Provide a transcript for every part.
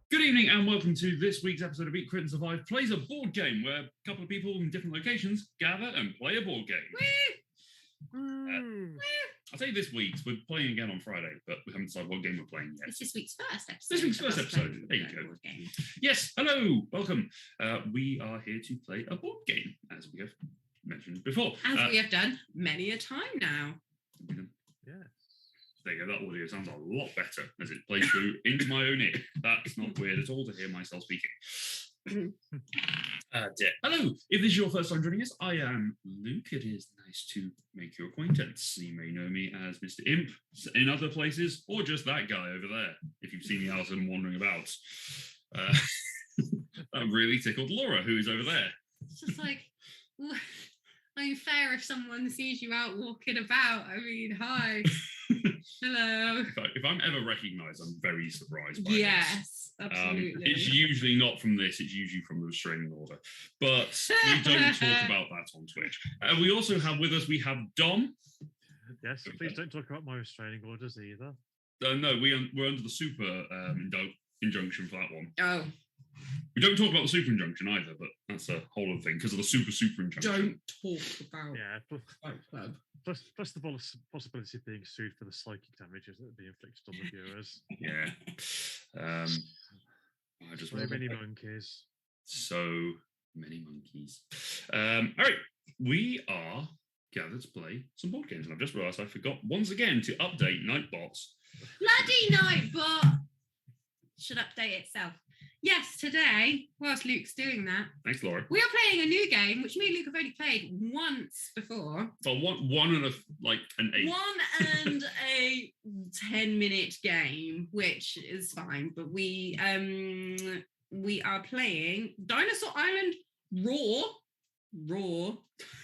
Good evening and welcome to this week's episode of Eat, Crit and Survive plays a board game where a couple of people in different locations gather and play a board game. I'll tell you this week's, we're playing again on Friday, but we haven't decided what game we're playing yet. It's this week's first episode. This week's first episode. There you go. Yes, hello, welcome. We are here to play a board game, as we have mentioned before. As we have done many a time now. Yeah. There you go, that audio sounds a lot better as it plays through into my own ear. That's not weird at all to hear myself speaking. Hello, if this is your first time joining us, I am Luke. It is nice to make your acquaintance. You may know me as Mr. Imp in other places, or just that guy over there, if you've seen me out and wandering about. That really tickled Laura, who is over there. It's just like, fair if someone sees you out walking about. I mean, hi. Hello. If I'm ever recognised, I'm very surprised by Yes, absolutely. It's usually not from this, it's usually from the restraining order. But we don't talk about that on Twitch. We also have with us, we have Dom. Yes, please don't talk about my restraining orders either. No, we're under the super injunction for that one. Oh. We don't talk about the super injunction either, but that's a whole other thing because of the super injunction. Don't talk about club. Plus the possibility of being sued for the psychic damages that would be inflicted on the viewers. Yeah. I just so many monkeys. So many monkeys. All right, we are gathered to play some board games, and I've just realised I forgot once again to update Nightbots. Bloody Nightbot should update itself. Yes, today, whilst Luke's doing that, thanks, Laura. We are playing a new game, which me and Luke have only played once before. So one and an 8. 1 and a 10-minute game, which is fine. But we are playing Dinosaur Island Rawr.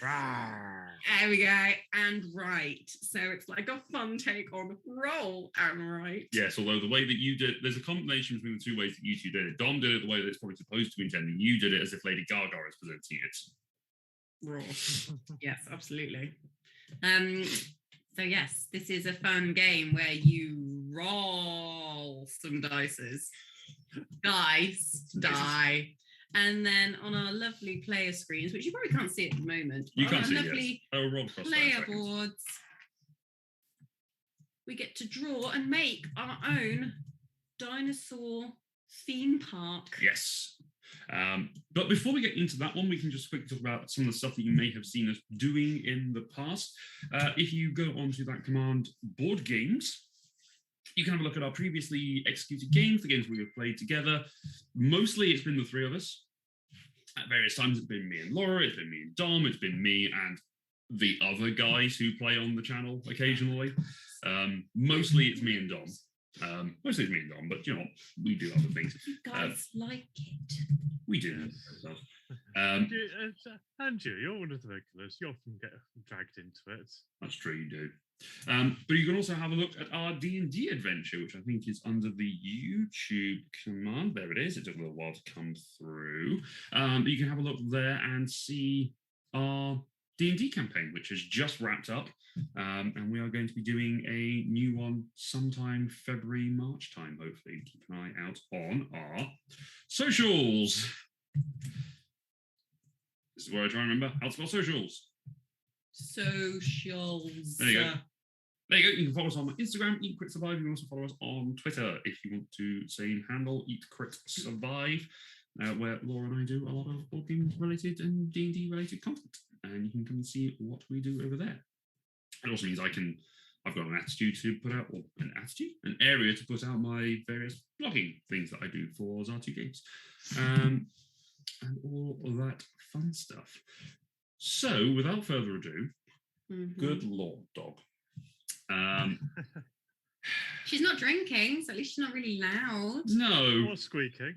There we go. And Right. So it's like a fun take on Roll and Right. Yes, although the way that you did, there's a combination between the two ways that you two did it. Dom did it the way that it's probably supposed to be intended. You did it as if Lady Gaga is presenting it. Raw. Yes, absolutely. So yes, this is a fun game where you roll some dice, die. And then on our lovely player screens, which you probably can't see at the moment, you can't see lovely player boards, we get to draw and make our own dinosaur theme park. Yes. But before we get into that one, we can just quickly talk about some of the stuff that you may have seen us doing in the past. If you go onto that command, board games, you can have a look at our previously executed games, the games we have played together. Mostly it's been the three of us. At various times it's been me and Laura, it's been me and Dom, it's been me and the other guys who play on the channel occasionally. Mostly it's me and Dom. Mostly it's me and Dom, but you know, we do other things. You guys like it. We do. And you're one of the regulars. You often get dragged into it. That's true, you do. But you can also have a look at our D&D adventure, which I think is under the YouTube command. There it is. It took a little while to come through. But you can have a look there and see our D&D campaign, which has just wrapped up. And we are going to be doing a new one sometime February, March time, hopefully. Keep an eye out on our socials. This is where I try and remember how to spell socials. Socials. There you go. There you go. You can follow us on Instagram, Eat, Crit, Survive. You can also follow us on Twitter if you want to same handle, Eat, Crit, Survive, where Laura and I do a lot of board game related and D&D related content. And you can come and see what we do over there. It also means I've got an attitude to put out, or an area to put out my various blogging things that I do for Zartu Games. And all of that fun stuff. So, without further ado, good Lord, dog. She's not drinking, so at least she's not really loud. No. Or squeaking.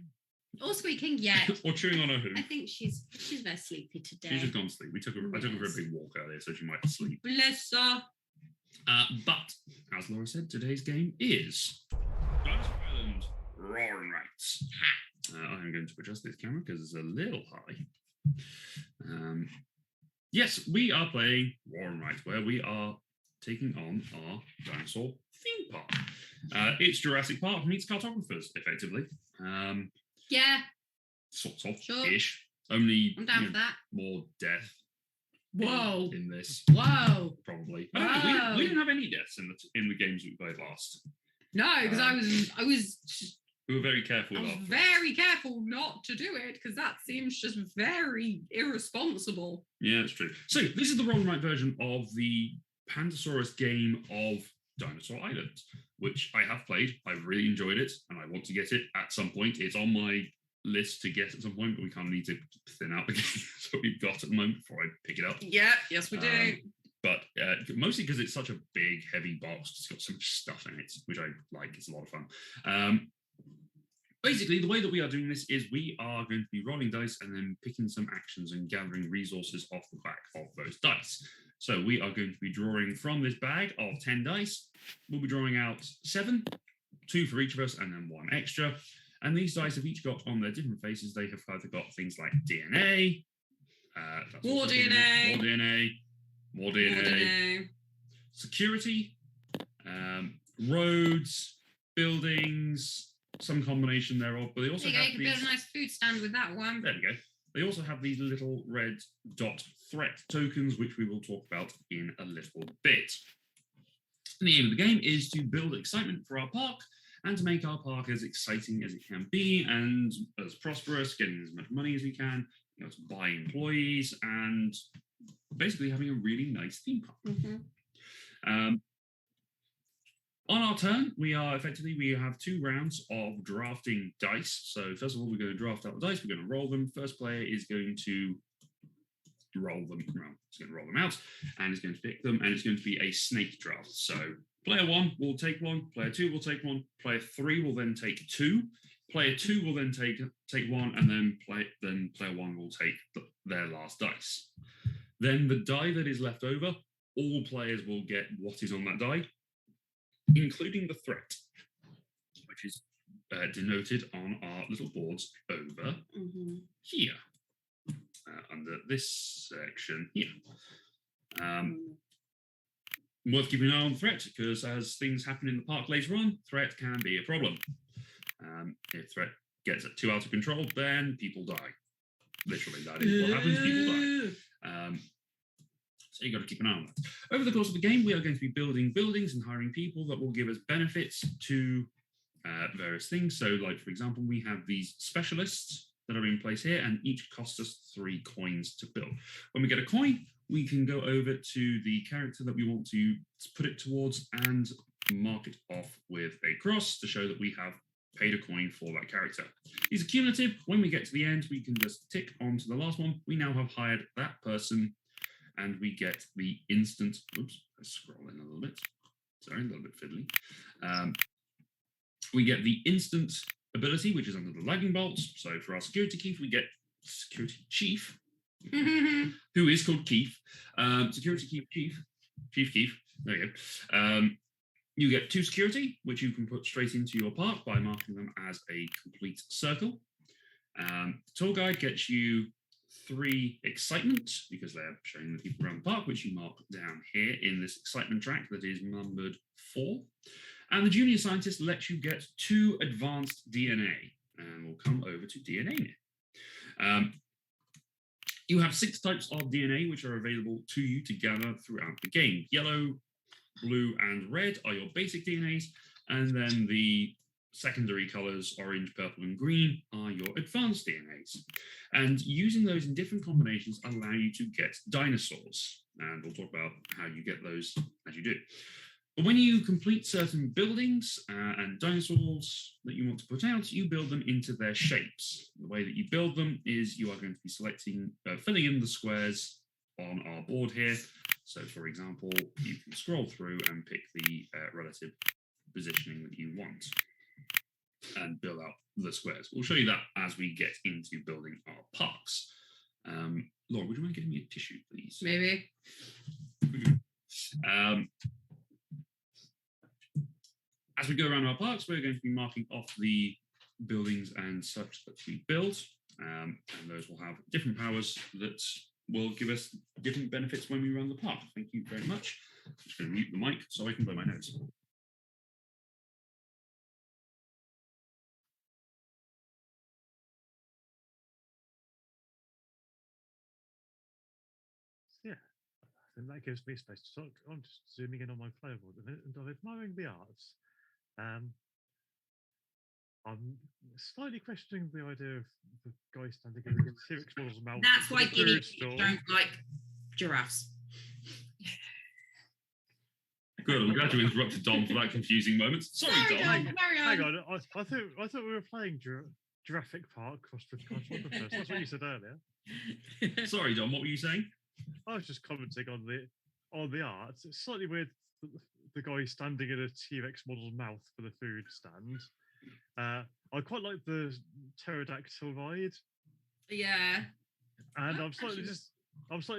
Or squeaking yet. Or chewing on her hoof. I think she's very sleepy today. She's just gone to sleep. I took her for a big walk earlier, so she might sleep. Bless her. But, as Laura said, today's game is Dinosaur Island Rawr and Rights. I'm going to adjust this camera because it's a little high. Yes, we are playing Rawr and Rights, where we are taking on our dinosaur theme park. It's Jurassic Park meets cartographers, effectively. Yeah. Sort of, Sure. ish. Only I'm down for that. more death. Whoa. In this. Whoa. Probably. I don't know, we didn't have any deaths in the games we played last. No, because I was we were very careful. I was very careful not to do it because that seems just very irresponsible. Yeah, it's true. So this is the roll and write version of the Pandasarus game of Dinosaur Island, which I have played. I've really enjoyed it, and I want to get it at some point. It's on my list to get at some point, but we kind of need to thin out the games that we've got at the moment before I pick it up. Yeah, yes we do. But mostly because it's such a big, heavy box. It's got so much stuff in it, which I like. It's a lot of fun. Basically, the way that we are doing this is we are going to be rolling dice and then picking some actions and gathering resources off the back of those dice. So we are going to be drawing from this bag of 10 dice. We'll be drawing out 7, 2 for each of us, and then 1 extra. And these dice have each got on their different faces. They have either got things like DNA, More DNA, more DNA, security, roads, buildings, some combination thereof. But they also have you can build a nice food stand with that one. There we go. They also have these little red dot threat tokens, which we will talk about in a little bit. And the aim of the game is to build excitement for our park and to make our park as exciting as it can be and as prosperous, getting as much money as we can, to buy employees, and basically having a really nice theme park. Mm-hmm. On our turn, we have 2 rounds of drafting dice. So first of all, we're going to draft out the dice. We're going to roll them. First player is going to roll them. Well, he's going to roll them out, and he's going to pick them, and it's going to be a snake draft. So player 1 will take 1. Player 2 will take 1. Player 3 will then take 2. Player 2 will then take 1, and then player 1 will take their last dice. Then the die that is left over, all players will get what is on that die, including the threat, which is denoted on our little boards over here, under this section here. Worth keeping an eye on the threat, because as things happen in the park later on, threat can be a problem. If threat gets too out of control, then people die. Literally, that is what happens, people die. So you've got to keep an eye on that. Over the course of the game, we are going to be building buildings and hiring people that will give us benefits to various things. So, like, for example, we have these specialists that are in place here, and each costs us 3 coins to build. When we get a coin, we can go over to the character that we want to put it towards and mark it off with a cross to show that we have paid a coin for that character. These are cumulative. When we get to the end, we can just tick on to the last one. We now have hired that person, and we get the instant, oops, let's scroll in a little bit. Sorry, a little bit fiddly. We get the instant ability, which is under the lightning bolts. So for our security chief, we get security chief, who is called Keith. Security Chief, there you go. You get 2 security, which you can put straight into your park by marking them as a complete circle. Tour guide gets you 3 excitement, because they're showing the people around the park, which you mark down here in this excitement track that is numbered 4. And the junior scientist lets you get 2 advanced DNA, and we'll come over to DNA now. You have 6 types of DNA which are available to you to gather throughout the game. Yellow, blue, and red are your basic DNAs, and then the secondary colors, orange, purple, and green, are your advanced DNAs. And using those in different combinations allow you to get dinosaurs. And we'll talk about how you get those as you do. But when you complete certain buildings and dinosaurs that you want to put out, you build them into their shapes. The way that you build them is you are going to be selecting, filling in the squares on our board here. So, for example, you can scroll through and pick the relative positioning that you want and build out the squares. We'll show you that as we get into building our parks. Laura, would you mind giving me a tissue, please? Maybe. As we go around our parks, we're going to be marking off the buildings and such that we build, and those will have different powers that will give us different benefits when we run the park. Thank you very much. I'm just going to mute the mic so I can blow my nose. Yeah, and that gives me space to talk. I'm just zooming in on my player board and I'm admiring the arts. I'm slightly questioning the idea of the guy standing in the T-Rex model's mouth. That's why guinea pigs don't like giraffes. Good, I'm glad you interrupted Dom for that confusing moment. Sorry Dom. Carry Hang on. on, I thought we were playing Jurassic Park crossed with Cartographers. That's what you said earlier. Sorry Dom, what were you saying? I was just commenting on the art. It's slightly weird that the guy standing in a T-Rex model's mouth for the food stand. I quite like the pterodactyl ride. Yeah. And I'm slightly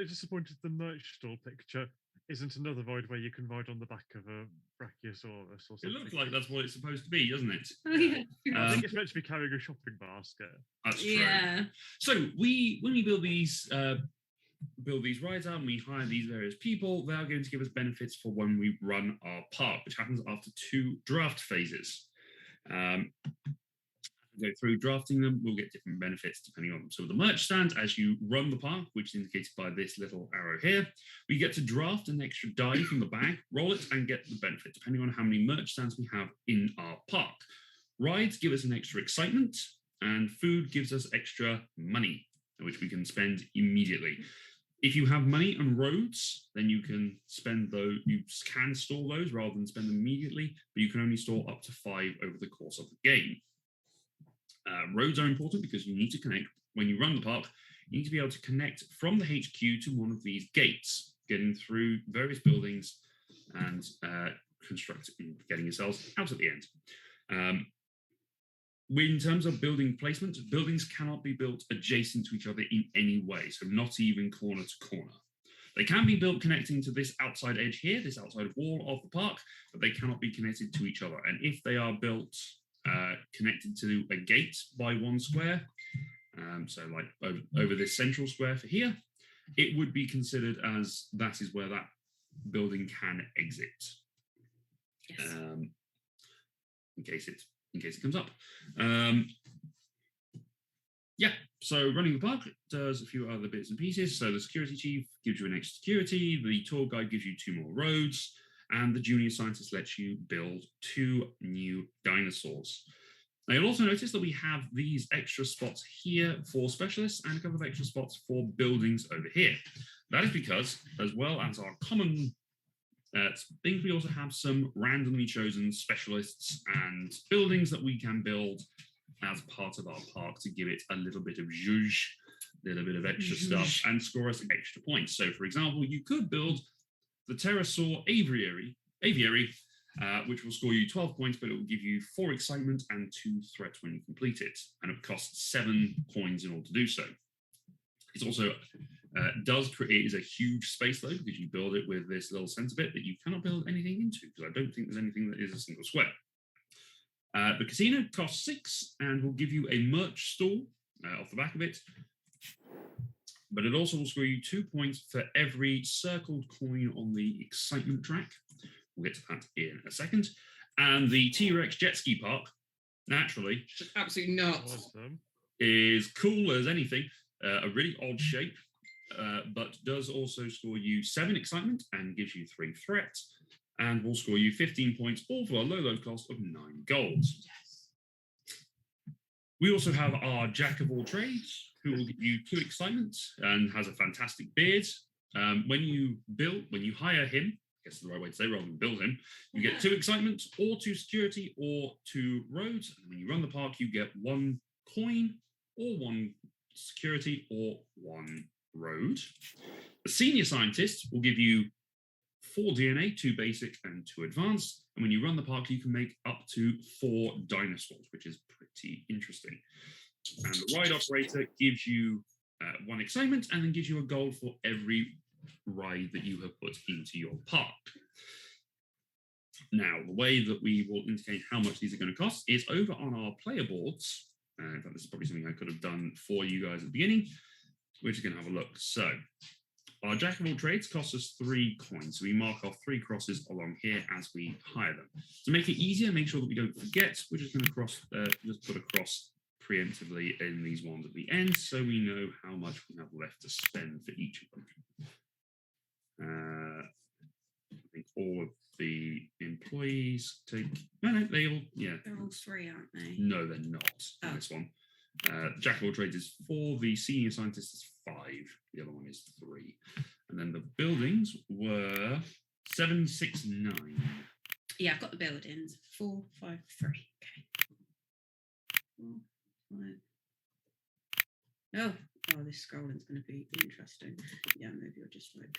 disappointed the merch store picture isn't another ride where you can ride on the back of a Brachiosaurus or something. It looks like that's what it's supposed to be, doesn't it? I think it's meant to be carrying a shopping basket. That's true. Yeah. So when we build these rides out and we hire these various people, they are going to give us benefits for when we run our park, which happens after 2 draft phases. Go through drafting them, we'll get different benefits depending on them. So the merch stand, as you run the park, which is indicated by this little arrow here, we get to draft an extra die from the bag, roll it, and get the benefit, depending on how many merch stands we have in our park. Rides give us an extra excitement, and food gives us extra money, which we can spend immediately. If you have money and roads, then you can spend those, you can store those rather than spend them immediately, but you can only store up to 5 over the course of the game. Roads are important because you need to connect. When you run the park, you need to be able to connect from the HQ to one of these gates, getting through various buildings and getting yourselves out at the end. In terms of building placement, buildings cannot be built adjacent to each other in any way, so not even corner to corner. They can be built connecting to this outside edge here, this outside wall of the park, but they cannot be connected to each other. And if they are built connected to a gate by 1 square, so like over this central square for here, it would be considered as that is where that building can exit. Yes. In case it comes up. Yeah, so running the park does a few other bits and pieces. So the security chief gives you an extra security, the tour guide gives you 2 more roads, and the junior scientist lets you build 2 new dinosaurs. Now you'll also notice that we have these extra spots here for specialists and a couple of extra spots for buildings over here. That is because, as well as our common things, we also have some randomly chosen specialists and buildings that we can build as part of our park to give it a little bit of zhuzh, a little bit of extra stuff, and score us extra points. So, for example, you could build the Pterosaur aviary, which will score you 12 points, but it will give you 4 excitement and 2 threat when you complete it, and it costs 7 coins in order to do so. It's also it is a huge space though, because you build it with this little center bit that you cannot build anything into, because I don't think there's anything that is a single square. The casino costs 6 and will give you a merch stall off the back of it, but it also will score you 2 points for every circled coin on the excitement track. We'll get to that in a second. And the T-Rex jet ski park, naturally, absolutely nuts, awesome, is cool as anything. A really odd shape, but does also score you 7 excitement and gives you 3 threat, and will score you 15 points, all for a low cost of 9 gold. Yes. We also have our Jack of all trades, who will give you 2 excitement and has a fantastic beard. When you hire him, I guess the right way to say, rather than build him, you get 2 excitement, or 2 security, or 2 roads. And when you run the park, you get 1 coin, or 1 security, or 1 road. The senior scientist will give you 4 DNA, 2 basic and 2 advanced. And when you run the park, you can make up to 4 dinosaurs, which is pretty interesting. And the ride operator gives you 1 excitement and then gives you a gold for every ride that you have put into your park. Now, the way that we will indicate how much these are going to cost is over on our player boards. In fact, this is probably something I could have done for you guys at the beginning. we're just going to have a look. So, our Jack of all trades costs us 3 coins. So we mark off 3 crosses along here as we hire them. To make it easier, make sure that we don't forget, we're just going to just put a cross preemptively in these ones at the end, so we know how much we have left to spend for each of them. I think all of the employees take... No, they all... Yeah. They're all 3, aren't they? No, they're not on this one. Jack of all trades is 4, the senior scientist is 5, the other one is 3. And then the buildings were 7, 6, 9. Yeah, I've got the buildings. 4, 5, 3. Okay. 4, 5. Oh, this scrolling's going to be interesting. Yeah, maybe I'll just like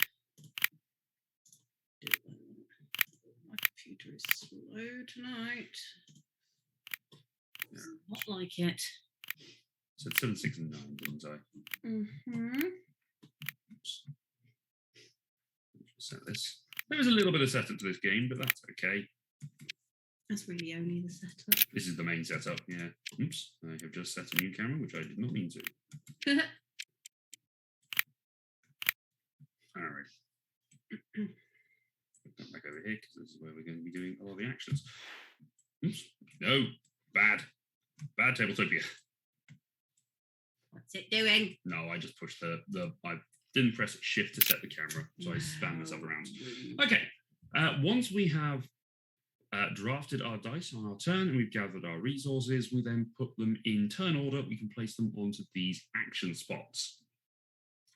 do it like that. My computer is slow tonight. Does not like it. So 7, 6, and 9, didn't I? Mm-hmm. Oops. Set this. There was a little bit of setup to this game, but that's okay. That's really only the setup. This is the main setup, yeah. Oops, I have just set a new camera, which I did not mean to. All right. Come back over here, because this is where we're going to be doing all the actions. Oops. No, bad. Bad Tabletopia. What's it doing? No, I just pushed I didn't press shift to set the camera, so I spun myself around. Okay, once we have drafted our dice on our turn and we've gathered our resources, we then put them in turn order. We can place them onto these action spots.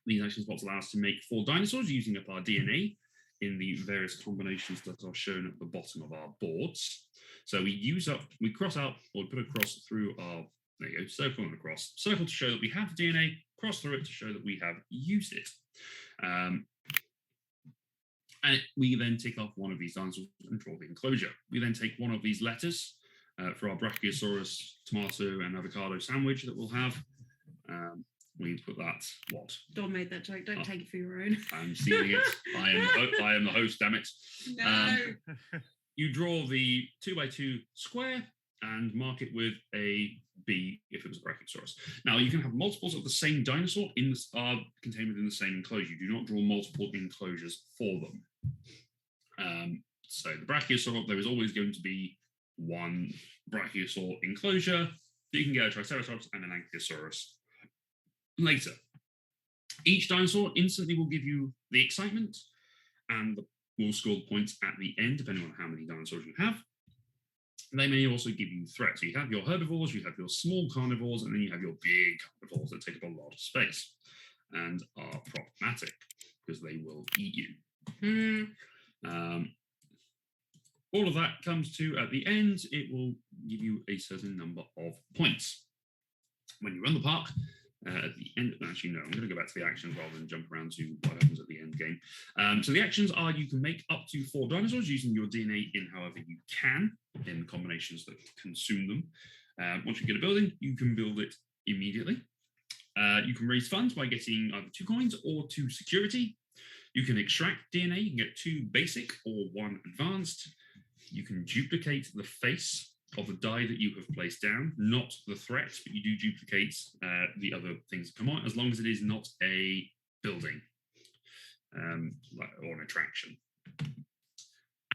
These action spots allow us to make 4 dinosaurs using up our DNA in the various combinations that are shown at the bottom of our boards. So we cross out, or put a cross through our, there you go, circle and a cross. Circle to show that we have the DNA, cross through it to show that we have used it. And we then tick off one of these dinosaurs and draw the enclosure. We then take one of these letters for our Brachiosaurus tomato and avocado sandwich that we'll have. We put that, what? Dawn made that joke. Don't take it for your own. I'm stealing it. I am the host, damn it. No. You draw the 2x2 square and mark it with a B if it was a Brachiosaurus. Now, you can have multiples of the same dinosaur are contained within the same enclosure. You do not draw multiple enclosures for them. So the Brachiosaur, there is always going to be one Brachiosaur enclosure. You can get a Triceratops and an Ankylosaurus later. Each dinosaur instantly will give you the excitement and will score the points at the end, depending on how many dinosaurs you have. They may also give you threats. So you have your herbivores, you have your small carnivores, and then you have your big carnivores that take up a lot of space and are problematic because they will eat you. All of that comes to, at the end, it will give you a certain number of points. When you run the park, at the end, actually no, I'm going to go back to the actions rather than jump around to what happens at the end game. So the actions are you can make up to 4 dinosaurs using your DNA in however you can, in combinations that consume them. Once you get a building, you can build it immediately. You can raise funds by getting either 2 coins or 2 security. You can extract DNA, you can get 2 basic or 1 advanced. You can duplicate the face of the die that you have placed down, not the threat, but you do duplicate the other things that come on, as long as it is not a building or an attraction.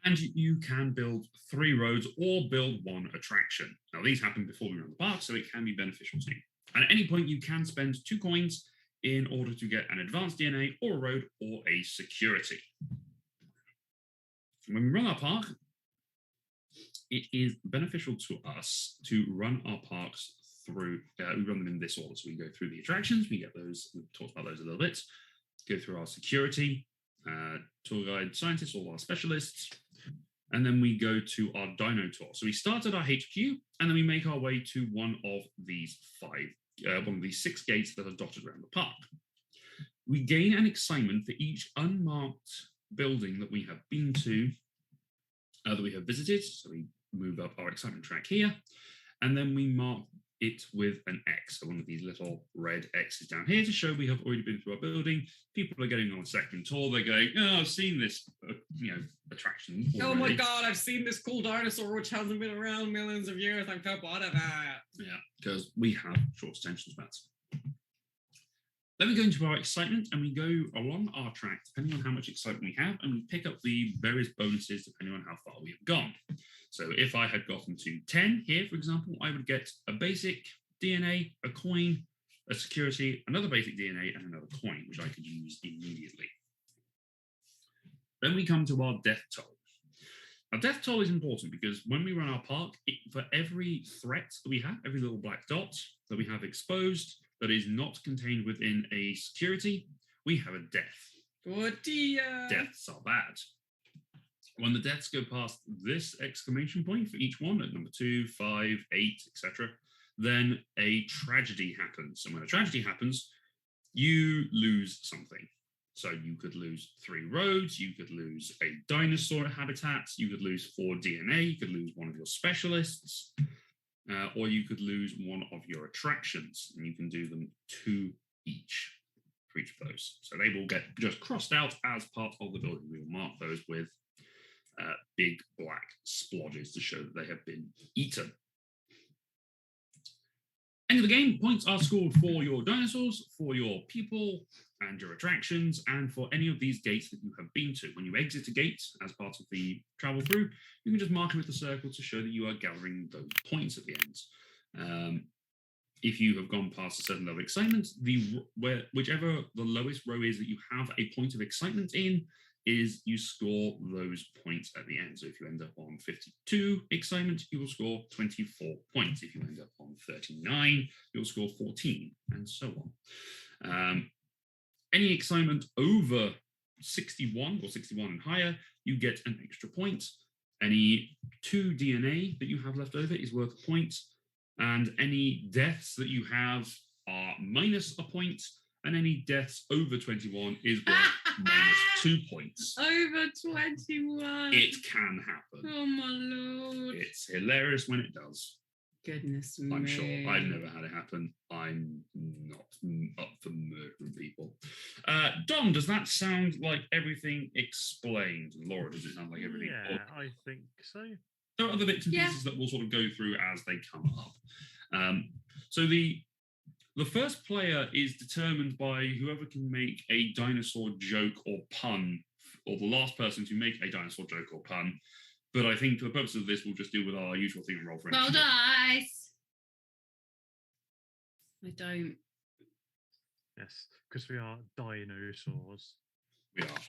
And you can build 3 roads or build 1 attraction. Now, these happen before we run the park, so it can be beneficial to you. And at any point, you can spend 2 coins in order to get an advanced DNA or a road or a security. When we run our park, it is beneficial to us to run our parks through, we run them in this order. So we go through the attractions, we get those, we've talked about those a little bit, go through our security, tour guide scientists, all our specialists, and then we go to our dino tour. So we start at our HQ, and then we make our way to one of these 6 gates that are dotted around the park. We gain an excitement for each unmarked building that we have been to, that we have visited. So we move up our excitement track here, and then we mark it with an X. So one of these little red X's down here to show we have already been through our building. People are getting on a second tour. They're going, oh, I've seen this, attraction already. Oh my God, I've seen this cool dinosaur which hasn't been around millions of years. I'm so bored of it. Yeah, because we have short attention spans. Then we go into our excitement and we go along our track, depending on how much excitement we have, and we pick up the various bonuses depending on how far we have gone. So if I had gotten to 10 here, for example, I would get a basic DNA, a coin, a security, another basic DNA, and another coin, which I could use immediately. Then we come to our death toll. Now, death toll is important because when we run our park, for every threat that we have, every little black dot that we have exposed that is not contained within a security, we have a death. Oh dear. Deaths are bad. When the deaths go past this exclamation point for each one at number 2, 5, 8, etc., then a tragedy happens. And when a tragedy happens, you lose something. So you could lose 3 roads, you could lose a dinosaur habitat, you could lose 4 DNA, you could lose one of your specialists, or you could lose one of your attractions, and you can do them 2 each for each of those. So they will get just crossed out as part of the building. We will mark those with big black splodges to show that they have been eaten. End of the game, points are scored for your dinosaurs, for your people, and your attractions, and for any of these gates that you have been to. When you exit a gate as part of the travel through, you can just mark it with the circle to show that you are gathering those points at the end. If you have gone past a certain level of excitement, whichever the lowest row is that you have a point of excitement in, is you score those points at the end. So if you end up on 52 excitement, you will score 24 points. If you end up on 39, you'll score 14, and so on. Any excitement over 61 or 61 and higher, you get an extra point. Any 2 DNA that you have left over is worth a point, and any deaths that you have are minus a point, and any deaths over 21 is worth minus 2 points. Over 21. It can happen. Oh my lord. It's hilarious when it does. Goodness me. I'm sure. I've never had it happen. I'm not up for murdering people. Dom, does that sound like everything explained? Laura, does it sound like everything? Yeah, I think so. There are other bits and pieces that we'll sort of go through as they come up. So the first player is determined by whoever can make a dinosaur joke or pun, or the last person to make a dinosaur joke or pun. But I think for the purpose of this, we'll just deal with our usual thing and roll for Roll dice. I don't. Yes, because we are dinosaurs. We are.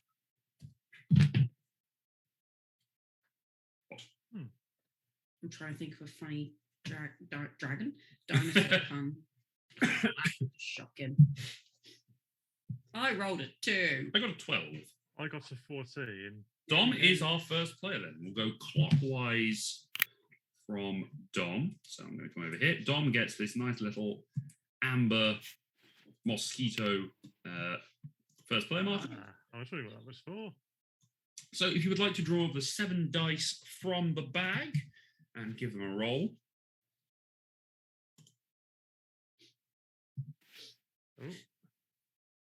I'm trying to think of a funny dragon. Dinosaur pun. Shocking. I rolled a 2. I got a 12. I got a 14. Dom is our first player then. We'll go clockwise from Dom. So I'm going to come over here. Dom gets this nice little amber mosquito first player marker. I was wondering what that was for. So if you would like to draw the 7 dice from the bag and give them a roll. Oh.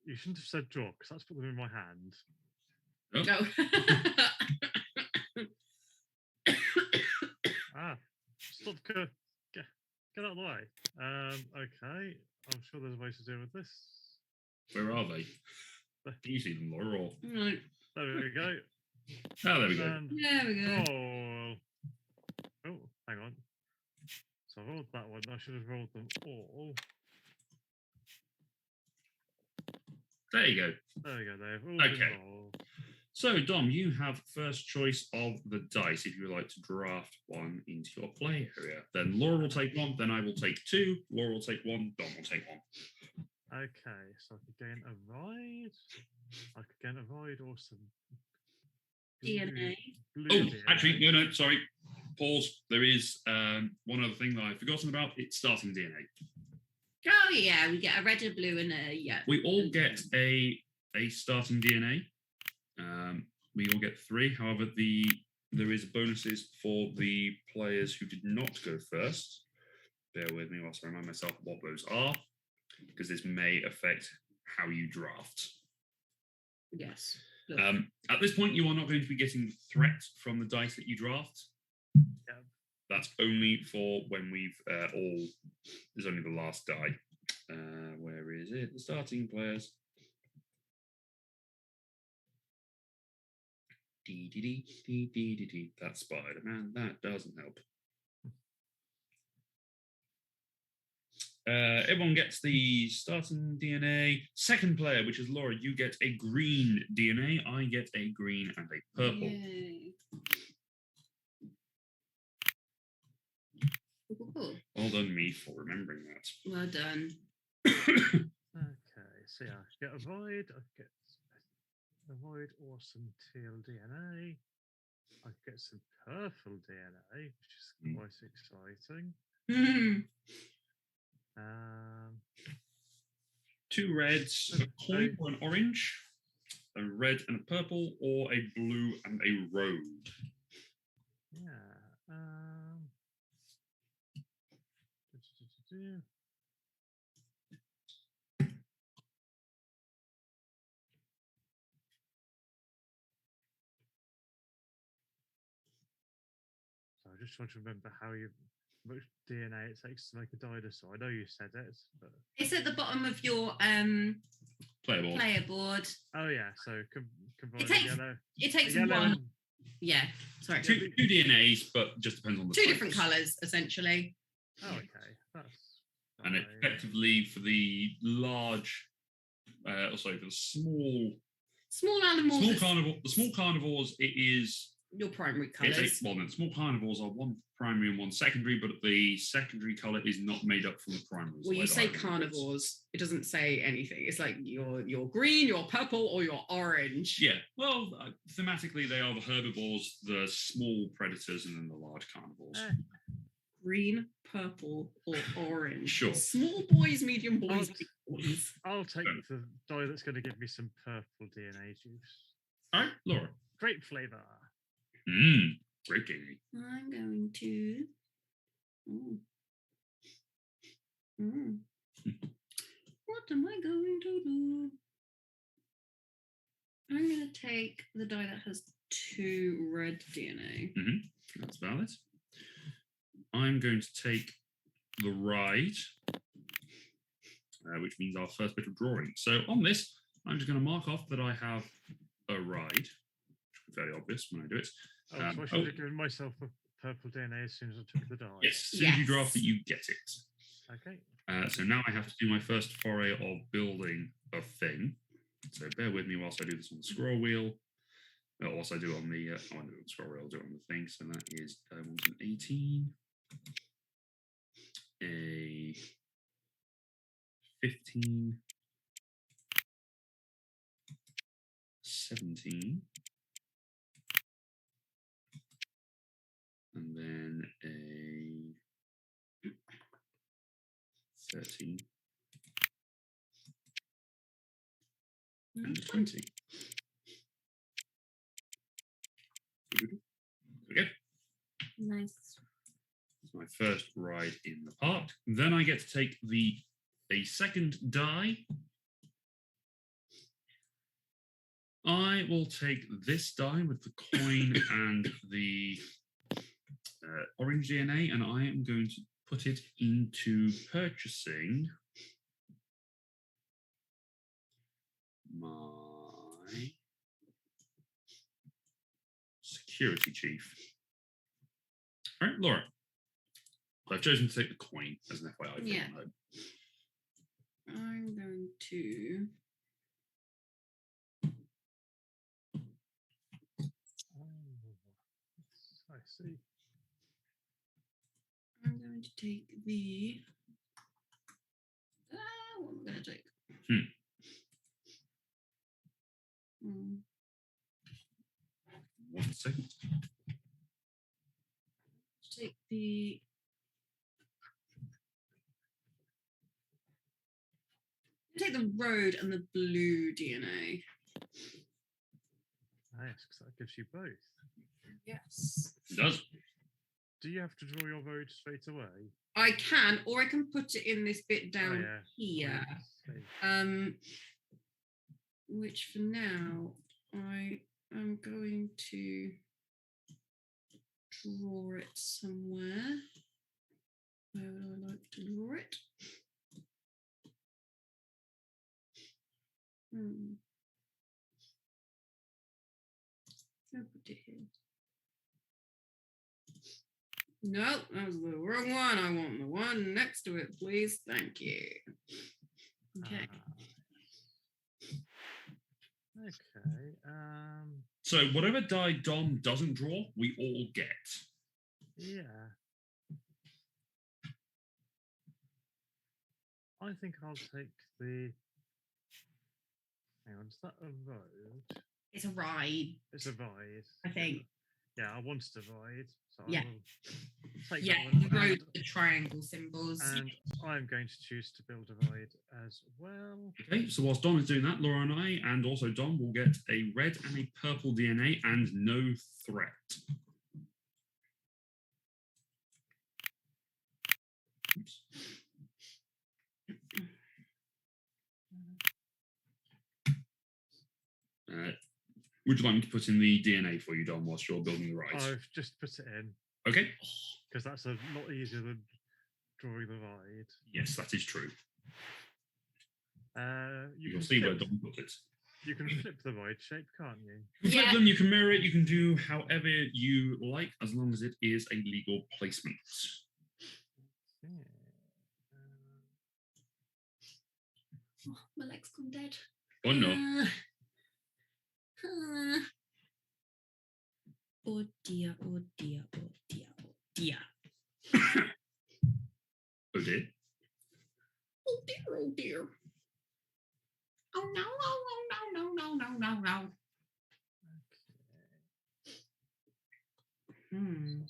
You shouldn't have said draw, because that's put them in my hand. Oh. No. Stop. Get out of the way. Okay. I'm sure there's a way to deal with this. Where are they? Can you see them, Laura? Or... No. There we go. Oh, there we go. There we go. Oh, hang on. So I rolled that one. I should have rolled them all. There you go. There we go. They've all been Okay. rolled. So, Dom, you have first choice of the dice if you would like to draft one into your play area. Then Laura will take 1, then I will take 2, Laura will take 1, Dom will take 1. Okay, so I could gain a ride. I could gain a ride or some DNA. blue Oh, DNA. actually, no, sorry. Pause. There is one other thing that I've forgotten about. It's starting DNA. Oh yeah, we get a red, a blue, and a yeah. We all get a starting DNA. We all get 3. However, there is bonuses for the players who did not go first. Bear with me whilst I remind myself what those are, because this may affect how you draft. Yes. At this point, you are not going to be getting threat from the dice that you draft. Yeah. That's only for when we've all. There's only the last die. Where is it? The starting players. That's Spider-Man. That doesn't help. Everyone gets the starting DNA. Second player, which is Laura, you get a green DNA. I get a green and a purple. Yay. Cool. Well done, me, for remembering that. Well done. Okay, so yeah, I get a void, I get a void or some teal DNA. I get some purple DNA, which is quite exciting. Two reds, a coin or an orange, a red and a purple, or a blue and a road. Yeah. So I just trying to remember how much DNA it takes to make a dinosaur. I know you said it, but It's at the bottom of your player board. oh yeah, so combine It takes yellow one. and- Yeah, sorry. Two DNAs, but just depends on the Two types. different colours, essentially. Oh, okay, that's And fine. effectively for the large, for the Small animals. the small carnivores, it is Your primary it's colours. well, then small carnivores are one primary and one secondary, but the secondary color is not made up from the primaries. Well, you say carnivores. It doesn't say anything. It's like your green, your purple, or your orange. Yeah, well, thematically they are the herbivores, the small predators, and then the large carnivores. Green, purple, or orange. Sure. Small boys, medium boys, big boys. I'll take the die that's going to give me some purple DNA juice. All right, Laura. Grape flavor. Great DNA. I'm going to. What am I going to do? I'm going to take the die that has 2 red DNA. That's valid. I'm going to take the ride, which means our first bit of drawing. So on this, I'm just going to mark off that I have a ride, which will be very obvious when I do it. So I should have given myself a purple DNA as soon as I took the die. Yes, as soon as you draft it, you get it. Okay. So now I have to do my first foray of building a thing. So bear with me whilst I do this on the scroll wheel. Whilst I do it on the, I want to do it on the scroll wheel, I'll do it on the thing. So that is, I want an 18, a 15, 17, and then a 13, and a 20. Okay. Nice. It's my first ride in the park. Then I get to take a second die. I will take this die with the coin and the orange DNA, and I am going to put it into purchasing my security chief. All right, Laura. I've chosen to take the coin as an FYI. Yeah. I'm going to. I see. I'm going to take the. What am I going to take? One second. Take the. Take the road and the blue DNA. Nice, because that gives you both. Yes. It does. Do you have to draw your vote straight away? I can, or I can put it in this bit down here. Which for now, I am going to draw it somewhere. Where would I like to draw it? Hmm. Oh dear. No, that was the wrong one. I want the one next to it, please. Thank you. Okay. Okay. So whatever die Dom doesn't draw, we all get. Yeah. I think I'll take the. Hang on, is that a road? It's a ride, It's a ride. I think. Yeah, I wanted to ride, so Yeah. I will take Yeah, that one. the road with the triangle symbols. And I'm going to choose to build a ride as well. Okay, so whilst Dom is doing that, Laura and I, and also Dom, will get a red and a purple DNA and no threat. Oops. Would you like me to put in the DNA for you, Dom, whilst you're building the ride? I've just put it in. Okay. Because that's a lot easier than drawing the ride. Yes, that is true. You'll Can see where flip, Dom put it. you can flip the ride shape, can't you? You can flip them, you can mirror it, you can do however you like, as long as it is a legal placement. Yeah. Oh, my leg's gone dead. Oh no. Oh dear, oh dear, oh dear, oh dear. Oh dear. Oh dear, oh dear. Oh no, oh no, no, no, no, no, no. Hmm.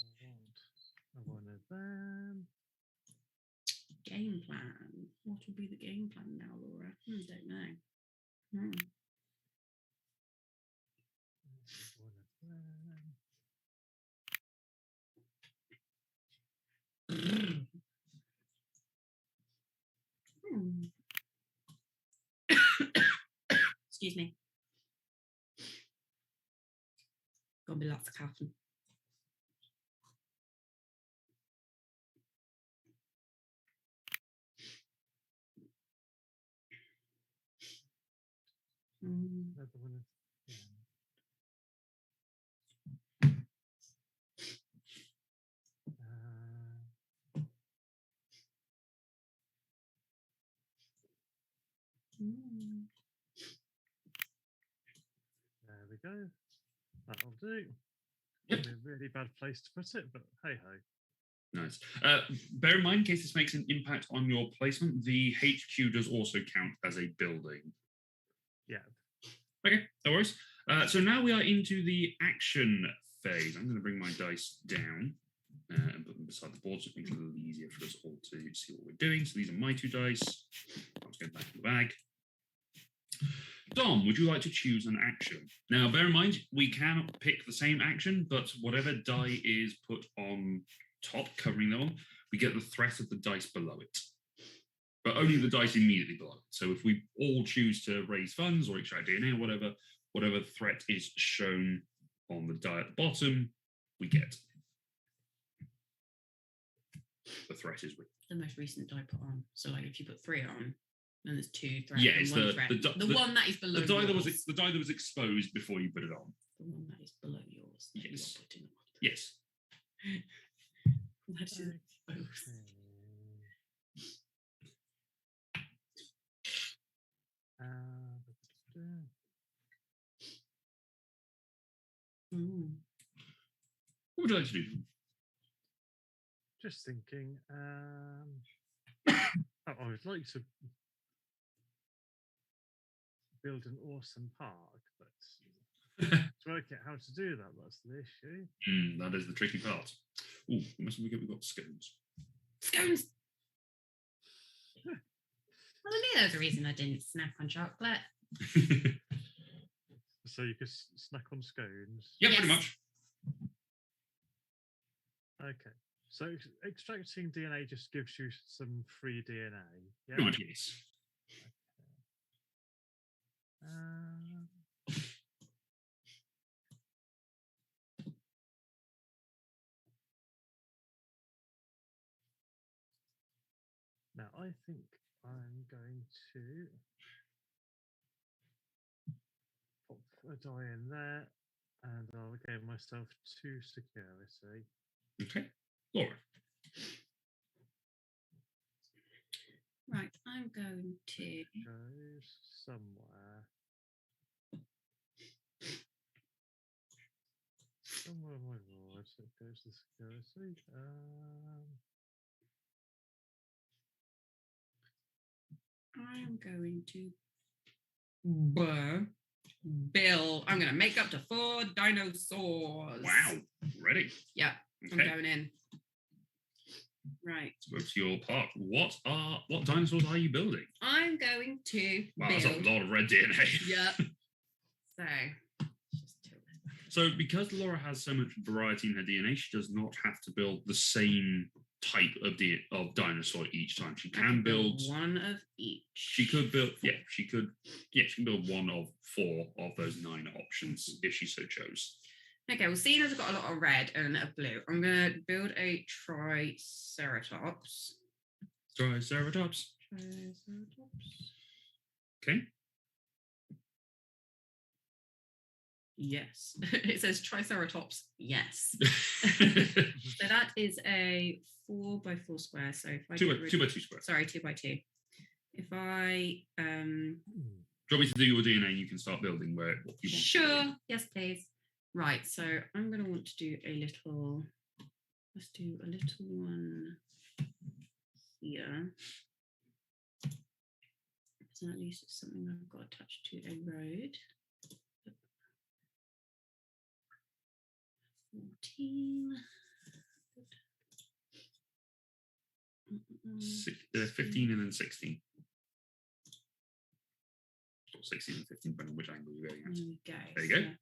I want of them. Game plan. What will be the game plan now, Laura? Don't know. Hmm. One of them. Excuse me. Gonna be lots of coughing. Another one of them. There we go. That'll do. Yep. Probably a really bad place to put it, but hey ho. Nice. Bear in mind, in case this makes an impact on your placement, the HQ does also count as a building. Yeah. Okay, no worries. So now we are into the action phase. I'm going to bring my dice down and put them beside the board so it makes it a little easier for us all to see what we're doing. So these are my 2 dice. Let's go back in the bag. Dom, would you like to choose an action? Now, bear in mind, we can pick the same action, but whatever die is put on top, covering them, we get the threat of the dice below it. But only the dice immediately below it. So if we all choose to raise funds or extract DNA or whatever threat is shown on the die at the bottom, we get. The threat is written. The most recent die put on. So, like, if you put 3 on, then there's 2 threats. Yeah, it's and 1 the threat. The one that is below the die yours. the die that was exposed before you put it on. The one that is below yours. That Yes. You are putting on. Yes. That is exposed. What would you like to do? Just thinking. I would like to build an awesome park, but to work out how to do that's the issue. That is the tricky part. Oh, must we got scones. Scones! Well, I knew there was a reason I didn't snack on chocolate. So you could snack on scones? Yeah, pretty much. Okay. So extracting DNA just gives you some free DNA. Yeah. Pretty much, yes. Now I think I'm going to a die in there, and I'll gain myself 2 security. Okay. Laura. Right, I'm going to. Goes somewhere. Somewhere, my lord. So it goes to security. I'm going to build. I'm going to make up to 4 dinosaurs. Wow. Ready? Yeah, Okay. I'm going in. Right. So it's your part. What dinosaurs are you building? I'm going to Wow, build. that's a lot of red DNA. Yep. So, just tilt this back. So because Laura has so much variety in her DNA, she does not have to build the same type of dinosaur each time. She I can could build one of each. She could build, she can build one of 4 of those 9 options if she so chose. Okay, well, seeing as I've got a lot of red and a blue, I'm going to build a Triceratops. Triceratops. Okay. Yes. It says Triceratops. Yes. So that is a 4x4 square. So if I 2x2 square. Sorry, 2x2. If I Do you want me to do your DNA and you can start building what you want? Sure. Yes, please. Right. So I'm going to want to do a little. Let's do a little one here. So at least it's something I've got attached to a road. 14. 15 and then 16. Or 16 and 15, depending on which angle you're going at. There you go. There you go.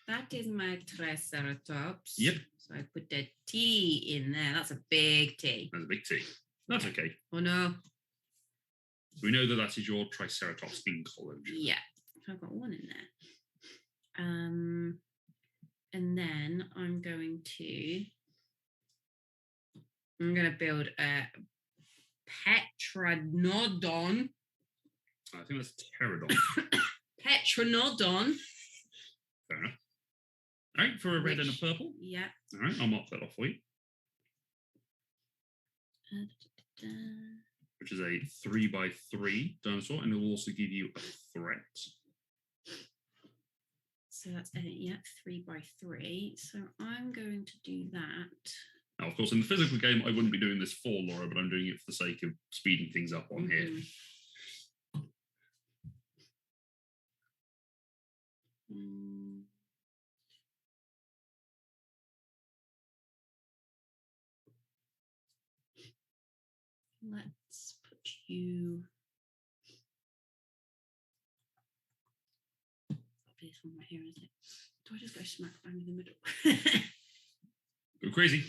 That is my Triceratops. Yep. So I put the T in there. That's a big T. That's a big T. That's okay. Oh no. So we know that is your Triceratops Enclosure. Yeah. I've got one in there. And then I'm going to build a Pterodon. I think that's Pterodon. Pterodon. Fair enough. All right, for a red and a purple. Yeah. All right, I'll mark that off for you. Which is a 3x3 dinosaur, and it will also give you a threat. So that's 3x3. So I'm going to do that. Now, of course, in the physical game, I wouldn't be doing this for Laura, but I'm doing it for the sake of speeding things up on here. Let's put you. Probably this one right here, isn't it? Do I just go smack bang in the middle? Go crazy.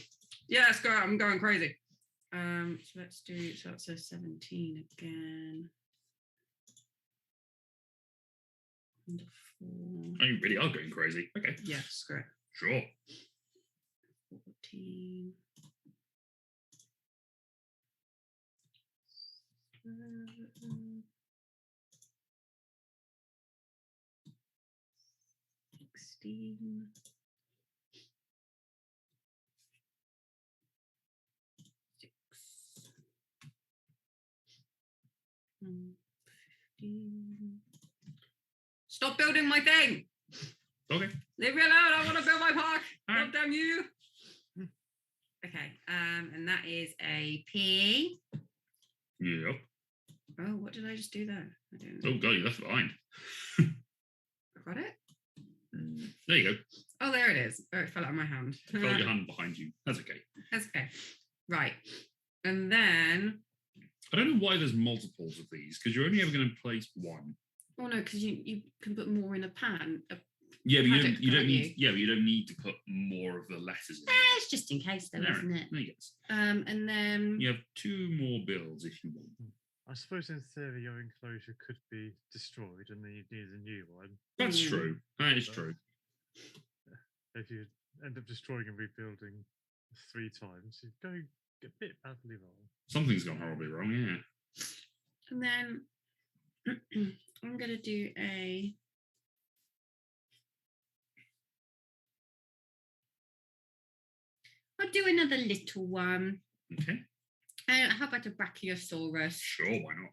Yeah, let's go. I'm going crazy. So let's do. So that's a 17 again. And a 4. Oh, you really are going crazy. Okay. Yeah, screw it. Sure. 14. 16. 6. 15. Stop building my thing. Okay. Leave me alone. I want to build my park. Right. God damn you. Okay. And that is a P. Yep. Oh, what did I just do there? I don't know. Oh, God, you left it behind. I got it? There you go. Oh, there it is. Oh, it fell out of my hand. Felt your hand behind you. That's okay. That's okay. Right. And then. I don't know why there's multiples of these, because you're only ever going to place one. Oh, no, because you can put more in a pan. Yeah, but paddock, you don't need. you? Yeah, but you don't need to put more of the letters in. It's just in case, though, There, isn't it? there you go. And then. You have 2 more builds if you want. I suppose in theory your enclosure could be destroyed and then you need a new one. That's true. That is true. If you end up destroying and rebuilding 3 times, you're going a bit badly wrong. Something's gone horribly wrong, yeah. And then I'm going to do a I'll do another little one. Okay. How about a Brachiosaurus? Sure, why not?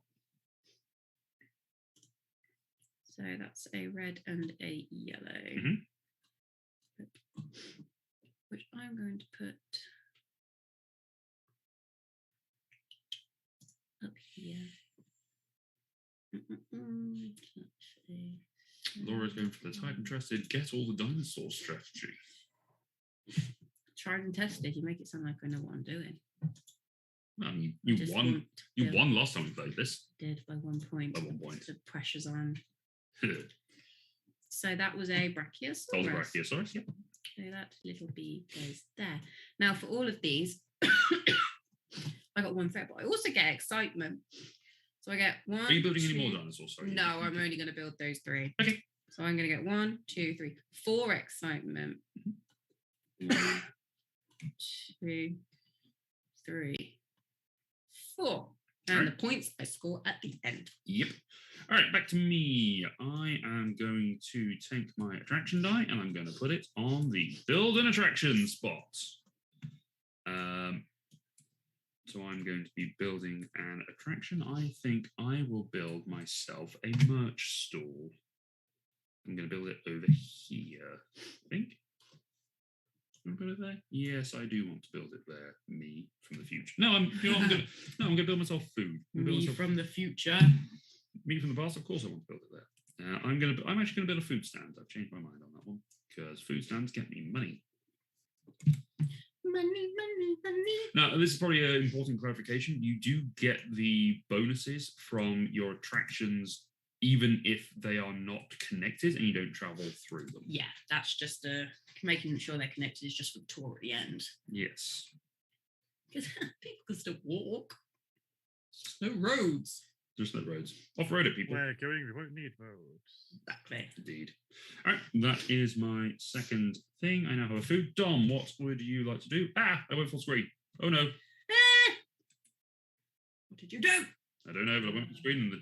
So that's a red and a yellow. Mhm. Which I'm going to put up here. Let's see. Laura's going for the type interested, get all the dinosaur strategy. Tried and tested. You make it sound like I know what I'm doing. I mean, I just want to you build. won last time we played this. Did by 1 point. By 1 point. The pressure's on. Told So that was a Brachiosaurus. Brachiosaurus, yeah. So that little bee goes there. Now for all of these, I got 1 threat, but I also get excitement. So I get 1. Are you building any more dinosaurs? Sorry. No, I'm only going to build those 3. Okay. So I'm going to get 1, 2, 3, 4 excitement. 1, 2, 3, 4. And the points I score at the end. Yep. All right, back to me. I am going to take my attraction die and I'm going to put it on the build an attraction spot. So I'm going to be building an attraction. I think I will build myself a merch stall. I'm going to build it over here, I think. I'm going to build it there? Yes, I do want to build it there. Me from the future. No, I'm going to build myself food. Me from the future. Me from the past, of course I want to build it there. I'm actually going to build a food stand. I've changed my mind on that one because food stands get me money. Money, money, money. Now, this is probably an important clarification. You do get the bonuses from your attractions even if they are not connected and you don't travel through them. Yeah, that's just making sure they're connected is just for the tour at the end. Yes. Because people can still walk. There's no roads. There's no roads. Off-road it, people. We're going, we won't need roads. Exactly. Indeed. All right, that is my second thing. I now have a food. Dom, what would you like to do? Ah, I went full screen. Oh no. Ah! What did you do? I don't know, but I went full screen and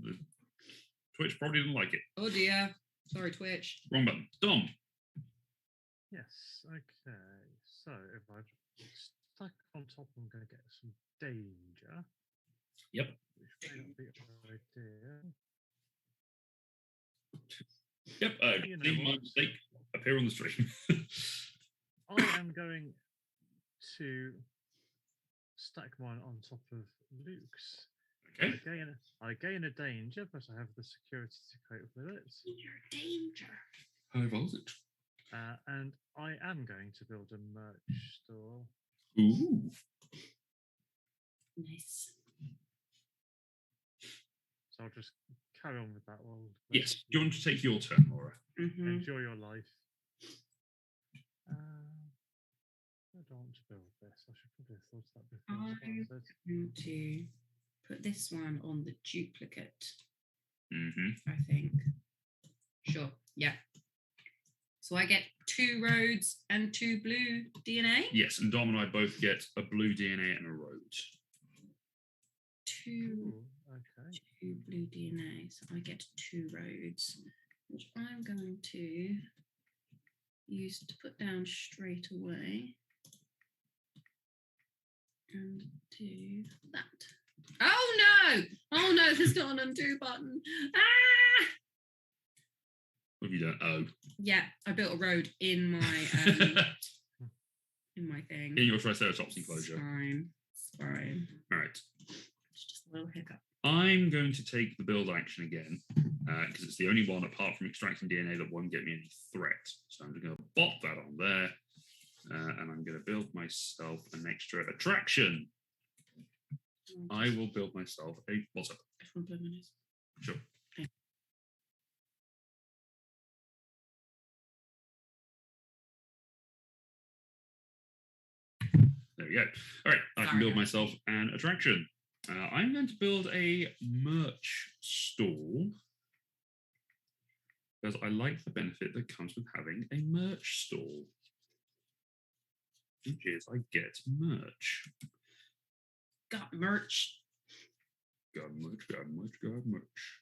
the Twitch probably didn't like it. Oh dear. Sorry, Twitch. Wrong button. Dom. Yes, okay. So if I stack on top, I'm going to get some danger. Yep. Which may not be ideal. Yep, You know see my what? mistake appear on the stream. I am going to stack mine on top of Luke's. Okay. I gain a danger, but I have the security to cope with it. You're danger. High voltage. And I am going to build a merch store. Ooh. Nice. So I'll just carry on with that one. Yes. Do you want to take your turn, Laura? Mm-hmm. Enjoy your life. I don't want to build this. I should probably have thought of that before I started. I'm going to put this one on the duplicate, Mm-hmm. I think. Sure. Yeah. So I get 2 roads and 2 blue DNA. Yes, and Dom and I both get a blue DNA and a road. 2 Ooh, okay. 2 blue DNA. So I get 2 roads, which I'm going to use to put down straight away. And do that. Oh no! Oh no, there's not an undo button. Ah! What have you done? Oh. Yeah, I built a road in my in my thing. In your Triceratops enclosure. It's fine. All right. It's just a little hiccup. I'm going to take the build action again because it's the only one apart from extracting DNA that won't get me any threat. So I'm just going to bop that on there and I'm going to build myself an extra attraction. I will build myself a... What's up? Just want to blow my nose. Sure. Okay. There we go. All right, I can build myself an attraction. I'm going to build a merch stall because I like the benefit that comes with having a merch stall. Which is I get merch. Got merch. Got merch, got merch, got merch.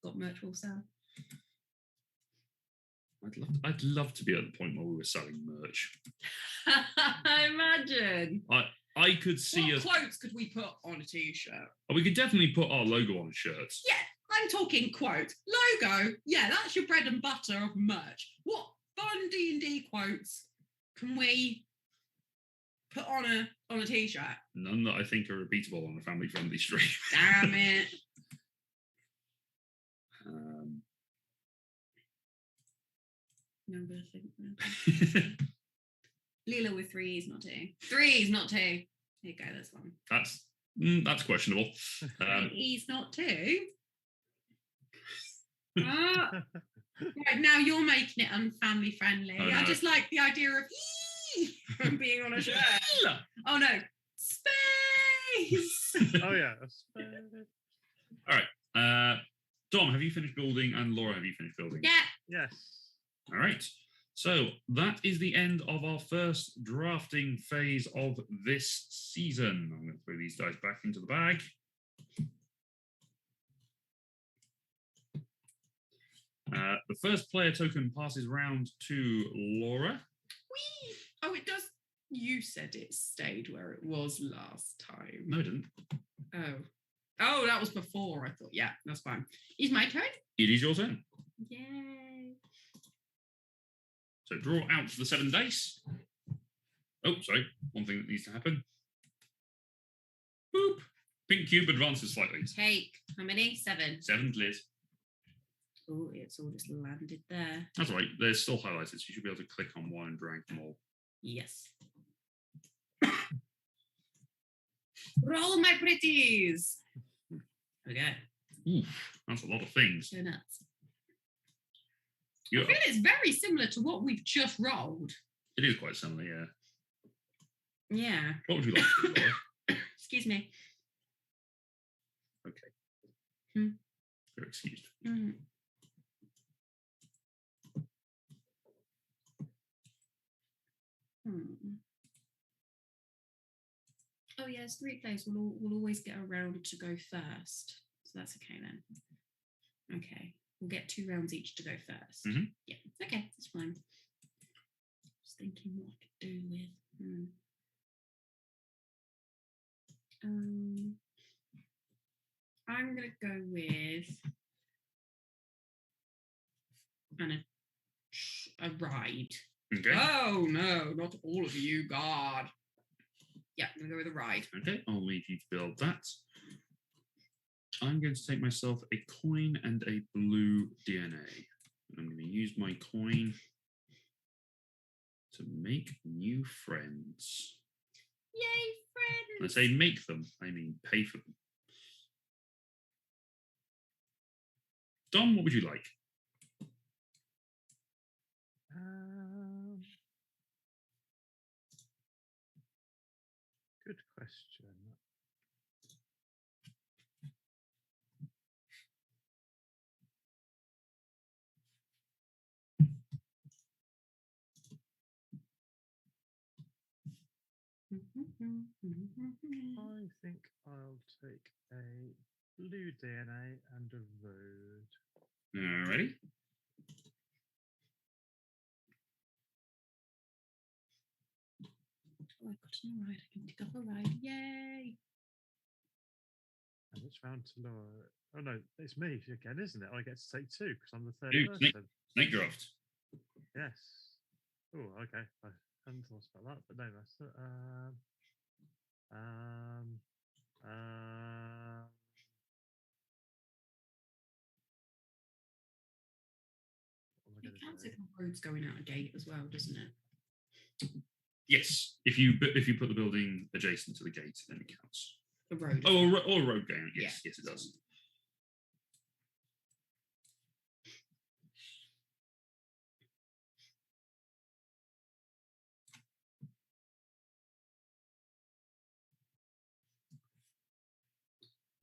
Got merch all sell. I'd love to be at the point where we were selling merch. Imagine. I could see What quotes could we put on a t-shirt? we could definitely put our logo on shirts. Yeah, I'm talking quote. Logo, yeah, that's your bread and butter of merch. What fun D&D quotes can we put on a t-shirt? None that I think are repeatable on a family-friendly stream. Damn it. Number thing. Leela with 3 E's, not 2. 3 E's, not 2. Here you go, there's one. That's questionable. 3 E's, not 2. Right, now you're making it unfamily friendly. Oh, I no. just like the idea of from being on a shirt. Oh no, space. Oh yeah. All right. Dom, have you finished building? And Laura, have you finished building? Yeah. Yes. All right. So that is the end of our first drafting phase of this season. I'm going to throw these dice back into the bag. The first player token passes round to Laura. Whee! Oh, it does. You said it stayed where it was last time. No, it didn't. Oh, that was before. I thought, yeah, that's fine. Is my turn? It is your turn. Yay. So draw out the 7 dice. Oh, sorry. One thing that needs to happen. Boop. Pink cube advances slightly. Take how many? 7. 7 clears. Oh, it's all just landed there. That's all right. They're still highlighted, so you should be able to click on one and drag them all. Yes. Roll my pretties. Okay. Ooh, that's a lot of things. Go nuts. Yeah, I feel it's very similar to what we've just rolled. it is quite similar, yeah. Yeah. What would you like to do, Laura? Excuse me. Okay. Hmm. You're excused. Mm. Oh yes, 3 players will always get a round to go first. So that's okay then. Okay. We'll get 2 rounds each to go first. Mhm. Yeah. Okay, that's fine. Just thinking what I could do with. I'm gonna go with a ride. Okay. Oh no, not all of you, God. Yeah, I'm gonna go with a ride. Okay, I'll leave you to build that. I'm going to take myself a coin and a blue DNA. And I'm going to use my coin to make new friends. Yay, When I friends! say make them, I mean pay for them. Dom, what would you like? Good question. I think I'll take a blue DNA and a road. Alrighty. Oh, I've got a ride. I can pick up a ride. Yay! And it's round to Laura. Oh no, it's me again, isn't it? I get to take 2 because I'm the third Dude, person. Snake draft. Yes. Oh, okay. I hadn't thought about that, but no, that's it. It counts if a road's going out a gate as well, doesn't it? Yes, if you put the building adjacent to the gate, then it counts. A road. Oh, or a road going out. Yes, yes, it does.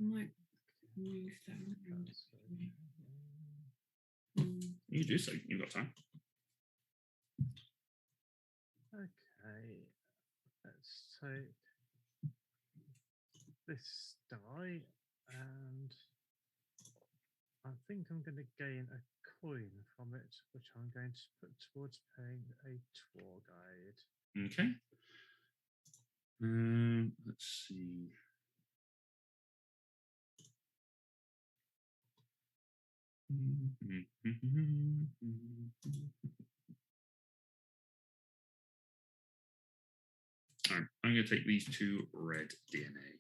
I might move that around. You do so. You've got time. Okay. Let's take this die, and I think I'm going to gain a coin from it, which I'm going to put towards paying a tour guide. Okay. Let's see. All right, I'm going to take these 2 red DNA.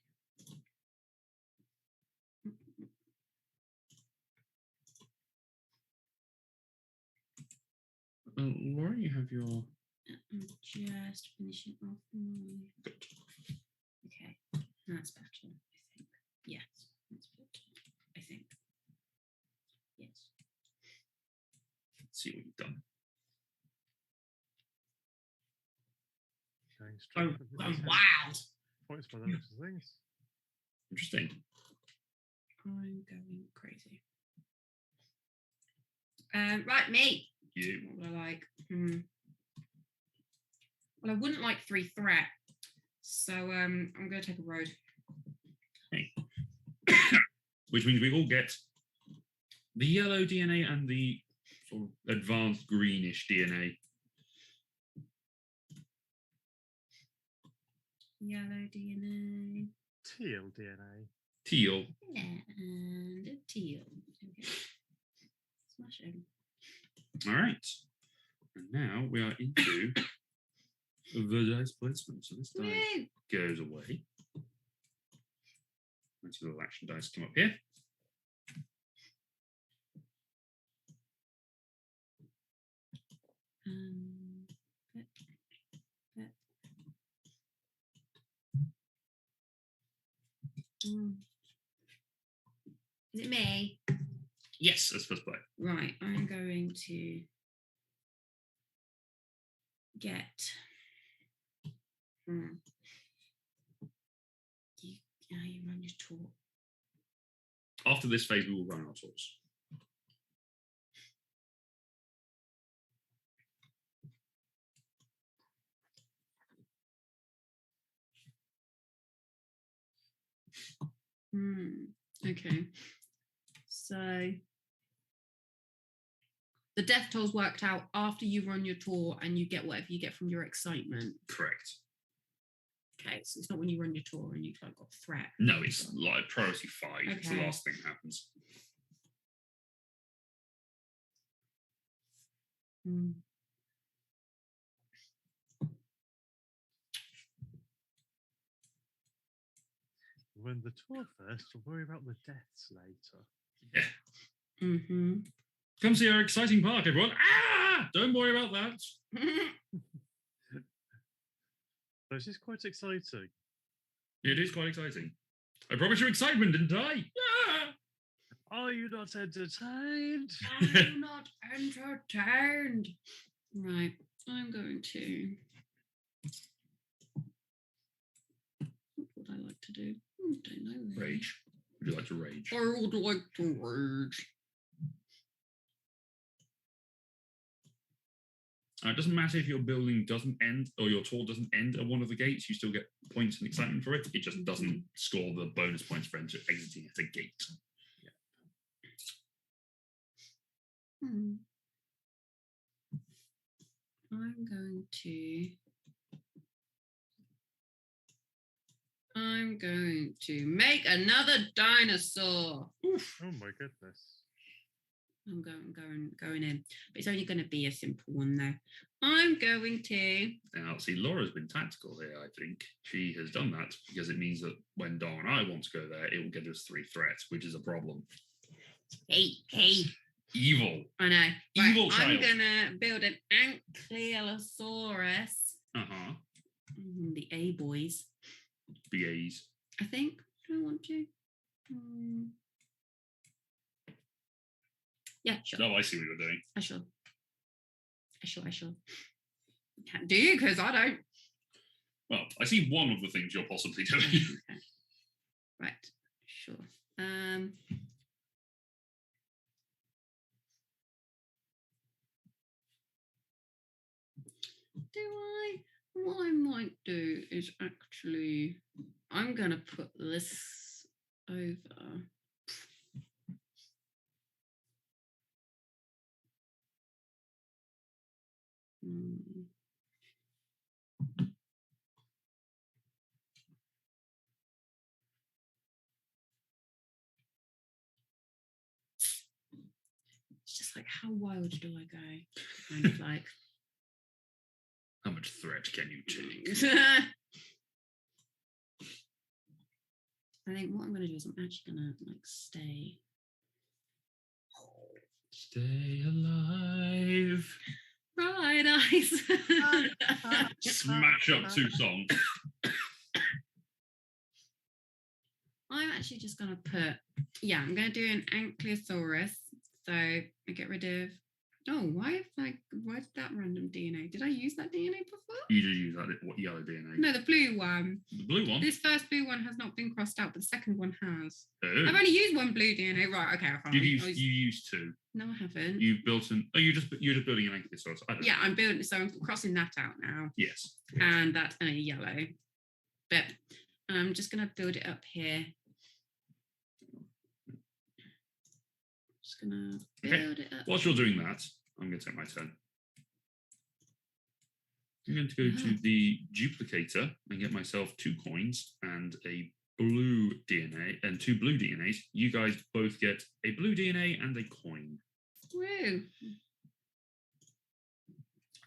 Laura, you have your. I'm just finishing off my. Good. Okay, that's better, I think. Yes, that's better, I think. Yes. Let's see what you've done. Going Oh, straight for the wow. points by the looks of things. Interesting. I'm going crazy. Right, me. You. What would I like? Well, I wouldn't like 3 threat, so I'm going to take a road. Okay. Which means we all get the yellow DNA and the sort of advanced greenish DNA. Yellow DNA. Teal DNA. Teal. Yeah, and a teal. Okay. Smashing. All right. And now we are into the dice placement. So this dice Woo! goes away. Let's see the little action dice come up here. Pet. Is it me? Yes, that's first play. Right, I'm going to get. You run your tour. After this phase, we will run our tours. Okay. So the death toll's worked out after you run your tour and you get whatever you get from your excitement. Correct. Okay, so it's not when you run your tour and you've like got threat. No, it's like priority 5. It's the Okay. last thing that happens. Run the tour first, we'll worry about the deaths later. Yeah. Come see our exciting park, everyone. Ah! Don't worry about that. This is quite exciting. It is quite exciting. I promised you excitement, didn't I? Yeah! Are you not entertained? I'm not entertained. Right, I'm going to. What would I like to do? Don't know. Really. Rage. Would you like to rage? I would like to rage. It doesn't matter if your building doesn't end or your tour doesn't end at one of the gates. You still get points and excitement for it. It just doesn't score the bonus points for exiting at a gate. Yeah. I'm going to make another dinosaur. Oof. Oh my goodness. I'm going in. But it's only going to be a simple one though. I'm going to. Now, see, Laura's been tactical here, I think. She has done that because it means that when Dom and I want to go there, it will get us 3 threats, which is a problem. Hey. Evil. I know. Evil right, child. I'm going to build an Ankylosaurus. Uh-huh. The A boys. BAs. I think. Do I want to? Yeah, sure. Oh, I see what you're doing. I shall. Do you? Because I don't. Well, I see one of the things you're possibly doing. Okay. Right. Sure. What I might do is actually, I'm going to put this over. just like, how wild do I go? Kind of like. How much threat can you take? I think what I'm going to do is I'm actually going to like stay. Stay alive. Bright eyes. Smash up 2 songs. I'm actually just going to put, I'm going to do an Ankylosaurus. So I get rid of, why did that random DNA? Did I use that DNA before? You just use that what yellow DNA? No, the blue one. The blue one? This first blue one has not been crossed out, but the second one has. Oh. I've only used 1 blue DNA. Right, okay, I found You used 2. No, I haven't. You've built you're just building an Ankylosaurus. I'm building, so I'm crossing that out now. Yes. And that's a yellow. But I'm just going to build it up here. Just going to build it up. Whilst you're doing that, I'm going to take my turn. I'm going to go to the duplicator and get myself 2 coins and a blue DNA and 2 blue DNAs. You guys both get a blue DNA and a coin. Woo!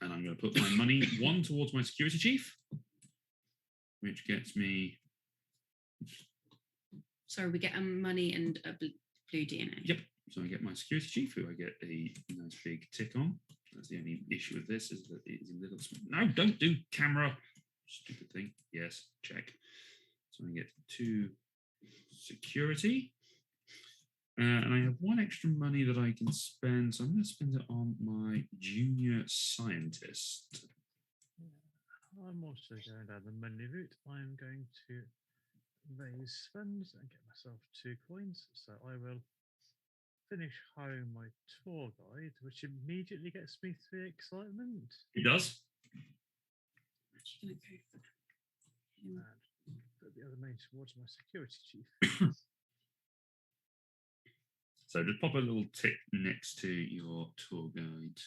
And I'm going to put my money 1 towards my security chief, which gets me. So we get a money and a blue DNA. Yep. So I get my security chief, who I get a nice big tick on. That's the only issue with this, is that it is a little small. No, don't do camera. Stupid thing. Yes, check. So I get 2 security. And I have 1 extra money that I can spend. So I'm going to spend it on my junior scientist. I'm also going down the money route. I'm going to raise funds and get myself 2 coins. So I will finish hiring my tour guide, which immediately gets me 3 excitement. It does. I'm actually going to go for him. And put the other money towards my security chief. So just pop a little tick next to your tour guide.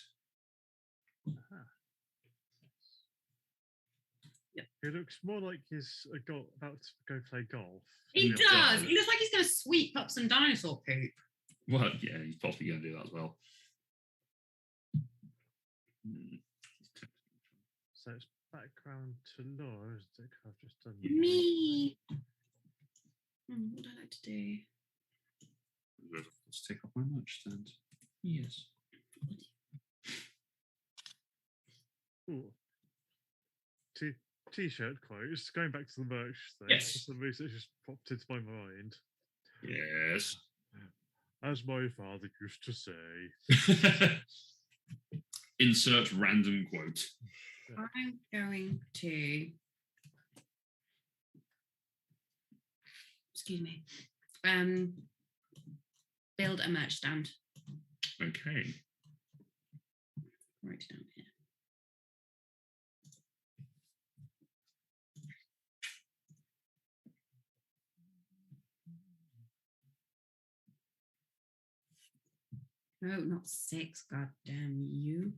Yep. He looks more like he's about to go play golf. He Yeah. does. He looks like he's going to sweep up some dinosaur poop. Well, yeah, he's possibly going to do that as well. So it's background to Rawr, is it? I've just done Me. What would I like to do? Let's take off my merch stand. Yes. Ooh. T-shirt quotes. Going back to the merch thing. Yes. For some reason, it just popped into my mind. Yes. As my father used to say. Insert random quote. I'm going to. Excuse me. Build a merch stand. Okay. Right down here. No, not 6. God damn you.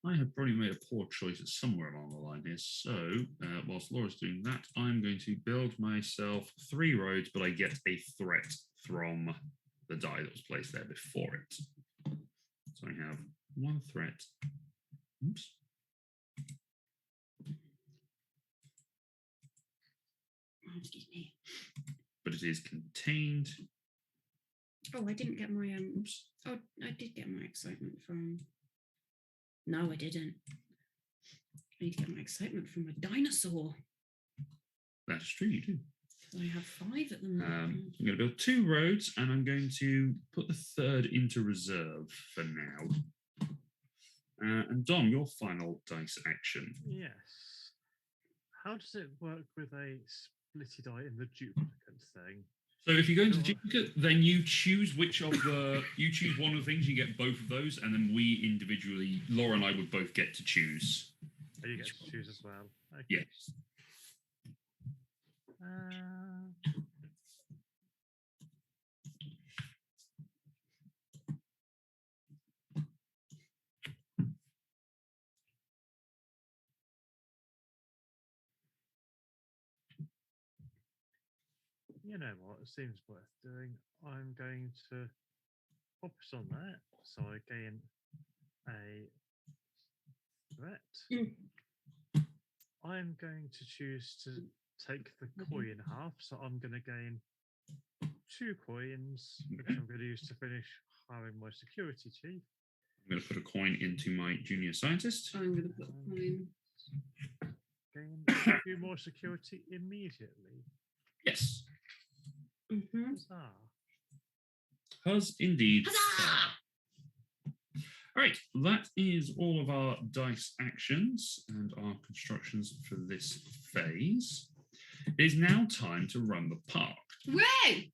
I have probably made a poor choice at somewhere along the line here. So, whilst Laura's doing that, I'm going to build myself 3 roads, but I get a threat from the die that was placed there before it. So I have 1 threat. Oops. Excuse me. But it is contained. Oh, I didn't get my oops. Oh, I did get my excitement from. No, I didn't. I need to get my excitement from a dinosaur. That's true, you do. I have 5 at the moment. I'm going to build 2 roads, and I'm going to put the 3rd into reserve for now. And Dom, your final dice action. Yes. How does it work with a splitty die in the duplicate thing? So if you go into duplicate, then you choose which of the you choose one of the things, you get both of those, and then we individually, Laura and I would both get to choose. Oh, you get to choose as well. Okay. Yes. You know what? It seems worth doing. I'm going to focus on that. So I gain a threat. Mm. I'm going to choose to take the coin half. So I'm going to gain 2 coins, which I'm going to use to finish hiring my security chief. I'm going to put a coin into my junior scientist. I'm going to put a coin. Gain 2 more security immediately. Yes. Mm-hmm. Huzzah. Huz indeed. Huzzah! All right, that is all of our dice actions and our constructions for this phase. It is now time to run the park. Hooray!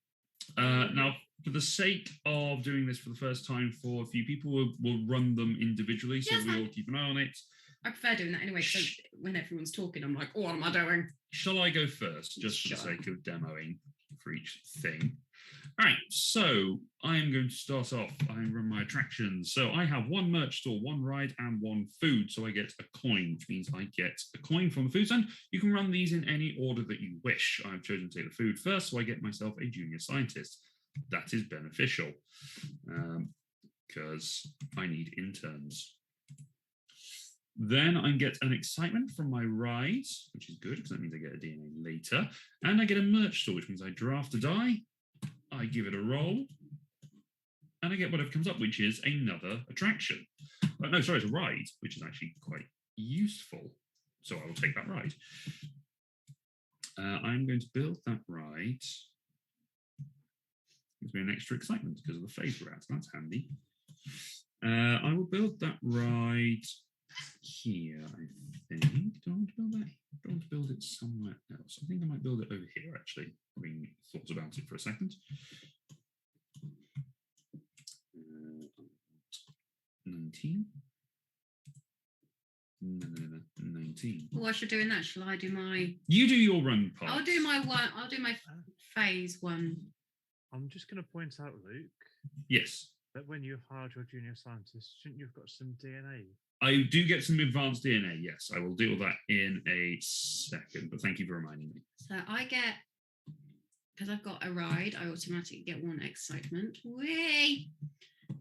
Now, for the sake of doing this for the first time for a few people, we'll run them individually, so Yes, we all keep an eye on it. I prefer doing that anyway, so when everyone's talking, I'm like, oh, what am I doing? Shall I go first, just for the Sure. sake of demoing for each thing? All right, so I am going to start off. I run my attractions. So I have 1 merch store, 1 ride, and 1 food. So I get a coin, which means I get a coin from the food stand. You can run these in any order that you wish. I've chosen to take the food first, so I get myself a junior scientist. That is beneficial because I need interns. Then I get an excitement from my ride, which is good because that means I get a DNA later. And I get a merch store, which means I draft a die, I give it a roll, and I get whatever comes up, which is another attraction. No, sorry, it's a ride, which is actually quite useful. So I will take that ride. I'm going to build that ride. Gives me an extra excitement because of the phase we're at, so that's handy. I will build that ride here, I think. Do I want to build that? Do I want to build it somewhere else? I think I might build it over here, actually, having thought about it for a second. 19. No, 19. Oh, I should do in that. Shall I do my? You do your run part. I'll do my one. I'll do my phase 1. I'm just going to point out, Luke, Yes. that when you hired your junior scientist, shouldn't you have got some DNA? I do get some advanced DNA, yes. I will deal with that in a second, but thank you for reminding me. So I get, because I've got a ride, I automatically get 1 excitement. Whee!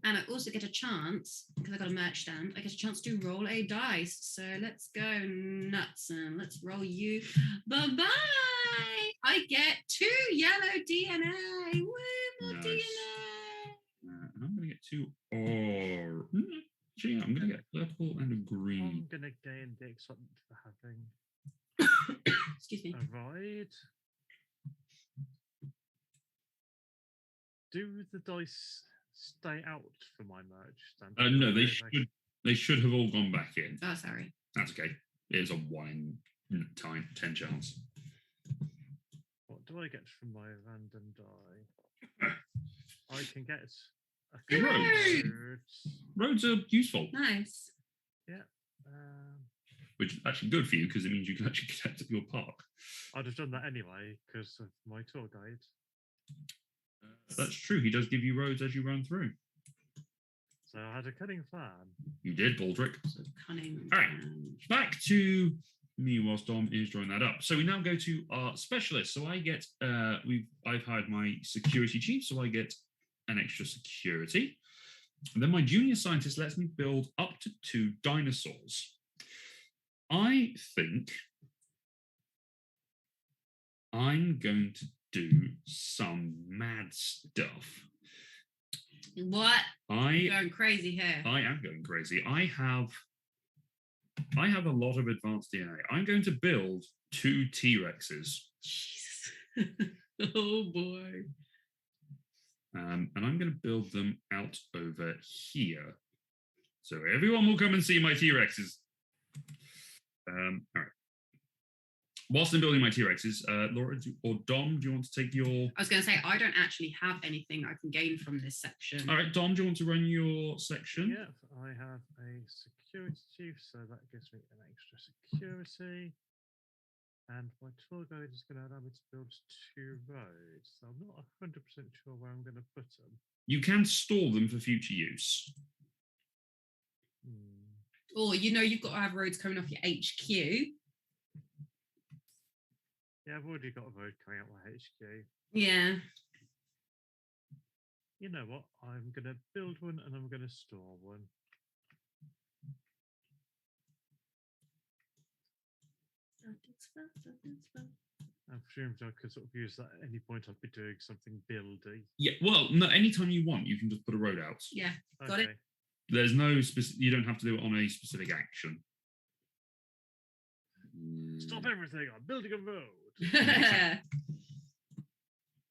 And I also get a chance, because I got a merch stand, I get a chance to roll a dice. So let's go nuts and let's roll you. Bye-bye! I get 2 yellow DNA. Woo, more Nice. DNA. And I'm going to get 2 or... Actually, I'm going to get purple and a green. I'm going to gain the excitement for having Excuse me. a ride. Do the dice stay out for my merch stand? No, they should have all gone back in. Oh, sorry. That's okay. It is a 1 in 10 chance. What do I get from my random die? I can get a Roads. Roads are useful, Nice. Yeah. which is actually good for you because it means you can actually get to your park. I'd have done that anyway because of my tour guide. That's true. He does give you roads as you run through. So I had a cunning plan. You did, Baldric. So cunning. All right. Back to me whilst Dom is drawing that up. So we now go to our specialist. So I get I've hired my security chief, so I get an extra security. And then my junior scientist lets me build up to 2 dinosaurs. I think I'm going to do some mad stuff. What? You're going crazy here. I am going crazy. I have a lot of advanced DNA. I'm going to build 2 T-Rexes. Jesus. Oh boy. And I'm going to build them out over here. So everyone will come and see my T-Rexes. All right. Whilst I'm building my T-Rexes, Laura or Dom, do you want to take your... I was going to say, I don't actually have anything I can gain from this section. All right, Dom, do you want to run your section? Yeah, I have a security chief, so that gives me an extra security. And my tour guide is going to allow me to build 2 roads. So I'm not 100% sure where I'm going to put them. You can store them for future use. Or, you've got to have roads coming off your HQ. Yeah, I've already got a road coming out my HQ. Yeah. you know what? I'm going to build one and I'm going to store one. I presume I could sort of use that at any point I'd be doing something buildy. Yeah, well, no, anytime you want, you can just put a road out. Yeah, got it. There's no specific, you don't have to do it on a specific action. Stop everything, I'm building a road.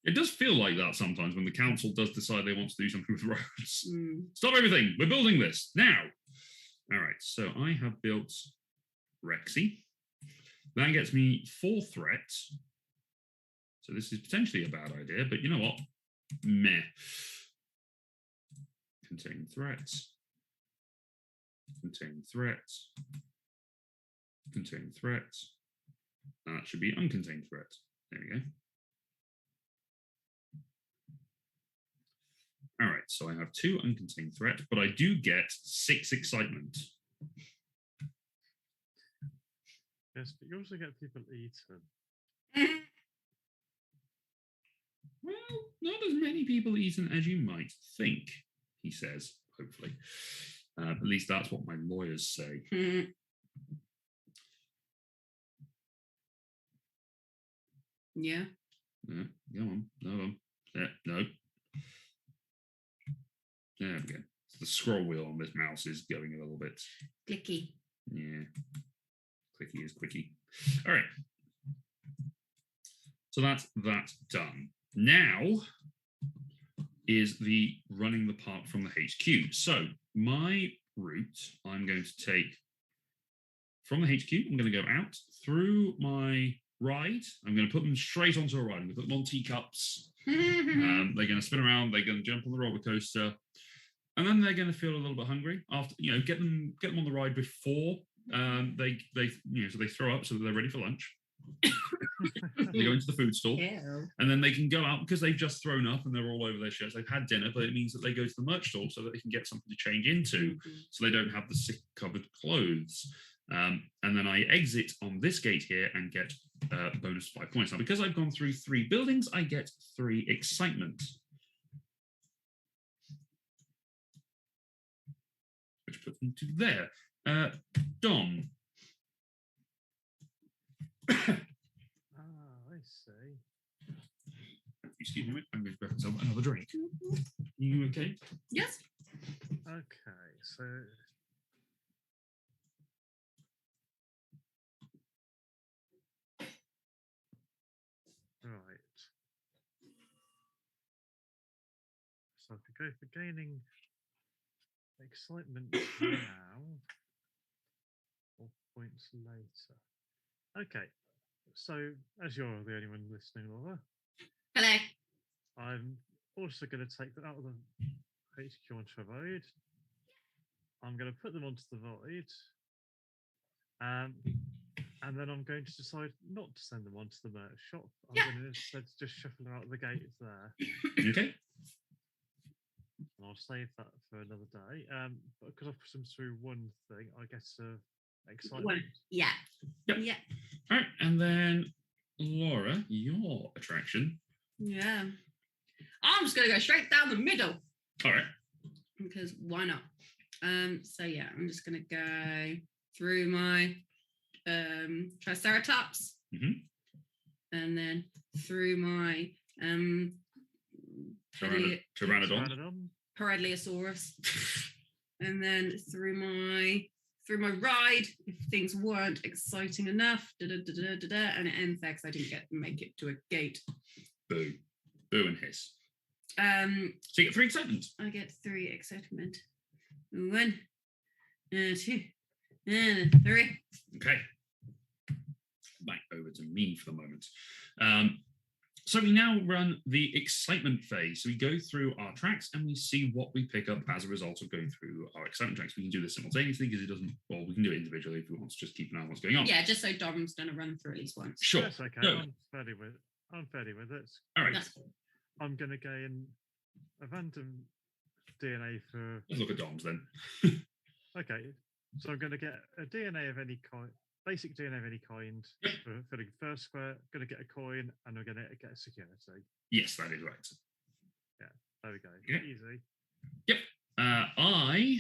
It does feel like that sometimes when the council does decide they want to do something with roads. Mm. Stop everything, we're building this now. All right, so I have built Rexy. That gets me 4 threats. So this is potentially a bad idea, but you know what? Meh. Contain threats. Contain threats. Contain threats. That should be uncontained threats. There we go. All right, so I have 2 uncontained threats, but I do get 6 excitement. Yes, but you also get people eaten. Well, not as many people eaten as you might think, he says, hopefully. At least that's what my lawyers say. Yeah. Yeah, go on. No. Yeah, no. There we go. The scroll wheel on this mouse is going a little bit. Clicky. Yeah. Clicky is quicky. All right. So that's that done. Now is the running the park from the HQ. So my route, I'm going to take from the HQ. I'm going to go out through my ride. I'm going to put them straight onto a ride. I'm going to put them on teacups. They're going to spin around. They're going to jump on the roller coaster, and then they're going to feel a little bit hungry. After get them on the ride before they so they throw up so that they're ready for lunch. They go into the food stall. Ew. And then they can go out because they've just thrown up and they're all over their shirts. They've had dinner, but it means that they go to the merch stall so that they can get something to change into, so they don't have the sick covered clothes. And then I exit on this gate here and get bonus 5 points. Now, because I've gone through 3 buildings, I get 3 excitement, which puts me to there. Dom. I see. Excuse me, I'm going to grab myself another drink. You okay? Yes. Okay, so right. So I could go for gaining excitement now, or points later. Okay, so as you're the only one listening, Laura, Hello. I'm also going to take them out of the HQ onto a void. I'm going to put them onto the void. And then I'm going to decide not to send them onto the merch shop. I'm going to instead just shuffle them out of the gate there. Okay. And I'll save that for another day. But because I've put them through one thing, I get excitement. Yeah. Yep. Yeah. All right, and then Laura, your attraction. Yeah. I'm just going to go straight down the middle. All right. Because why not? So yeah, I'm just going to go through my Triceratops, and then through my Pterodon. Brachiosaurus, and then through my ride, if things weren't exciting enough, and it ends there because I didn't make it to a gate. Boo. Boo and hiss. So you get 3 excitement. I get 3 excitement. 1, 2, and 3. Okay. Back over to me for the moment. So we now run the excitement phase. So we go through our tracks and we see what we pick up as a result of going through our excitement tracks. We can do this simultaneously because it doesn't, well, we can do it individually if we want to just keep an eye on what's going on. Yeah, just so Dom's going to run through at least once. Sure. That's okay. No. I'm fairly with it. All right. I'm going to gain a random DNA for... Let's look at Dom's then. Okay. So I'm going to get a DNA of any kind, basic DNA of any kind for the first square. Going to get a coin and I'm going to get a security. Yes, that is right. Yeah. There we go. Yeah. Easy. Yep. I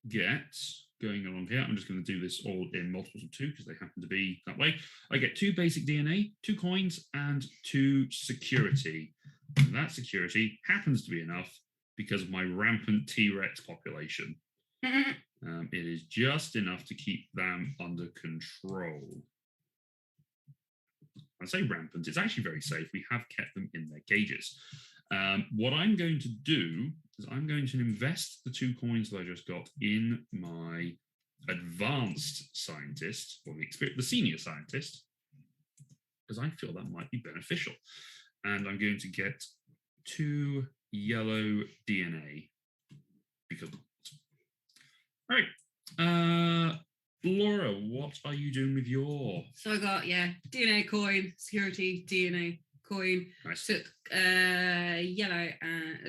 get, going along here, I'm just going to do this all in multiples of 2 because they happen to be that way. I get 2 basic DNA, 2 coins, and 2 security. And that security happens to be enough because of my rampant T-Rex population. It is just enough to keep them under control. I say rampant, it's actually very safe. We have kept them in their cages. What I'm going to do is I'm going to invest the 2 coins that I just got in my advanced scientist, or the senior scientist, because I feel that might be beneficial. And I'm going to get 2 yellow DNA. Because, all right. Laura, what are you doing with your? So I got, DNA coin, security, DNA coin. Nice. Took yellow,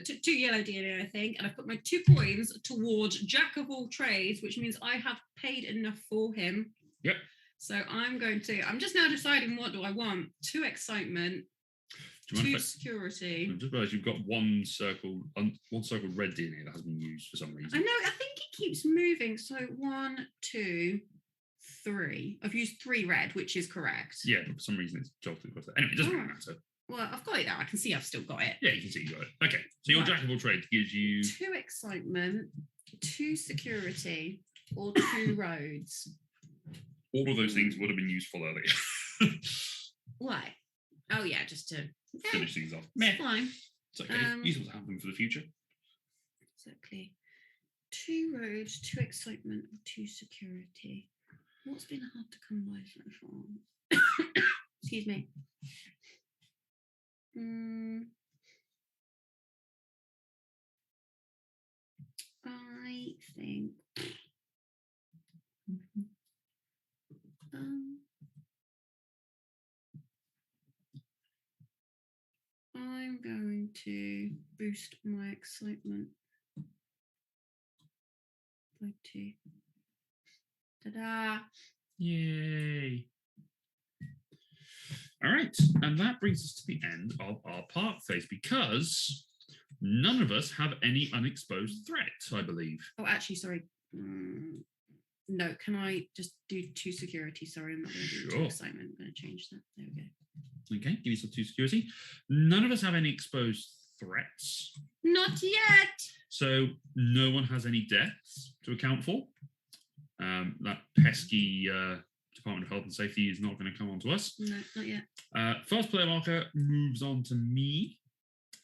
took 2 yellow DNA, I think, and I put my 2 coins towards Jack of all trades, which means I have paid enough for him. Yep. So I'm just now deciding what do I want. 2 excitement, 2 security. I just realised you've got one circle red DNA that has been used for some reason. I know, I think it keeps moving. So 1, 2, 3. I've used 3 red, which is correct. Yeah, but for some reason it's jolted across there. Anyway, it doesn't really matter. Well, I've got it now. I can see I've still got it. Yeah, you can see you got it. Okay, so your Jack of all trades gives you 2 excitement, 2 security, or 2 roads. All of those things would have been useful earlier. Why? Oh yeah, just to finish things off. It's fine. It's okay. Useful to have them for the future. Exactly. 2 roads, 2 excitement, or 2 security. What's been hard to come by so far? Excuse me. I think I'm going to boost my excitement by 2. Ta-da! Yay! All right, and that brings us to the end of our park phase because none of us have any unexposed threats, I believe. Oh, actually, sorry. No, can I just do 2 security? Sorry, I'm not going to do 2 excitement. I'm going to change that. There we go. Okay, give yourself 2 security. None of us have any exposed threats. Not yet. So no one has any deaths to account for. That pesky Department of Health and Safety is not going to come on to us. No, not yet. First player marker moves on to me,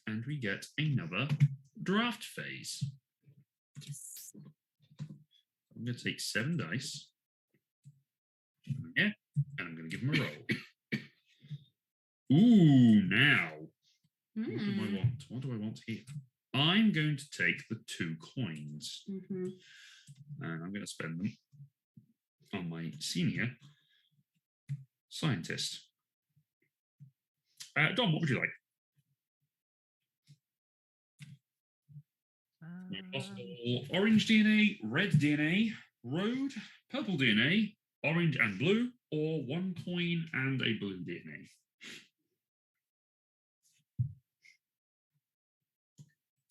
and we get another draft phase. Yes. I'm going to take 7 dice. Yeah, and I'm going to give them a roll. Ooh, now. What do I want? What do I want here? I'm going to take the 2 coins. And I'm going to spend them on my senior scientist. Dom, what would you like? Possible orange DNA, red DNA, road, purple DNA, orange and blue, or 1 coin and a blue DNA.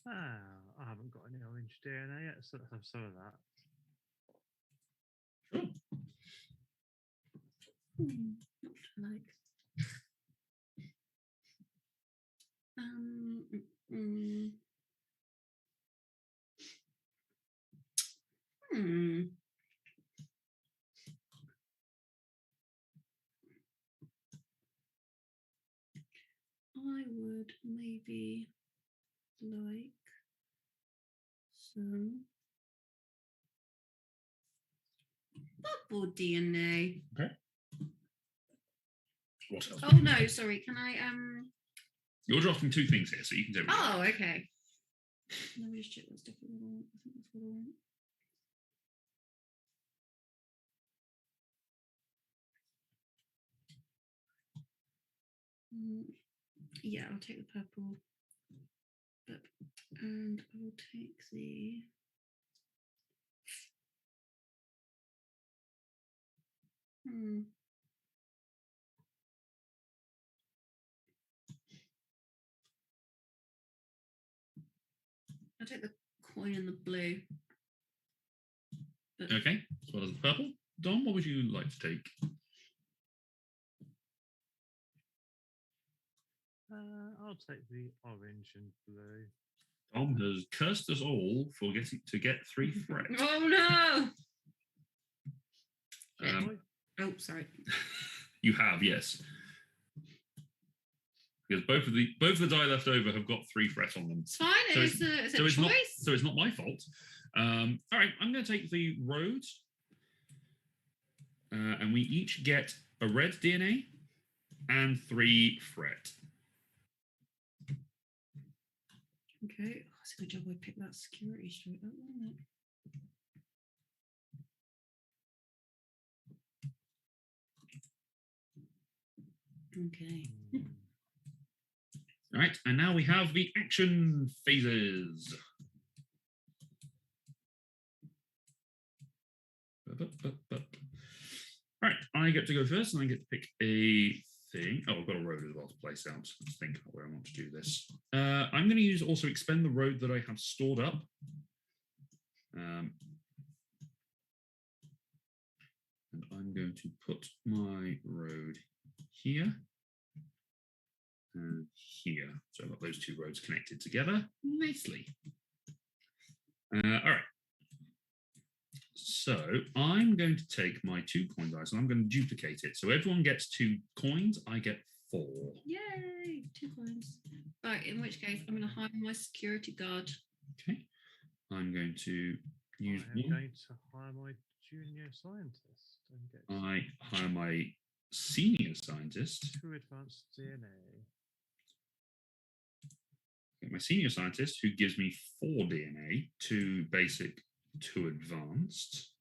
I haven't got any orange DNA yet, so let's have some of that. Sure. I would maybe like some bubble DNA. Okay. What else? Oh no, sorry. Can I You're drafting 2 things here, so you can do it. Oh, okay. Let me just check what's different. I think that's what I want. Yeah, I'll take the purple. And I'll take the I'll take the coin and the blue. But Okay, as well as the purple. Dom, what would you like to take? I'll take the orange and blue. Dom has cursed us all for getting to get 3 threats. Oh no! Um, Oh, sorry. You have, yes. Because both of the die left over have got 3 threats on them. It's fine. So It's a so it's choice. not so it's not my fault. All right, I'm going to take the road, and we each get a red DNA and 3 threat. Okay. Oh, it's a good job I picked that security straight up, wasn't it? Okay. All right, and now we have the action phases. All right, I get to go first, and I get to pick a thing. Oh, I've got a road as well to place out. Let's think about where I want to do this. I'm going to use also expend the road that I have stored up. And I'm going to put my road here and here. So I've got those 2 roads connected together nicely. All right. So I'm going to take my 2 coin dice and I'm going to duplicate it. So everyone gets 2 coins. I get 4. Yay! 2 coins. Right, in which case I'm going to hire my security guard. Okay. I'm going to use I'm one. going to hire my junior scientist and get I hire my senior scientist. 2 advanced DNA. My senior scientist, who gives me 4 DNA, 2 basic, 2 advanced.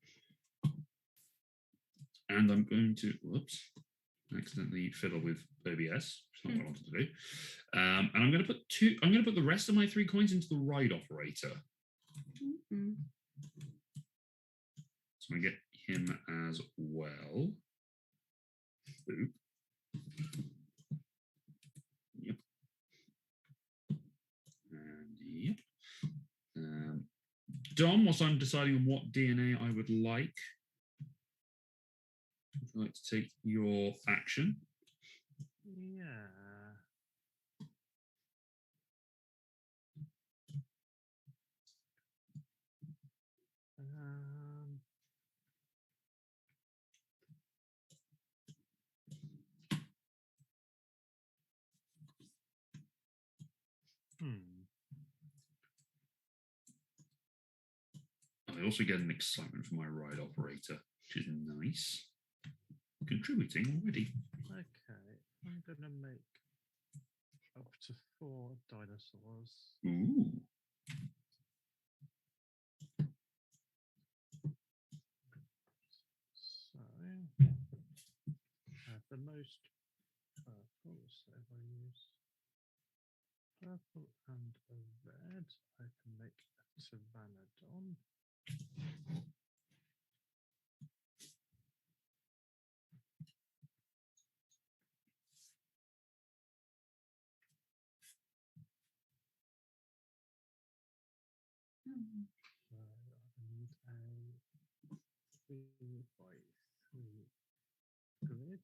And I'm going to, whoops, accidentally fiddle with OBS, which is not what I wanted to do. And I'm going to put the rest of my 3 coins into the ride operator. Mm-hmm. So I get him as well. Boop. Yep. And yep. Dom, whilst I'm deciding on what DNA I would like, would you like to take your action? Yeah. I also get an excitement from my ride operator, which is nice. Contributing already. Okay, I'm gonna make up to 4 dinosaurs. Ooh. So, the most purple, so if I use purple and a red, I can make a Pterodon. So I need a 3 by 3 grid.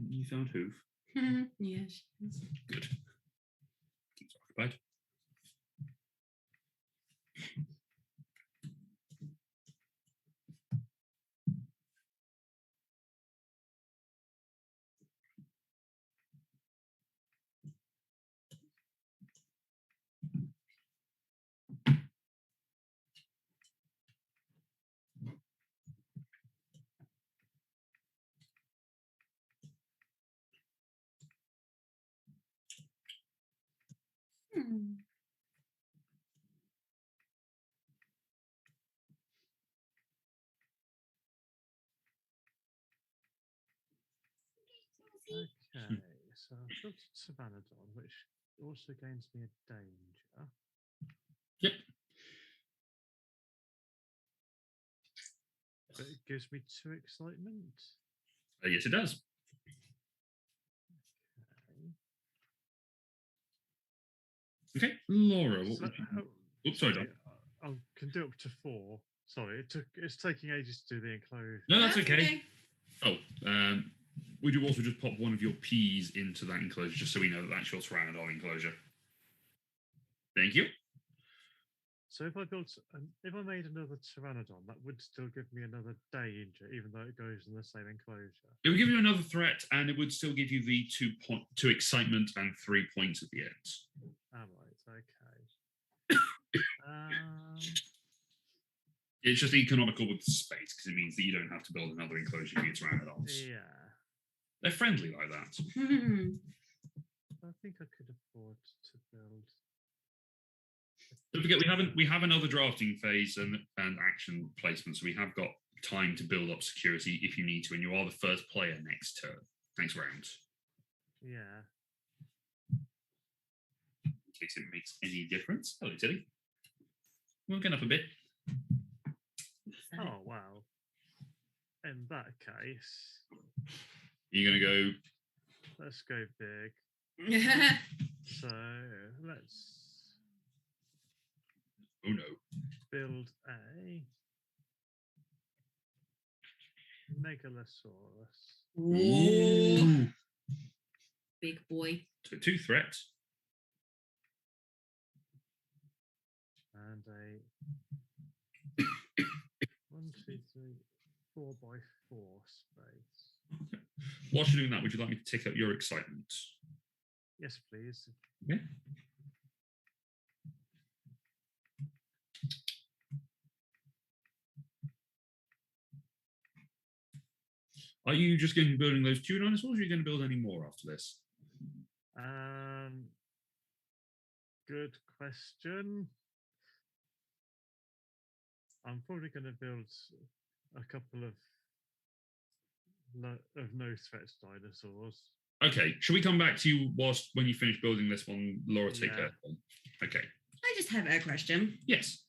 You found Hoof? Yes. Good. Keeps occupied. Okay, so I've built a Pterodon, which also gains me a danger. Yep. gives me 2 excitement. Yes, it does. Okay, Laura. What would you... Oops, sorry, John. I can do up to 4. Sorry, it's taking ages to do the enclosure. No, that's okay. Oh, would you also just pop one of your peas into that enclosure, just so we know that that's your Pteranodon enclosure? Thank you. So if I made another Pteranodon, that would still give me another danger, even though it goes in the same enclosure. It would give you another threat, and it would still give you the 2 excitement and 3 points at the end. All right, okay. It's just economical with the space, because it means that you don't have to build another enclosure for your Pteranodons. Yeah. They're friendly like that. I think I could afford to build. Don't forget, we have another drafting phase and action placement, so we have got time to build up security if you need to, and you are the first player next round. Yeah. In case it makes any difference. Hello, Tilly. We're going up a bit. Oh, wow. In that case... You're going to go... Let's go big. So, let's... Oh, no. Build a... Megalosaurus. Ooh. Big boy. So 2 threats. And a 1, 2, 3, 4 by 4 space. Okay. Whilst you're doing that, would you like me to tick up your excitement? Yes, please. Okay. Are you just going to be building those 2 dinosaurs, or are you going to build any more after this? Good question. I'm probably going to build a couple of no threats dinosaurs. Okay, should we come back to you when you finish building this one, Laura? Take her one. Okay. I just have a question. Yes.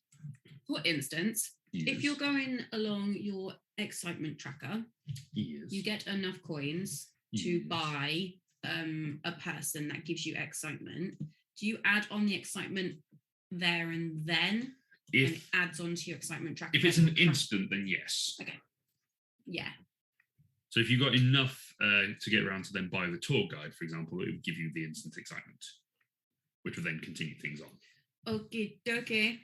For instance, Yes. if you're going along your excitement tracker, Yes. you get enough coins to buy a person that gives you excitement. Do you add on the excitement there and then? And it adds on to your excitement tracker? If it's an instant, then yes. Okay. Yeah. So if you've got enough to get around to then buy the tour guide, for example, it would give you the instant excitement, which would then continue things on. Okay, okay.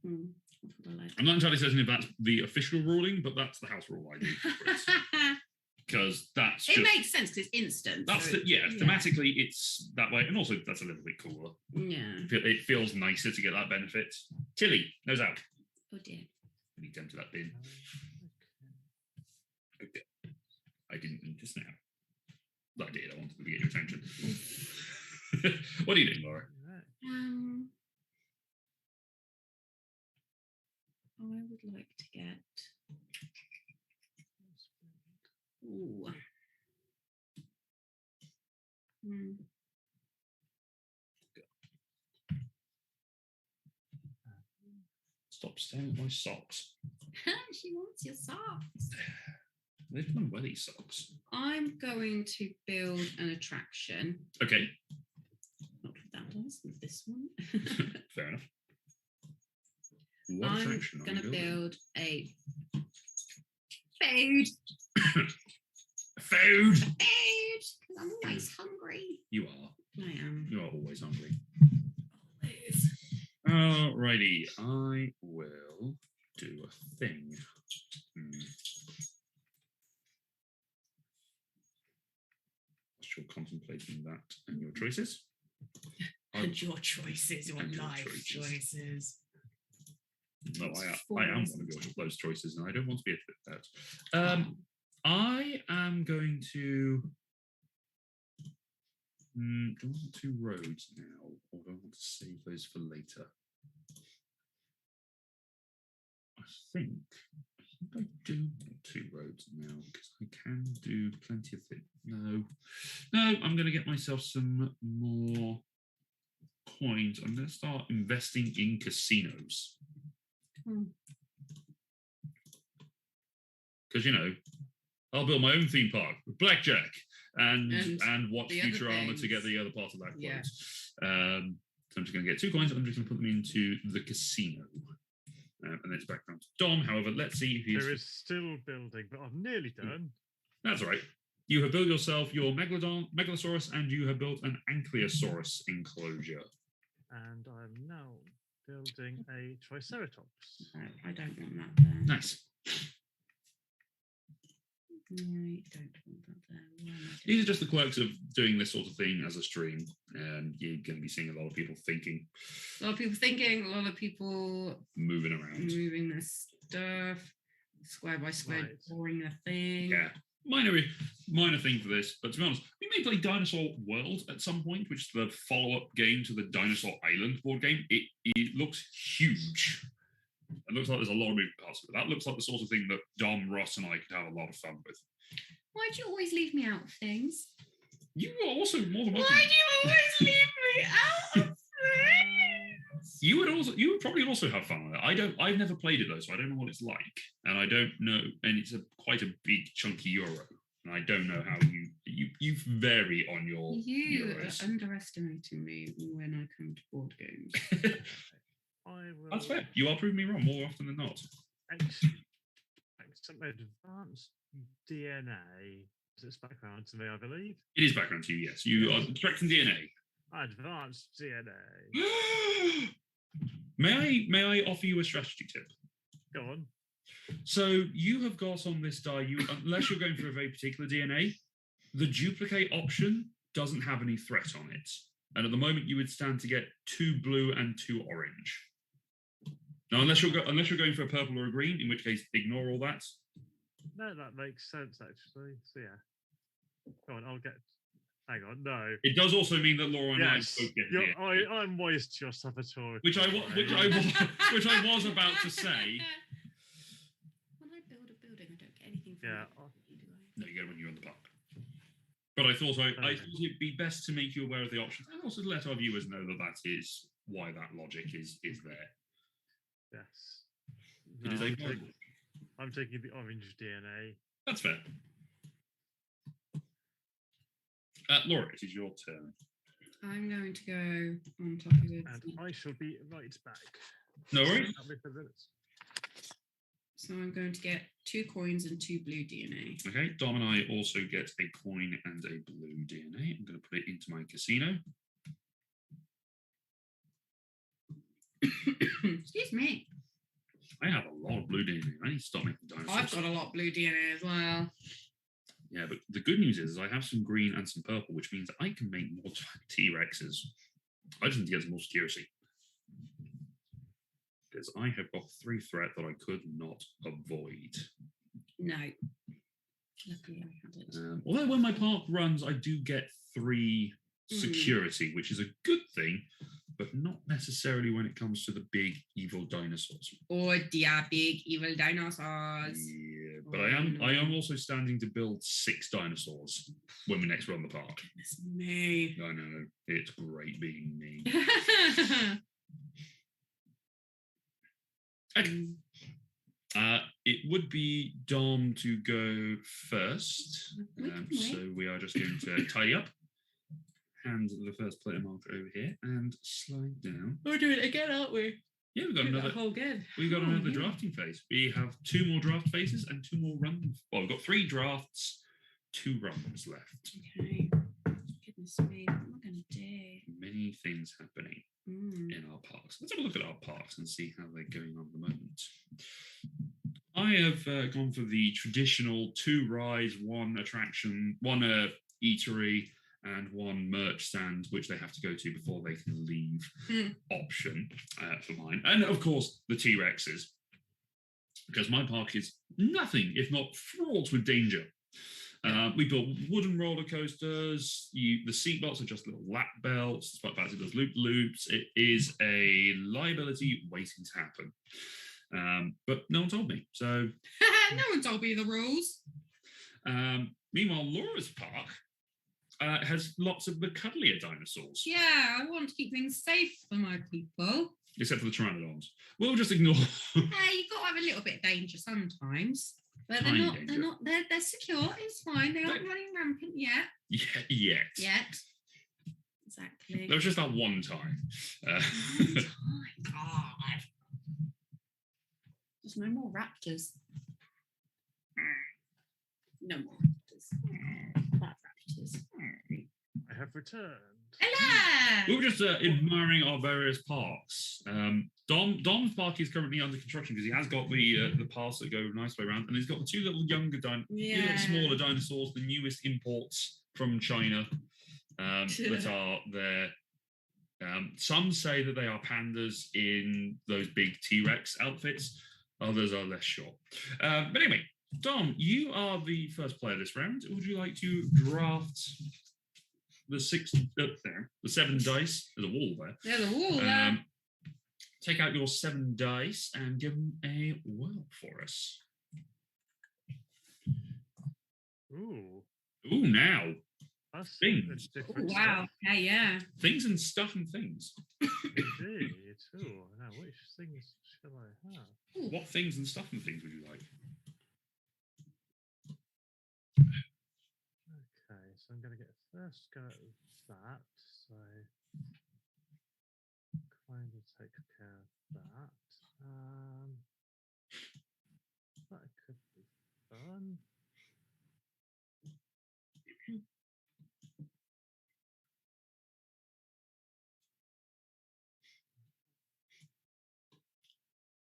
I'm not entirely certain if that's the official ruling, but that's the house rule I do. Because that's it makes sense because it's instant. That's so thematically it's that way, and also that's a little bit cooler. Yeah, it feels nicer to get that benefit. Tilly, nose out. Oh dear. I need to enter that bin. Okay. I didn't mean to snap. I did. I wanted to get your attention. What are you doing, Laura? I would like to get. Ooh. Stop staring at my socks. She wants your socks. They've gone where these socks. I'm going to build an attraction. Okay. Not with that one, with this one. Fair enough. What I'm attraction going to build a food. Food! Food! Because I'm always hungry. You are. I am. You are always hungry. Always. Alrighty, I will do a thing. Still contemplating that and your choices. And your choices, your life choices. No, I am one of those choices, and I don't want to be a that. I am going to. Do I want 2 roads now, or do I want to save those for later? I think I do want 2 roads now because I can do plenty of things. No, I'm going to get myself some more coins. I'm going to start investing in casinos. because I'll build my own theme park with blackjack and watch the other Futurama to get things. the other part of that quote. Yeah. So I'm just going to get 2 coins. I'm just going to put them into the casino. And then it's back down to Dom. However, let's see if he's... There is still building, but I'm nearly done. That's all right. You have built yourself your Megalosaurus, and you have built an Ankylosaurus enclosure. And I'm now building a Triceratops. No, I don't want that there. Nice. I don't want that there. Why am I These doing are just the quirks of doing this sort of thing as a stream. You're going to be seeing a lot of people thinking. a lot of people thinking, a lot of people Moving around. moving their stuff, square by square, Right. drawing a thing. Yeah. Minor thing for this, but to be honest, we may play Dinosaur World at some point, which is the follow-up game to the Dinosaur Island board game. It looks huge. It looks like there's a lot of moving parts of it. That looks like the sort of thing that Dom, Ross, and I could have a lot of fun with. Why do you always leave me out of things? You are also more than welcome. Why do you always leave me out of things? You would probably also have fun with it. I've never played it though, so I don't know what it's like, and I don't know. And it's quite a big chunky euro, and I don't know how you vary on your You euros. are underestimating me when I come to board games. I will That's fair. You are proving me wrong more often than not. some advanced DNA. It's background to me, I believe. It is background to you, yes. You are correct in DNA. Advanced DNA. May I offer you a strategy tip? Go on. So you have got on this die, unless you're going for a very particular DNA, the duplicate option doesn't have any threat on it. And at the moment, you would stand to get 2 blue and 2 orange. Now, unless you're going for a purple or a green, in which case, ignore all that. No, that makes sense, actually. So, yeah. Go on, I'll get... Hang on, no. It does also mean that Laura and Yes, I both get DNA. I'm wise to your saboteur. Which I was about to say. When I build a building, I don't get anything from Yeah. it, do I? No, you get it when you're in the park. But I thought it'd be best to make you aware of the options and also to let our viewers know that is why that logic is there. Yes. It is I'm taking the orange DNA. That's fair. Laura, it is your turn. I'm going to go on top of it. And I shall be right back. No worries. So I'm going to get 2 coins and 2 blue DNA. Okay, Dom and I also get a coin and a blue DNA. I'm going to put it into my casino. Excuse me. I have a lot of blue DNA. I need to stop making dinosaurs. I've got a lot of blue DNA as well. Yeah, but the good news is I have some green and some purple, which means I can make more T-Rexes. I just need to get some more security. Because I have got 3 threat that I could not avoid. No. Luckily I had it. Although when my park runs, I do get 3 security, which is a good thing, but not necessarily when it comes to the big evil dinosaurs. Oh dear, big evil dinosaurs. Yeah, but I am also standing to build 6 dinosaurs when we next run the park. Goodness me. I know, it's great being me. Okay. It would be Dom to go first. So we are just going to tidy up. Hand the first player marker over here and slide down. We're doing it again, aren't we? Yeah, we've got another whole again. We've got another drafting phase. We have 2 more draft phases and 2 more runs. Well, we've got 3 drafts, 2 runs left. Okay. Goodness me, what am I going to do? Many things happening in our parks. Let's have a look at our parks and see how they're going on at the moment. I have gone for the traditional 2 rides, 1 attraction, 1 eatery, and 1 merch stand, which they have to go to before they can leave option for mine. And of course, the T-Rexes, because my park is nothing if not fraught with danger. We built wooden roller coasters. The seatbelts are just little lap belts. Despite the fact it does loop-loops, it is a liability waiting to happen. But no one told me, so... No one told me the rules. Meanwhile, Laura's park has lots of the cuddlier dinosaurs. Yeah, I want to keep things safe for my people. Except for the Pteranodons. We'll just ignore. Hey, you've got to have a little bit of danger sometimes. But Tiny they're danger. not. They're secure. It's fine. They aren't running rampant yet. Yeah, yet. Yet. Exactly. There was just that one time. Oh my God. There's no more raptors. No more raptors. Bad raptors. I have returned. Hello. We were just admiring our various parks. Dom's park is currently under construction because he has got the paths that go nice way around, and he's got the two little two little smaller dinosaurs, the newest imports from China, that are there. Some say that they are pandas in those big T-Rex outfits. Others are less sure. But anyway, Dom, you are the first player this round. Would you like to draft the 7 dice? There's a wall there. There's a wall there. Take out your 7 dice and give them a whirl for us. Ooh. Ooh, now. That's Things. different Wow. stuff. Hey, yeah. Things and stuff and things. Indeed. Ooh, now which things shall I have? What things and stuff and things would you like? Okay, so I'm going to get first go at that. So kind of take care of that. That could be fun.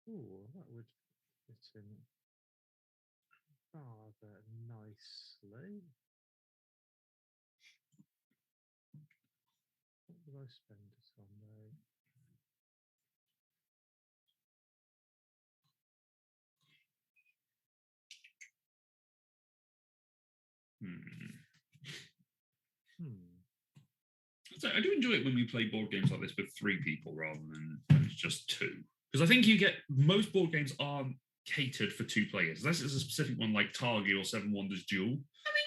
Ooh, that would fit in rather nicely. What would I spend it on though? So I do enjoy it when we play board games like this with 3 people rather than when it's just 2. Because I think you get most board games aren't catered for 2 players. Unless it's a specific one like Target or 7 Wonders Duel. I mean,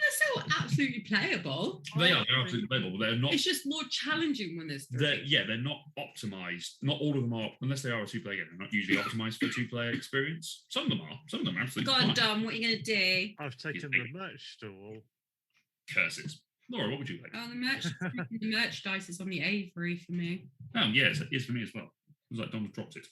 they're still absolutely playable. They're absolutely playable, but they're not. It's just more challenging when there's 3. They're not optimized. Not all of them are, unless they are a 2-player game. They're not usually optimized for a 2-player experience. Some of them are. Some of them are absolutely God, fine. Dom, what are you going to do? I've taken the merch stall. Curses. Laura, what would you like? Oh, the merch dice is on the Avery for me. Oh, yeah, it's for me as well. It was like Donald dropped it.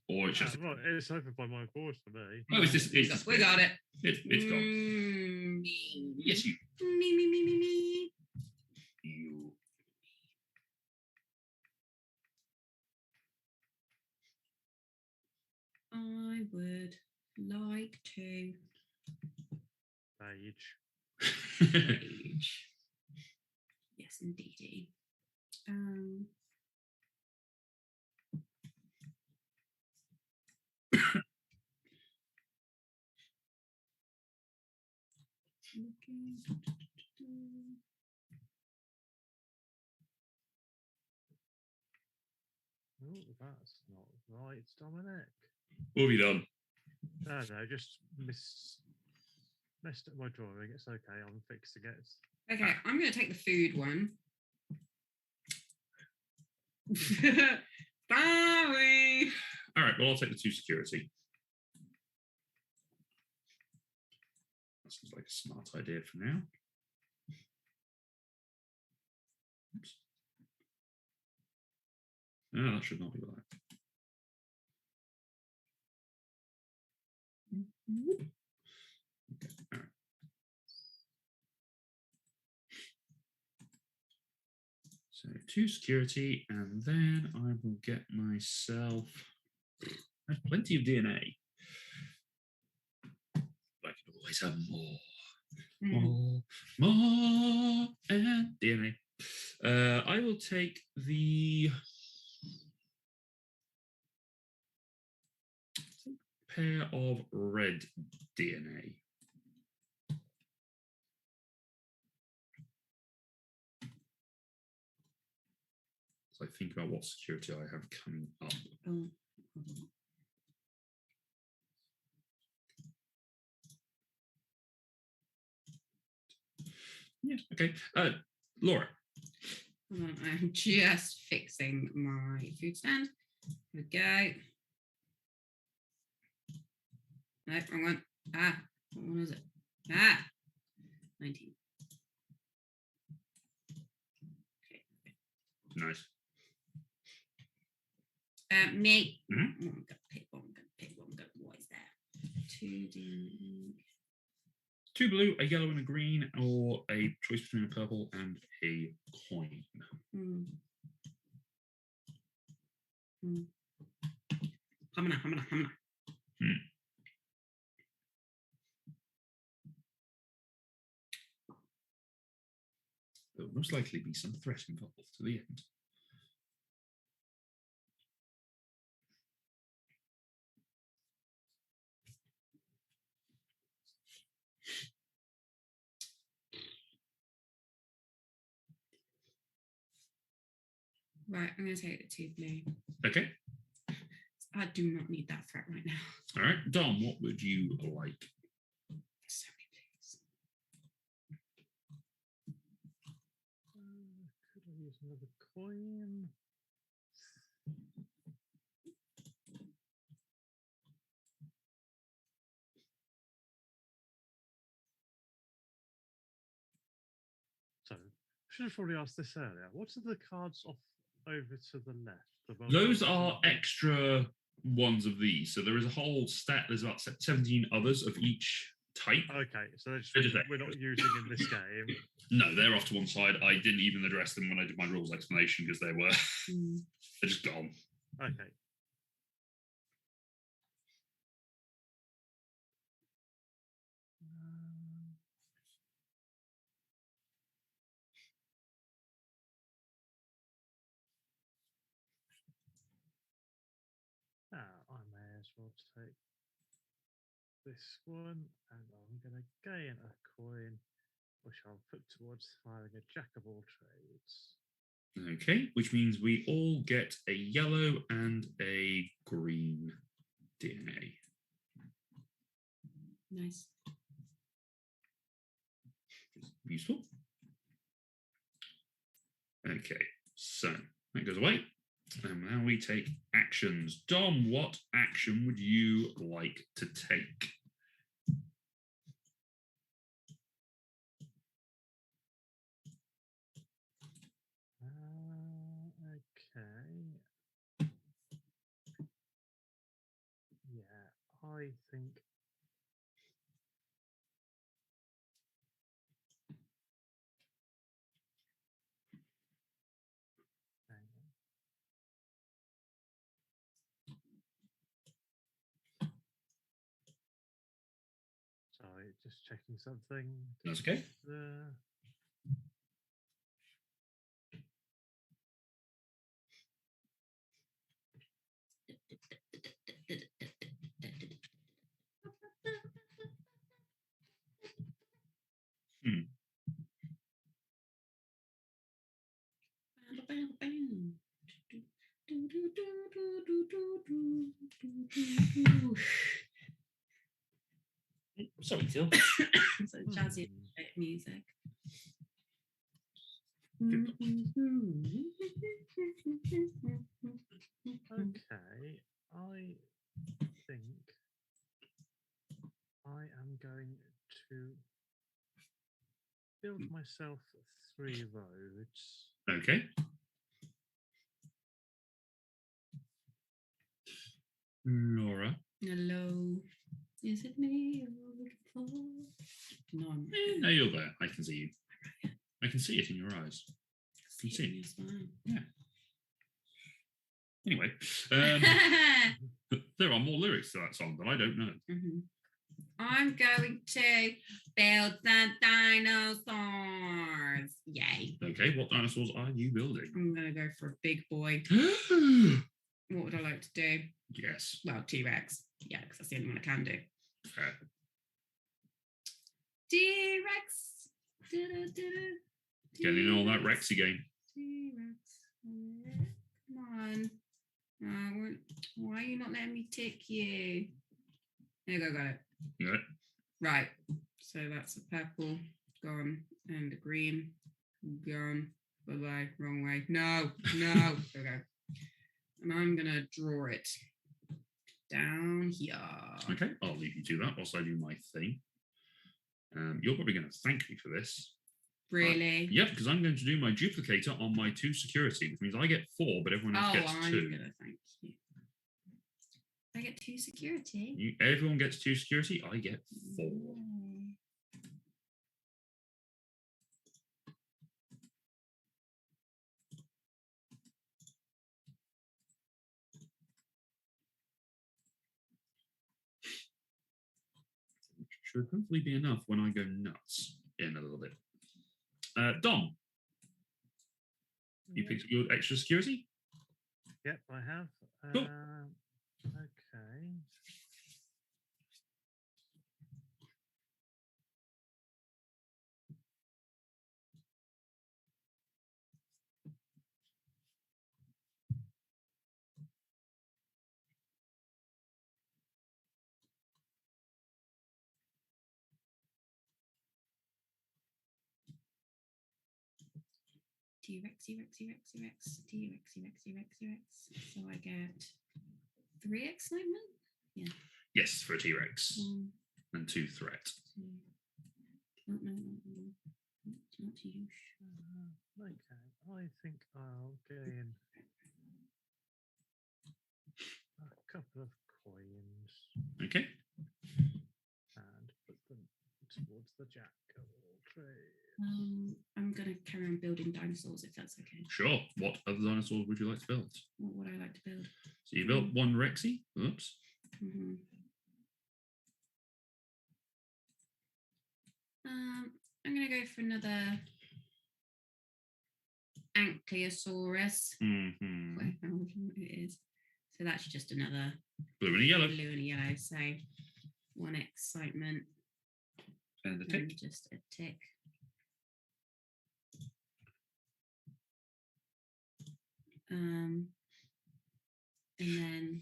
Or it's just. Well, it's open by my board for me. Oh, it's just. We got it. It's gone. Me. Yes, you. Me. You. I would like to. Page. Yes, indeedy. Oh, that's not right, Dominic. What have you done? No, just messed up my drawing. It's okay, I'm fixing it. Okay, I'm going to take the food one. Sorry. All right, well, I'll take the 2 security. That seems like a smart idea for now. Oops. No, that should not be like. Okay, all right. So 2 security, and then I will get myself. I have plenty of DNA. I can always have more, and DNA. I will take the pair of red DNA. So I think about what security I have coming up. Yeah, okay. Laura. I'm just fixing my food stand. Here we go. No, wrong one. What one is it? Ah, 19. Okay. Nice. Me. Mhm. I'm gonna pick one. What is that? 2D. 2 blue, a yellow, and a green, or a choice between a purple and a coin. Hamana. There will most likely be some threat involved to the end. Right, I'm going to take the 2 blue. Okay. I do not need that threat right now. All right. Dom, what would you like? So many blues. Could I use another coin? So, I should have probably asked this earlier. What are the cards off over to the left? Those are extra ones of these. So there is a whole stack. There's about 17 others of each type. Okay, so They're just we're not using in this game. No, they're off to one side. I didn't even address them when I did my rules explanation because they were they're just gone. Okay. I may as well take this one, and I'm going to gain a coin, which I'll put towards hiring a jack of all trades. Okay, which means we all get a yellow and a green DNA. Nice. Useful. Okay, so that goes away. And now we take actions. Dom, what action would you like to take? Okay. Yeah, I think. Sorry, just checking something. That's okay. Sorry, Jill. So jazzy music. Okay, I think I am going to build myself 3 roads. Okay. Laura. Hello. Is it me you're looking for? No, I'm No, you're there. I can see you. I can see it in your eyes. I can see it. as well. Yeah. Anyway, there are more lyrics to that song, but I don't know. I'm going to build some dinosaurs. Yay. Okay, what dinosaurs are you building? I'm going to go for a big boy. What would I like to do? Yes. Well, T-Rex. Yeah, because that's the only one I can do. Fair. T-Rex. Getting all that Rex again. T-Rex. Come on. Why are you not letting me tick you? There you go, got it. Yeah. Right. So that's a purple gone and a green gone. Bye-bye. Wrong way. No. There we go. And I'm going to draw it down here. Okay, I'll leave you to that whilst I do my thing. You're probably going to thank me for this. Really? Yep, because I'm going to do my duplicator on my 2 security, which means I get 4, but everyone else gets 2. I'm gonna thank you. I get 2 security. Everyone gets 2 security. I get 4. Should hopefully be enough when I go nuts in a little bit. Dom, you picked up your extra security? Yep, I have. Cool. Okay. T-Rex. So I get 3 excitement? Yeah. Yes, for a T-Rex. And 2 threat. No. It's not you. Okay, I think I'll gain a couple of coins Okay. and put them towards the jack of all trades. I'm going to carry on building dinosaurs if that's okay. Sure. What other dinosaurs would you like to build? What would I like to build? So you built 1 Rexy. Oops. Mm-hmm. I'm going to go for another Ankylosaurus. Mm-hmm. It is. So that's just another Blue and a yellow. blue and a yellow. So 1 excitement. And a tick. And just a tick. And then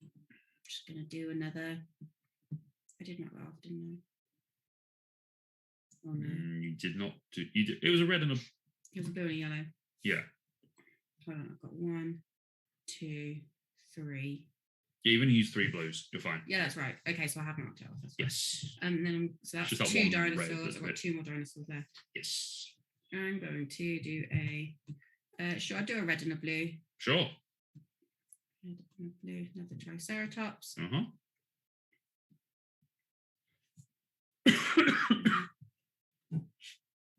I'm just going to do another. I did not laugh, didn't I? Oh no. You did not do. You did, it was a red and a. It was a blue and a yellow. Yeah. Hold on, I've got 1, 2, 3. Yeah, you've only used 3 blues. You're fine. Yeah, that's right. Okay, so I have marked it off. That's fine. Yes. Then so that's Just that 2 one red dinosaurs. bit I've got 2 more dinosaurs left. Yes. I'm going to do a. Should I do a red and a blue? Sure. Red and a blue, another Triceratops.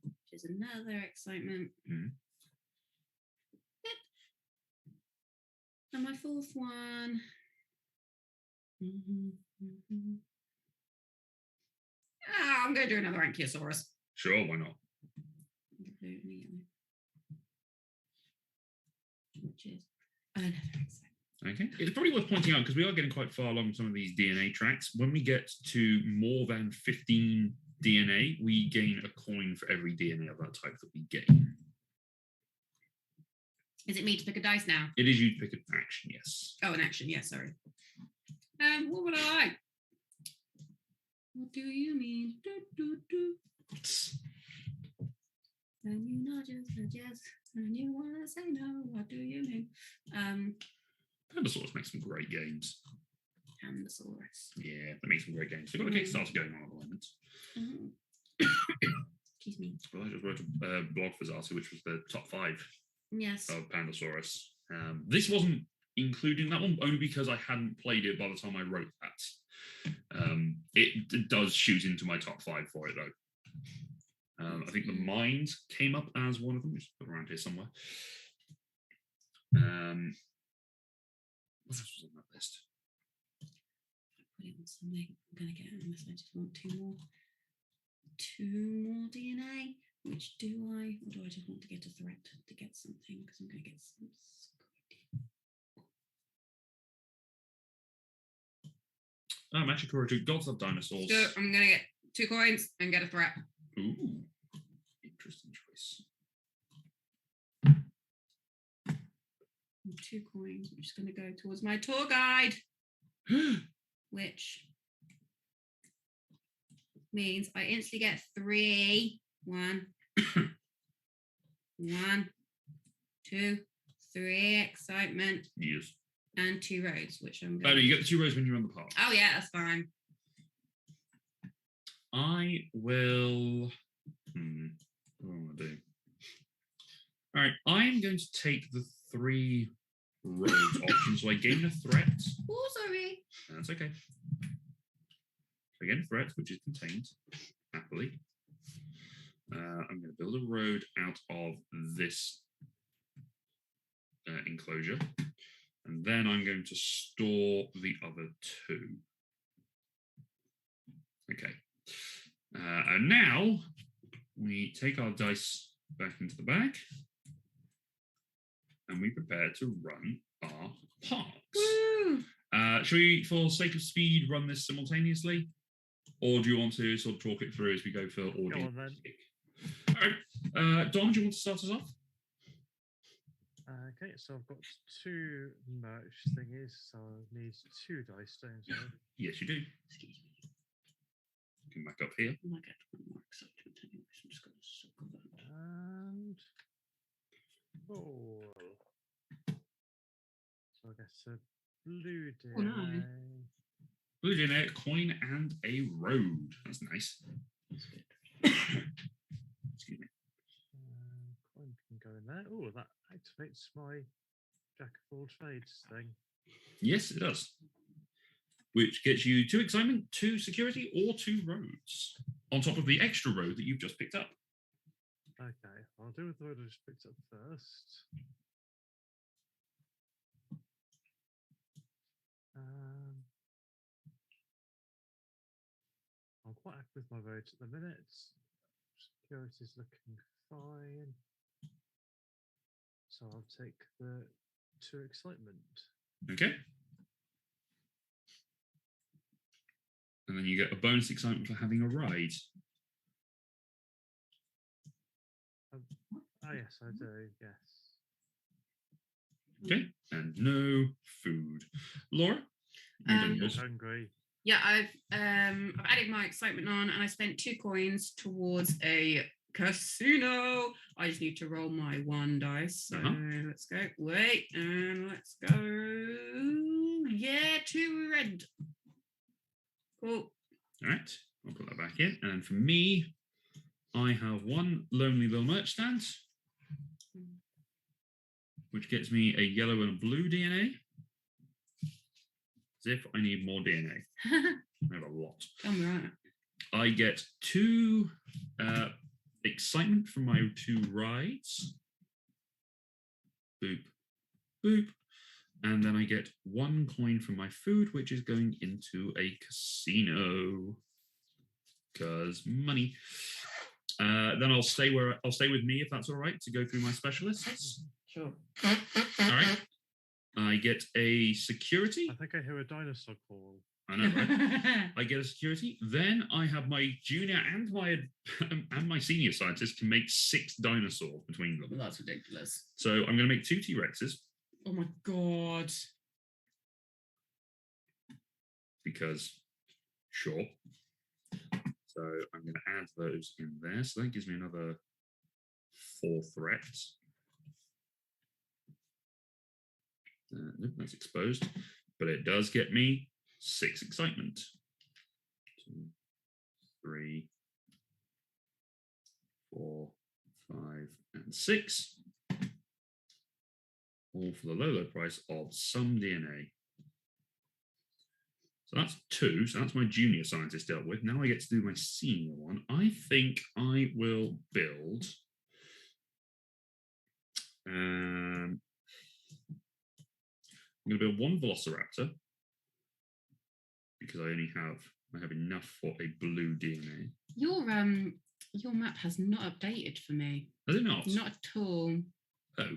Which is another excitement. And my 4th one. I'm going to do another Ankylosaurus. Sure, why not? The blue and the yellow. Which is another excitement. Okay. It's probably worth pointing out, because we are getting quite far along some of these DNA tracks. When we get to more than 15 DNA, we gain a coin for every DNA of that type that we gain. Is it me to pick a dice now? It is you to pick an action, yes. Oh, an action, yes, sorry. What would I like? What do you mean? And you know just yes, and you want to say no, what do you mean? Pandasarus makes some great games. Pandasaurus. Yeah, they make some great games. They've got a Kickstarter going on at the moment. Excuse me. Well, I just wrote a blog for Zati, which was the top 5 Yes. of Pandasarus. This wasn't including that one, only because I hadn't played it by the time I wrote that. It does shoot into my top 5 for it, though. I think the Mines came up as one of them, which is around here somewhere. What else was on that list? Put it on something. I'm going to get it unless I just want 2 more. 2 more DNA. Which do I? Or do I just want to get a threat to get something? Because I'm going to get some. Machikoro 2, Gods of Dinosaurs. So I'm going to get 2 coins and get a threat. Ooh, interesting choice. 2 coins. I'm just going to go towards my tour guide, which means I instantly get 3. 1, 1, 2, 3 excitement. Yes. And 2 roads, which I'm going. Oh, no, you get the 2 roads when you're on the path. Oh yeah, that's fine. I will. What do I want to do? All right, I am going to take the 3 roads option. So I gain a threat. Oh, sorry. That's okay. So I gain a threat, which is contained happily. I'm going to build a road out of this enclosure, and then I'm going to store the other 2. Okay. And now we take our dice back into the bag, and we prepare to run our parks. Should we, for sake of speed, run this simultaneously? Or do you want to sort of talk it through as we go for audio? Go on then. All right. Dom, do you want to start us off? Okay, so I've got 2 merch thingies, so I need 2 dice stones. Yes, you do. Excuse me. Come back up here. I might get one more excitement anyway, so I'm just going to circle that. And roll. So I guess a blue DNA. Oh, no. Blue DNA, a coin, and a road. That's nice. That's good. Excuse me. Coin can go in there. Oh, that activates my Jack of all trades thing. Yes, it does. Which gets you 2 excitement, 2 security, or 2 roads. On top of the extra road that you've just picked up. Okay, I'll do with the road I just picked up first. I'm quite happy with my roads at the minute. Security's looking fine. So I'll take the 2 excitement. Okay. And then you get a bonus excitement for having a ride. Yes, I do, yes. Okay. And no food. Laura? You've done yours. Hungry. Yeah, I've added my excitement on, and I spent 2 coins towards a casino. I just need to roll my 1 dice. So let's go. Wait, and let's go. Yeah, 2 red. Cool. All right. I'll put that back in. And for me, I have 1 lonely little merch stand, which gets me a yellow and a blue DNA. As if I need more DNA. I have a lot. I'm right. I get 2 excitement from my 2 rides. Boop, boop. And then I get 1 coin from my food, which is going into a casino. Because money. Then I'll stay with me if that's all right to go through my specialists. Sure. All right. I get a security. I think I hear a dinosaur call. I know, right? I get a security. Then I have my junior and my senior scientist can make 6 dinosaurs between them. Well, that's ridiculous. So I'm going to make 2 T-Rexes. Oh my god. Because, sure. So I'm going to add those in there. So that gives me another 4 threats. Nope, that's exposed. But it does get me 6 excitement. 2, 3, 4, 5, and 6. All for the low price of some DNA. So that's 2. So that's my junior scientist dealt with. Now I get to do my senior one. I think I will build. I'm going to build 1 Velociraptor because I have enough for a blue DNA. Your map has not updated for me. Has it not? Not at all. Oh.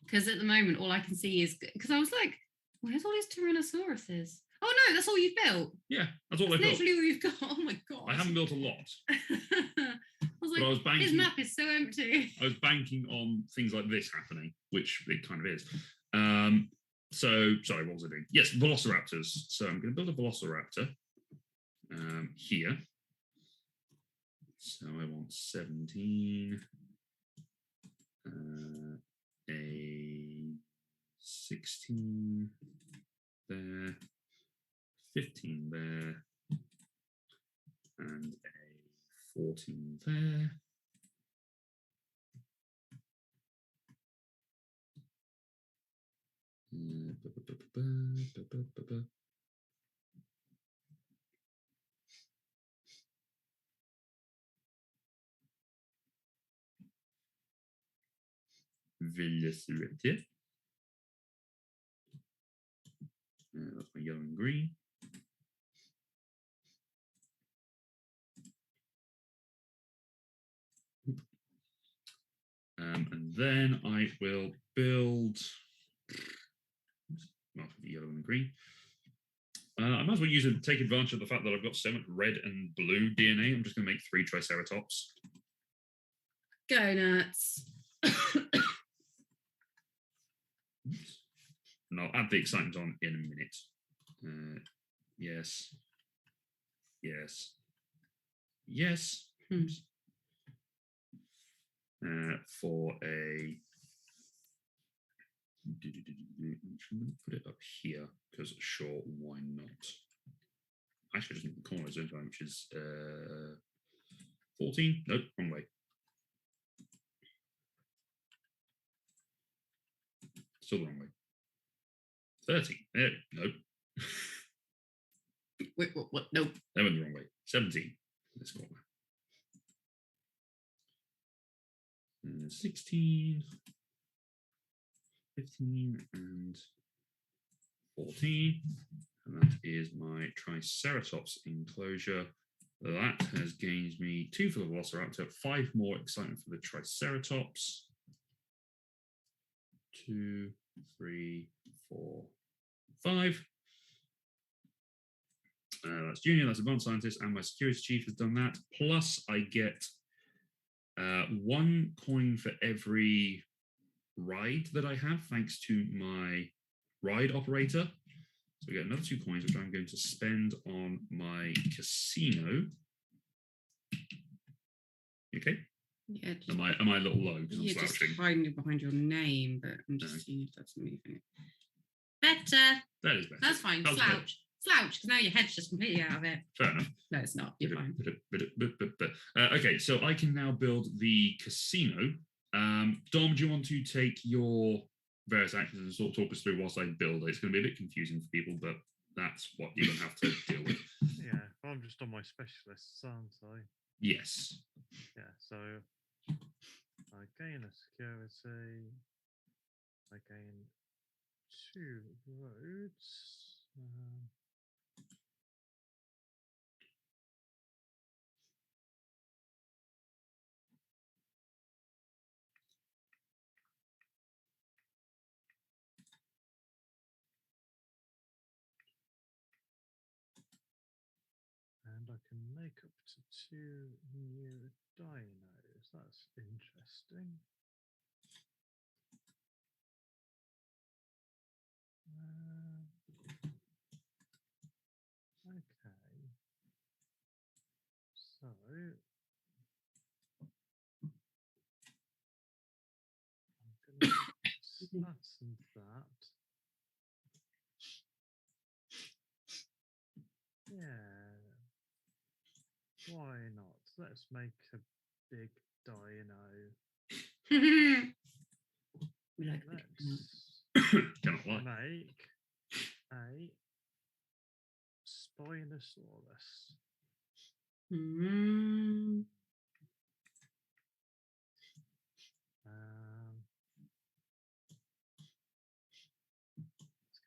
Because at the moment, all I can see is because I was like, "Where's all these Tyrannosauruses?" Oh no, that's all you've built. Yeah, that's all I built. Literally all you've got. Oh my god. I haven't built a lot. I was like, I was banking, his map is so empty. I was banking on things like this happening, which it kind of is. So, sorry, what was I doing? Yes, Velociraptors. So I'm going to build a Velociraptor here. So I want 17, a 16 there, 15 there, and a 14 there. Velociraptor. That's my yellow and green. And then I will build the yellow and green. I might as well take advantage of the fact that I've got so much red and blue DNA. I'm just going to make 3 Triceratops. Go nuts. And I'll add the excitement on in a minute. Yes. Yes. Yes. For a... I'm going to put it up here, because sure, why not? Actually, I just need the corners, don't I, which is 14. Nope, wrong way. Still the wrong way. 30. Nope. Wait, what? Nope. They went the wrong way. 17. This corner. 16, 15, and 14. And that is my Triceratops enclosure. That has gained me 2 for the Velociraptor, 5 more excitement for the Triceratops. 2, 3, 4, 5. That's Junior, that's Advanced Scientist, and my Security Chief has done that. Plus, I get 1 coin for every ride that I have, thanks to my ride operator. So we get another 2 coins, which I'm going to spend on my casino. Okay. Yeah. Am I a little low because I'm You're just slouching? hiding behind your name, but I'm just seeing if that's moving. Better. That is better. That's fine. That was Slouch, because now your head's just completely out of it. Fair enough. No, it's not. You're fine. Okay, so I can now build the casino. Dom, do you want to take your various actions and sort of talk us through whilst I build it? It's going to be a bit confusing for people, but that's what you're going to have to deal with. Yeah, I'm just on my specialists, aren't I? Yes. Yeah, so I gain a security. I gain 2 roads. And I can make up to 2 new dinos. That's interesting. Okay. So I'm going to that and that. Yeah. Why not? Let's make a big dino. We like Let's Cannot lie. make a Spinosaurus. It's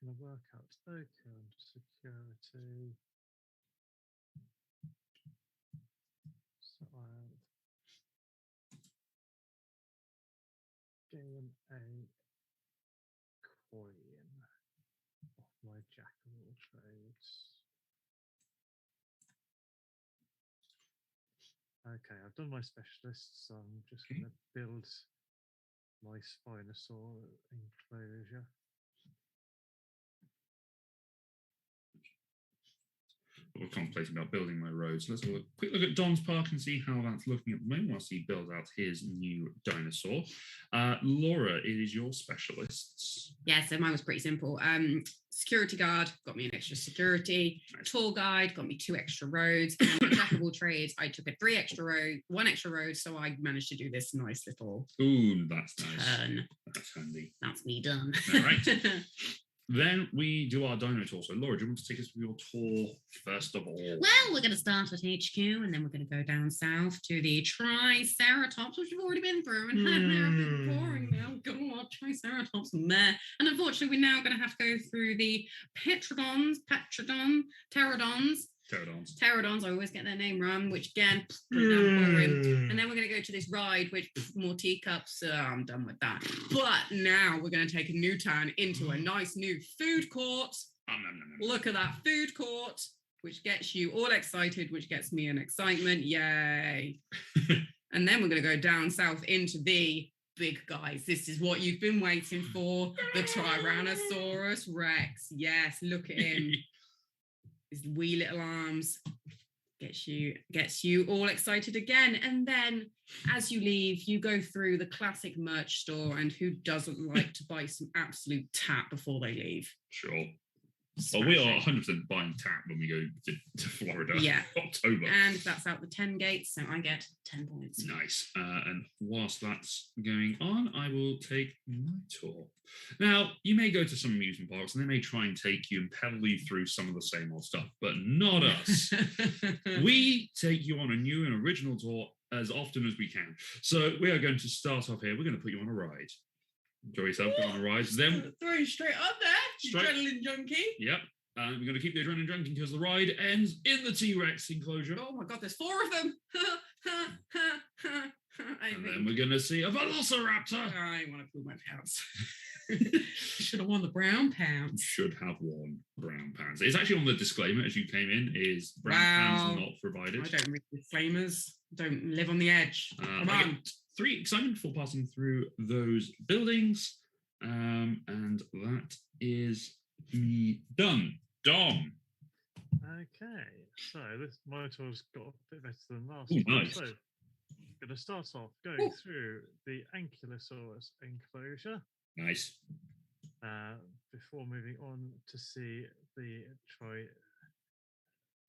going to work out okay on security. So I'll gain a coin off my jack of all trades. Okay, I've done my specialists, so I'm just going to build my Spinosaur enclosure. or contemplating about building my roads. Let's have a quick look at Don's park and see how that's looking at the moment whilst he builds out his new dinosaur. Laura, it is your specialists. Yeah, so mine was pretty simple. Security guard got me an extra security. Nice. Tour guide got me 2 extra roads. And then jack of all trades, I took a 1 extra road, so I managed to do this nice little Ooh, that's nice. turn. That's handy. That's me done. All right. Then we do our dino tour. So, Laura, do you want to take us through your tour first of all? Well, we're going to start at HQ, and then we're going to go down south to the Triceratops, which we've already been through, and they're a bit boring now. God, Triceratops, meh. And unfortunately, we're now going to have to go through the Pterodons, Pterodons, I always get their name wrong, which again, pretty damn boring. And then we're going to go to this ride, which more teacups, I'm done with that. But now we're going to take a new turn into a nice new food court. Look at that food court, which gets you all excited, which gets me an excitement. Yay. And then we're going to go down south into the big guys. This is what you've been waiting for. The Tyrannosaurus Rex. Yes, look at him. His wee little arms gets you all excited again. And then as you leave, you go through the classic merch store, and who doesn't like to buy some absolute tap before they leave? Sure. Well, we are 100% buying tap when we go to Florida. Yeah. October. And that's out the 10 gates, so I get 10 points. Nice. And whilst that's going on, I will take my tour. Now, you may go to some amusement parks and they may try and take you and pedal you through some of the same old stuff, but not us. We take you on a new and original tour as often as we can. So we are going to start off here. We're going to put you on a ride. Enjoy yourself, go on a ride. Then throw you straight up there, adrenaline junkie. Yep. We're going to keep the adrenaline junkie because the ride ends in the T-Rex enclosure. Oh my god, there's 4 of them. And then we're going to see a Velociraptor. I want to pull my pants. Should have won the brown pants. Should have worn brown pants. It's actually on the disclaimer as you came in, is brown pants not provided. I don't read disclaimers. Don't live on the edge. Come on. 3 excitement before passing through those buildings. And that is me done. Dom. Okay, so this motor's got a bit better than last Ooh, one. nice. So, going to start off going through the Ankylosaurus enclosure. Nice. Before moving on to see the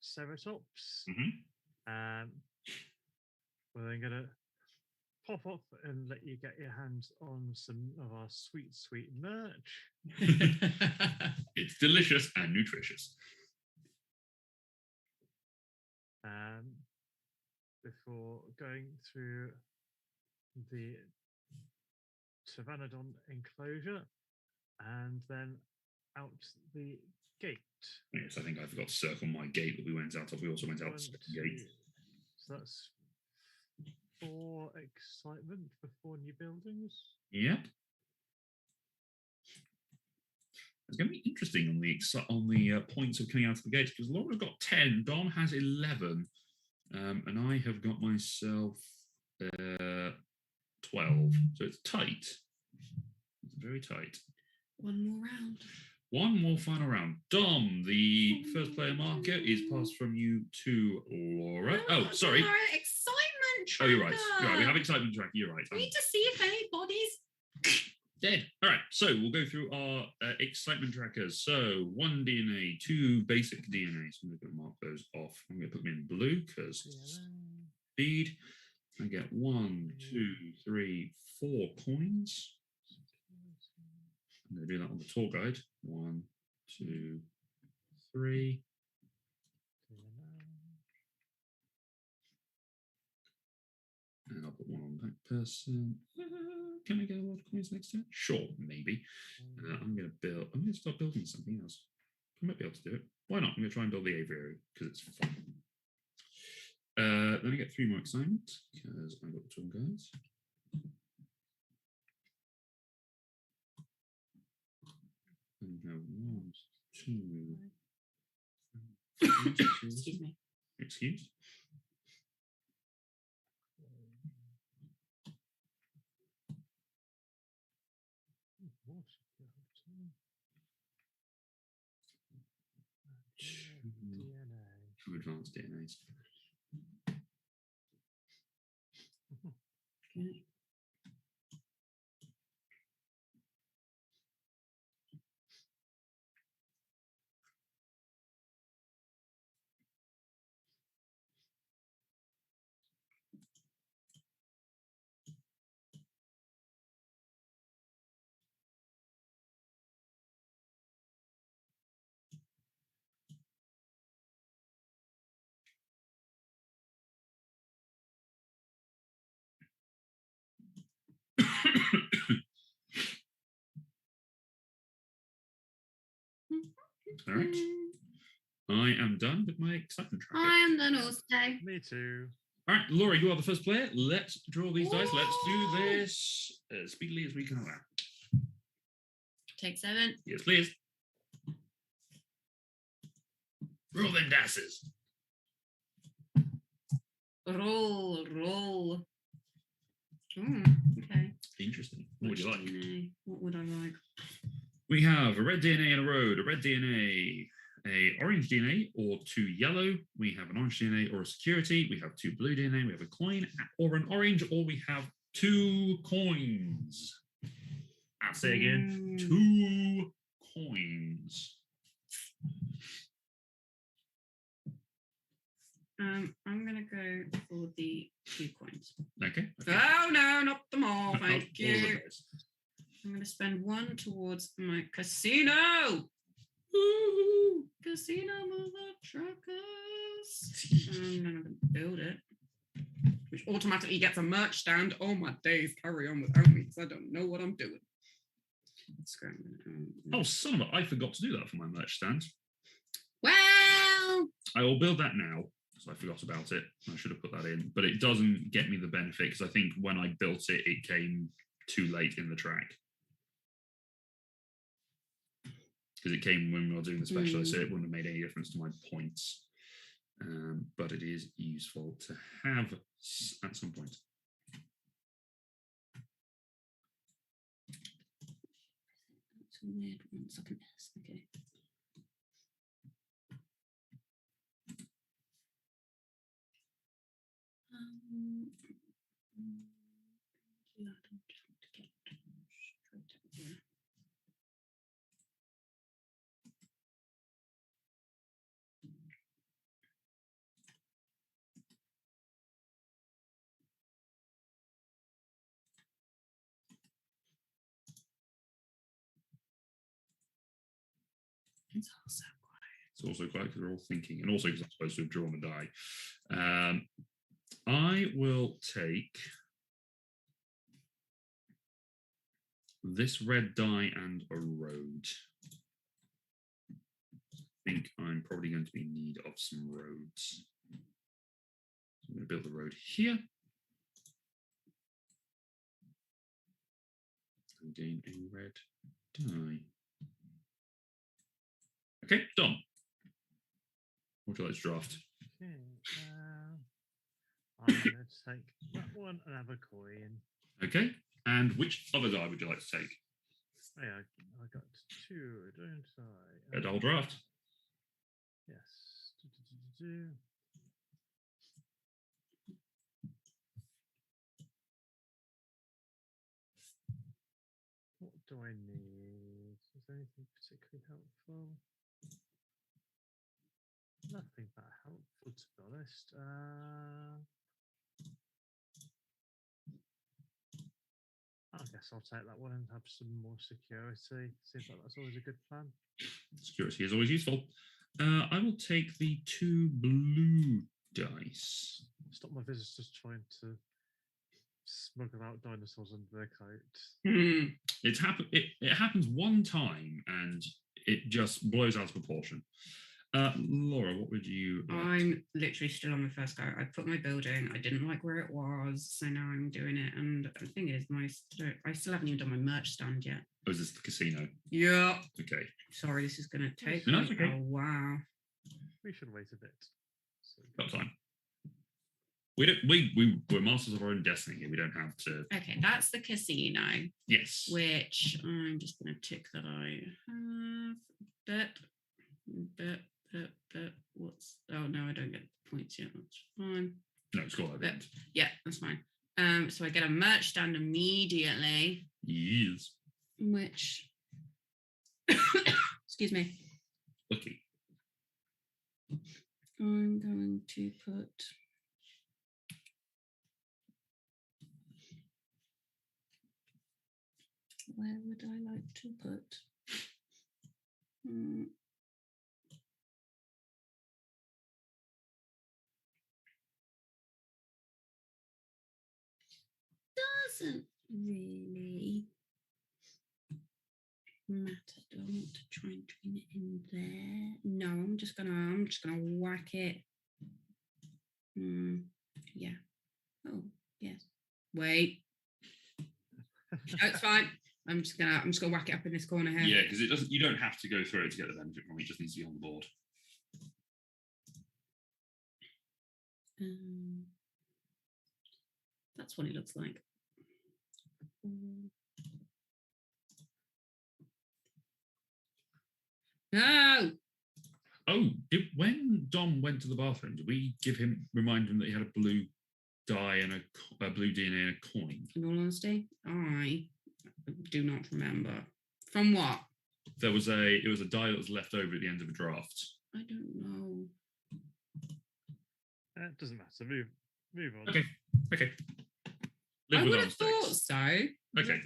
Triceratops. We're then going to pop up and let you get your hands on some of our sweet, sweet merch. It's delicious and nutritious. Before going through the Pterodon Enclosure and then out the gate. Yes, I think I forgot to circle my gate that we went out of. We also went out the second gate. So that's 4 excitement for 4 new buildings. Yep. It's going to be interesting on the points of coming out of the gates because Laura's got 10, Don has 11, and I have got myself 12. So it's tight. It's very tight. One more round. One more final round. Dom, the first player marker is passed from you to Laura. Oh, sorry. Excitement tracker. Oh, you're right. You're right. We have excitement tracker. You're right. We need to see if anybody's dead. All right. So we'll go through our excitement trackers. So 1 DNA, 2 basic DNA. So I'm going to mark those off. I'm going to put them in blue because speed. I get 1, 2, 3, 4 coins. I'm going to do that on the tour guide. 1, 2, 3. And I'll put 1 on that person. Can I get a lot of coins next turn? Sure, maybe. I'm going to start building something else. I might be able to do it. Why not? I'm going to try and build the aviary because it's fun. Then I get 3 more excitement because I got the tour guides. And we have 1, 2, 3. Excuse me. Excuse? Two advanced DNAs. Okay. All right. I am done with my excitement tracker. I am done also. Me too. All right, Laura, you are the first player. Let's draw these dice. Let's do Ooh. this as speedily as we can allow. Take 7. Yes, please. Roll them dices. Roll. Okay. Interesting. What would you like? DNA? What would I like? We have a red DNA and a road, a red DNA, a orange DNA, or 2 yellow. We have an orange DNA or a security. We have 2 blue DNA. We have a coin or an orange, or we have 2 coins. I'll say again, 2 coins. I'm gonna go for the 2 coins. Okay. Oh no, not them all. Not Thank all of you. those. I'm gonna spend 1 towards my casino. Woo-hoo. Casino mother truckers. And then I'm gonna build it, which automatically gets a merch stand. Oh my days, carry on without me because I don't know what I'm doing. Oh, son of a! I forgot to do that for my merch stand. Well, I will build that now. So I forgot about it. I should have put that in, but it doesn't get me the benefit because I think when I built it, it came too late in the track. Because it came when we were doing the special, so it wouldn't have made any difference to my points. But it is useful to have at some point. That's a weird one. Second S. Okay. Yeah, I don't just want to get straight up here. It's also quiet. It's also quiet because we're all thinking, and also because I'm supposed to have drawn a die. I will take this red die and a road. I think I'm probably going to be in need of some roads. So I'm going to build the road here. And gain a red die. Okay, done. What would you like to draft? Okay, I'm going to take that one and have a coin. Okay, and which other die would you like to take? Oh, yeah, I got 2, don't I? A double draft. Yes. What do I need? Is there anything particularly helpful? Nothing that helpful, to be honest. I guess I'll take that one and have some more security. Seems like that's always a good plan. Security is always useful. I will take the 2 blue dice. Stop my visitors trying to smuggle out dinosaurs under their coat. It happens one time and it just blows out of proportion. Laura, what would you like? I'm literally still on my first go. I put my building. I didn't like where it was, so now I'm doing it. And the thing is, I still haven't even done my merch stand yet. Oh, is this the casino? Yeah. Okay. Sorry, this is going to take No, me it's okay. a while. We should wait a bit. So, Got time. We're masters of our own destiny here. We don't have to. Okay, that's the casino. Yes. Which I'm just going to tick that I have. But what Oh no, I don't get points yet. That's fine. No, it's got But, yeah, that's fine. So I get a merch stand immediately, Yes. which excuse me. Lucky. I'm going to put where would I like to put? Doesn't really matter. Do I want to try and join it in there? No, I'm just gonna whack it. Yeah. Oh, yes. Wait. No, it's fine. I'm just gonna whack it up in this corner here. Yeah, because it doesn't. You don't have to go through it to get the benefit from it. It just needs to be on the board. That's what it looks like. No. Oh, when Dom went to the bathroom, did we remind him that he had a blue dye and a blue DNA and a coin? In all honesty, I do not remember. From what? It was a dye that was left over at the end of a draft. I don't know. It doesn't matter. Move on. Okay. I would have thought so. Okay.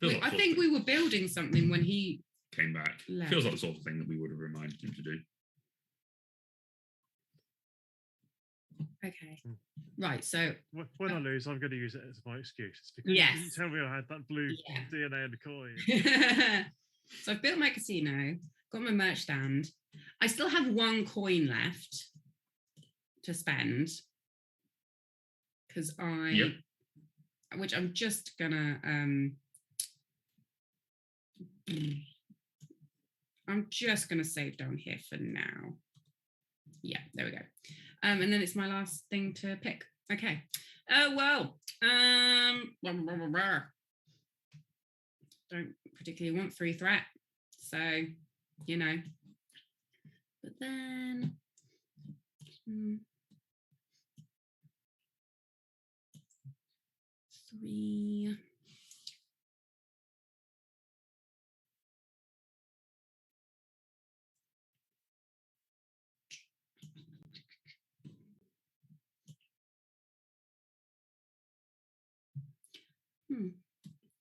I think we were building something when he came back. Left. Feels like the sort of thing that we would have reminded him to do. Okay. Right, so when I lose, I'm going to use it as my excuse. It's because yes. you didn't tell me I had that blue DNA and the coin. So I've built my casino, got my merch stand. I still have one coin left to spend because which I'm just gonna save down here for now. Yeah, there we go. And then it's my last thing to pick. Okay. Oh well. Don't particularly want 3 threat, so But then. 3.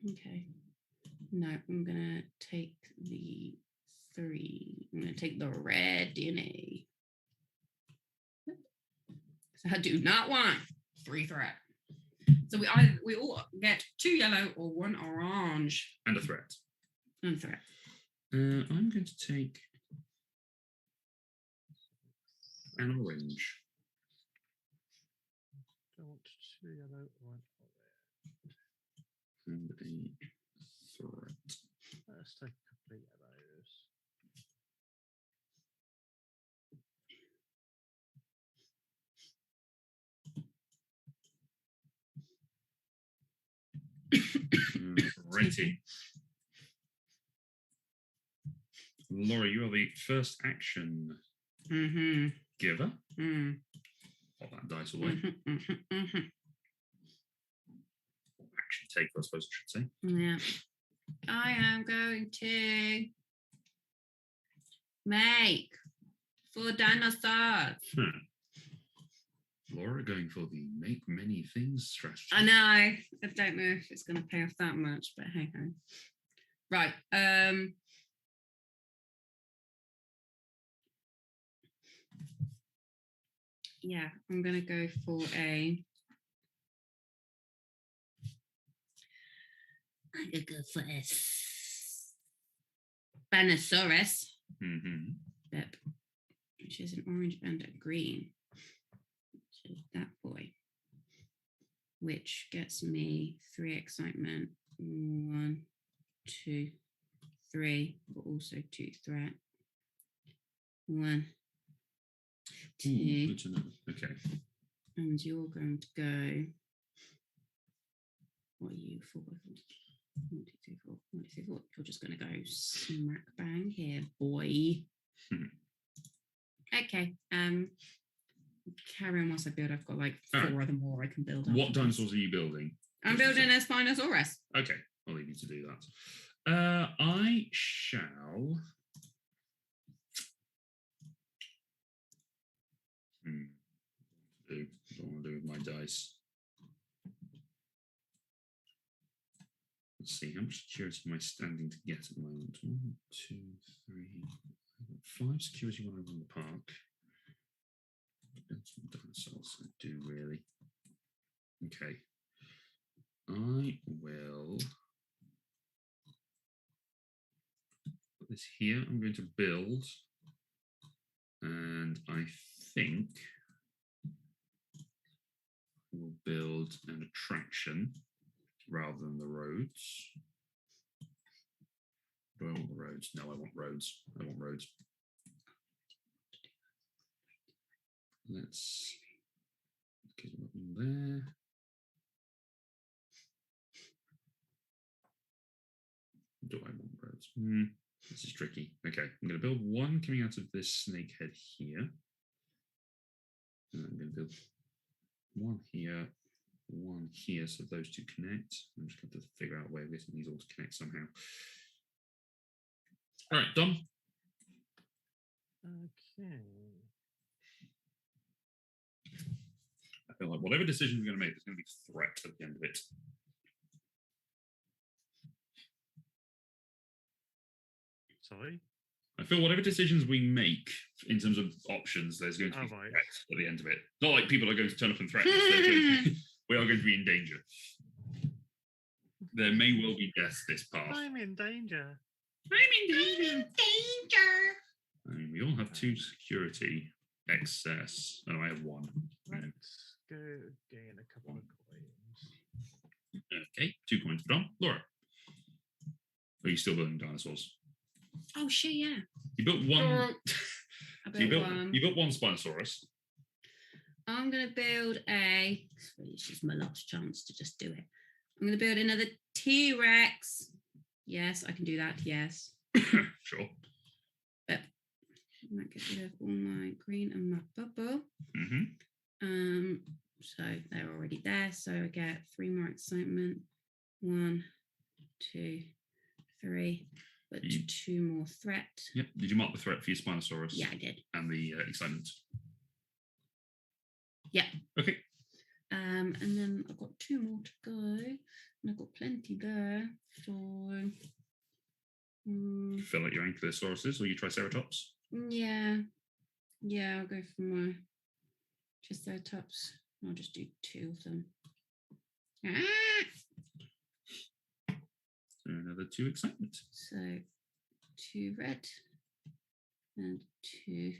Okay. No, I'm gonna take the 3. I'm gonna take the red DNA. So I do not want 3 threat. So we all get 2 yellow or 1 orange. And a threat. And threat. I'm going to take an orange. I want 2 yellow, 1 orange. And a threat. Let's take a couple of yellows. Righty. Laura, you are the first action giver. Pop that dice away. Action taker, I suppose I should say. Yeah. I am going to make 4 dinosaurs. Laura going for the make many things strategy. I know. I don't know if it's going to pay off that much, but hey ho. Right. Yeah, I'm going to go for a. I'm going to go for a Pandasarus. Which is an orange and a green. Which is that boy. Which gets me 3 excitement. 1, 2, 3, but also 2 threat. 1, 2. Good to know. Okay. And you're going to go. What are you for? 1, 2, 3, 4. 1, 2, 3, 4. You're just going to go smack bang here, boy. Okay. Carry on whilst I build. I've got like Alright. 4 other more I can build. What afterwards. dinosaurs are you building? I'm building a Spinosaurus. Okay, I'll leave you to do that. I shall. What do I want to do with my dice? Let's see, how much security am I standing to get at the moment? 1, 2, 3, 5 security when I run the park. That's some dinosaurs, I do really. Okay. I will put this here. I'm going to build, and I think we'll build an attraction rather than the roads. Do I want the roads? No, I want roads. I want roads. Let's get it up in there. Do I want roads? This is tricky. Okay, I'm going to build one coming out of this snake head here. And I'm going to build one here, so those two connect. I'm just going to figure out a way of getting these all to connect somehow. All right, done. Okay. I feel like whatever decision we're going to make, there's going to be a threat at the end of it. Sorry? I feel whatever decisions we make in terms of options, there's going to be a Right. threat at the end of it. Not like people are going to turn up and threaten us. We are going to be in danger. There may well be death this path. I'm in danger. I'm in danger. I mean, we all have 2 security excess. Oh, I have 1. Let's go gain a couple of coins. Okay, 2 coins for Dom. Laura, are you still building dinosaurs? Oh shit, yeah. You built one. I built one. You built one Spinosaurus. I'm gonna build a. It's just my last chance to just do it. I'm gonna build another T-Rex. Yes, I can do that. Yes. Sure. But I might get rid of all my green and my bubble. Mm-hmm. So they're already there. So I get 3 more excitement. 1, 2, 3. But 2 more threat. Yep. Did you mark the threat for your Spinosaurus? Yeah, I did. And the excitement? Yeah. Okay. And then I've got 2 more to go. And I've got plenty there. So Fill out your Ankylosauruses or your Triceratops? yeah. Yeah, I'll go for my Triceratops. I'll just do 2 of them. So another 2 excitement. So 2 red and 2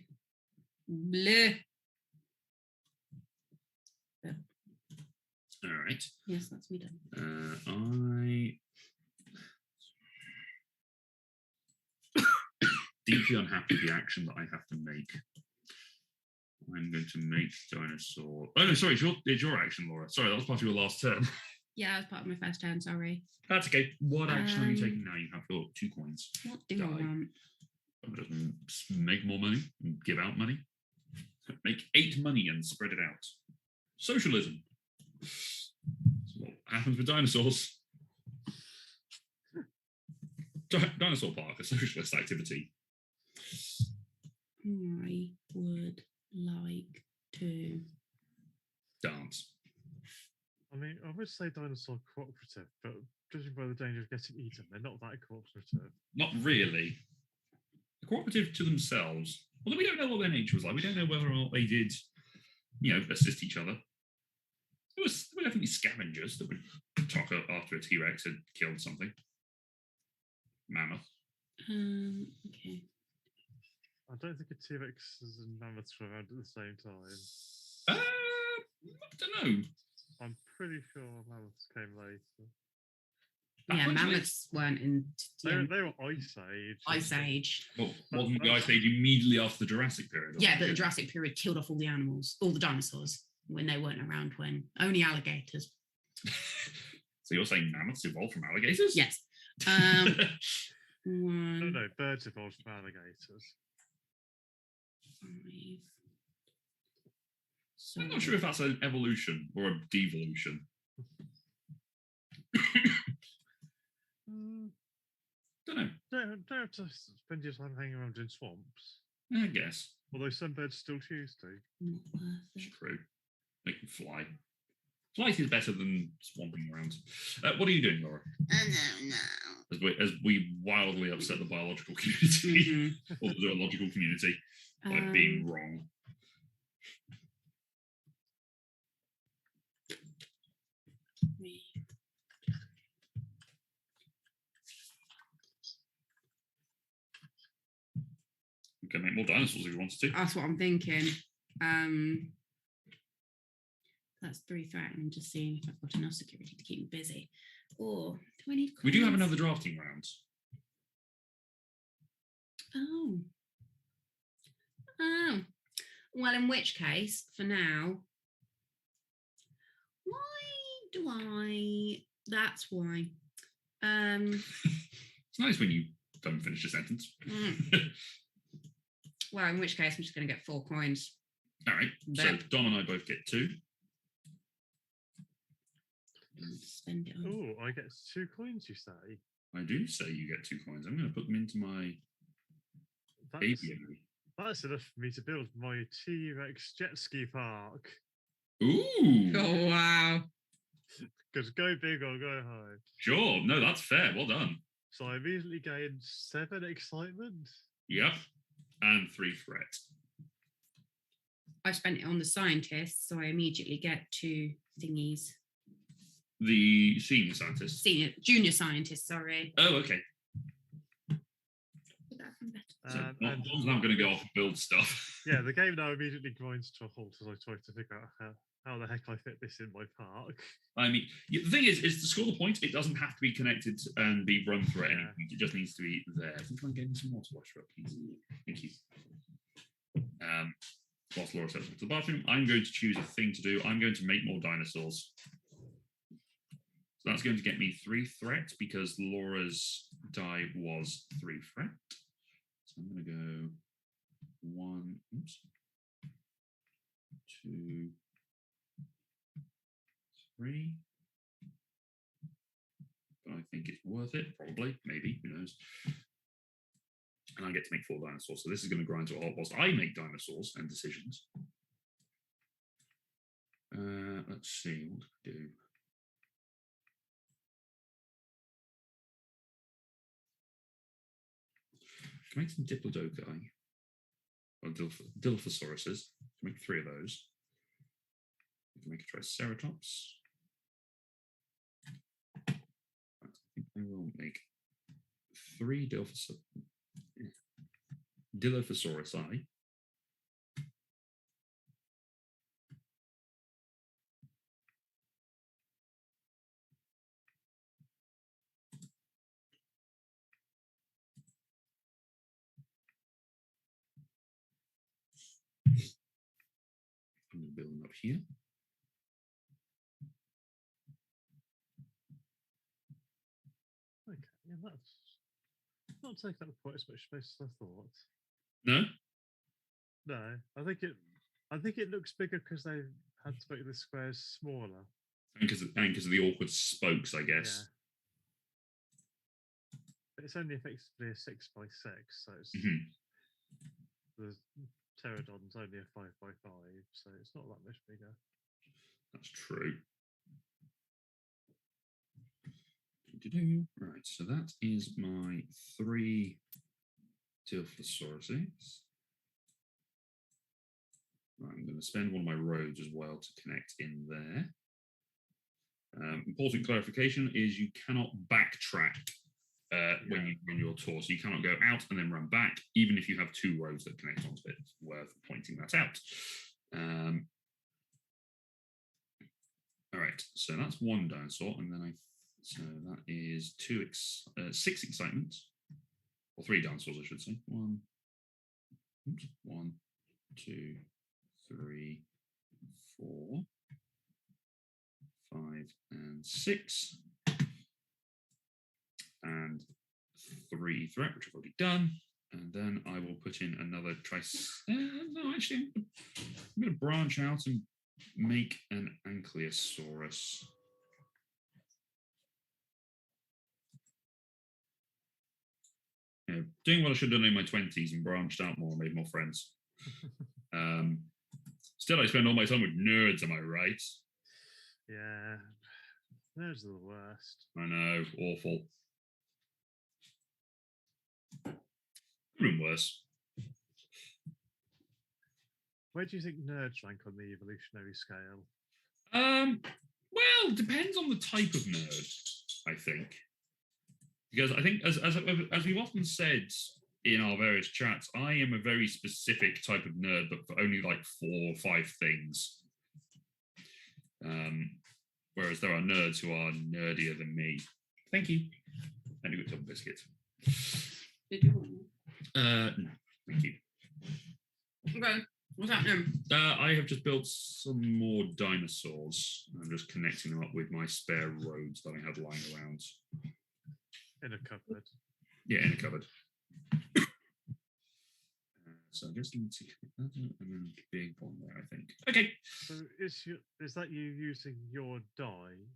blue. All right. Yes, that's me done. I deeply unhappy with the action that I have to make. I'm going to make dinosaur. Oh no, sorry, it's your action, Laura. Sorry, that was part of your last turn. Yeah, that was part of my first turn, sorry. That's okay. What action are you taking now? You have your 2 coins. What do I want? Just make more money and give out money. Make 8 money and spread it out. Socialism. That's what happens with dinosaurs. Dinosaur Park, a socialist activity. I would like to Dance. I mean, I would say dinosaur cooperative, but judging by the danger of getting eaten, they're not that cooperative. Not really. They're cooperative to themselves. Although we don't know what their nature was like. We don't know whether or not they did, assist each other. There were definitely scavengers that would talk after a T-Rex had killed something. Mammoth. Okay. I don't think a T-Rex and mammoths were around at the same time. I don't know. I'm pretty sure mammoths came later. Yeah, mammoths weren't in. They were Ice Age. Ice Age. Well, wasn't the Ice Age immediately after the Jurassic period? Yeah, but the Jurassic period killed off all the animals, all the dinosaurs, when they weren't around, when only alligators. So you're saying mammoths evolved from alligators? Yes. No, birds evolved from alligators. 5. So I'm not sure if that's an evolution or a devolution. Don't know. Don't have to spend your time hanging around in swamps. I guess. Although some birds still choose to. not worth It's it. true. They can fly. Flight is better than swamping around. What are you doing, Laura? No. As we wildly upset the biological community Mhm. or the zoological community by being wrong. We can make more dinosaurs if you wanted to. That's what I'm thinking. That's 3 threat, and I'm just seeing if I've got enough security to keep me busy. Or do I need? We do have coins? another drafting round. Oh. Well, in which case, for now, why do I? That's why. It's nice when you don't finish a sentence. Well, in which case, I'm just going to get 4 coins. All right. So That- Dom and I both get 2. Spend it on. Oh, I get 2 coins, you say? I do say you get 2 coins. I'm going to put them into my That's, aviary. that's enough for me to build my T-Rex jet ski park. Ooh. Oh wow! Because go big or go home. Sure. No, that's fair. Well done. So I immediately gained 7 excitement. Yep. And 3 threat. I spent it on the scientists, so I immediately get 2 thingies. The senior scientist. Junior scientist, sorry. Oh, okay. Put that from better. So And Dom's now going to go off and build stuff. yeah, the game now immediately grinds to a halt as I try to figure out how the heck I fit this in my park. I mean, the thing is to score the point, it doesn't have to be connected and be run through at any Yeah. point. It just needs to be there. I think I'm getting some water washer up, please. Thank you. Whilst Laura steps into the bathroom, I'm going to choose a thing to do. I'm going to make more dinosaurs. So that's going to get me 3 threat because Laura's die was 3 threat. So I'm going to go 1, 2, 3. But I think it's worth it, probably, maybe, who knows. And I get to make 4 dinosaurs. So this is going to grind to a halt whilst I make dinosaurs and decisions. Let's see, what do I do? Can make some Diplodocus, or Dilophosaurus. Can make 3 of those. We can make a Triceratops. I think I will make 3 Dilophosaurus. I'm going to build them up here. Okay, yeah, that's not taking up quite as much space as I thought. No? No, I think it looks bigger because they had to make the squares smaller. And because of the awkward spokes, I guess. But it's only effectively a 6x6, so it's the Pterodon's only a 5x5, so it's not that much bigger. That's true. Right, so that is my 3 Dilophosauruses. Right, I'm going to spend one of my roads as well to connect in there. Important clarification is you cannot backtrack when you run your tour. So you cannot go out and then run back, even if you have 2 roads that connect onto it. It's worth pointing that out. All right, so that's 1 dinosaur, and then so that is 6 excitement, or 3 dinosaurs, I should say. 1, 2, 3, 4, 5, and 6, and 3 threat, which I've already done. And then I will put in another no, actually, I'm going to branch out and make an Ankylosaurus. Doing what I should have done in my 20s and branched out more, made more friends. Still, I spend all my time with nerds, am I right? Yeah. Nerds are the worst. I know, awful. Even worse. Where do you think nerds rank on the evolutionary scale? Well, depends on the type of nerd, I think. Because I think, as we've often said in our various chats, I am a very specific type of nerd, but for only like 4 or 5 things. Whereas there are nerds who are nerdier than me. Thank you. And you got double biscuits. Did you want one? No, thank you. Okay, what's happening? I have just built some more dinosaurs. I'm just connecting them up with my spare roads that I had lying around. In a cupboard. Yeah, in a cupboard. So I just need to connect that and then a big one there, I think. Okay. So is that you using your die?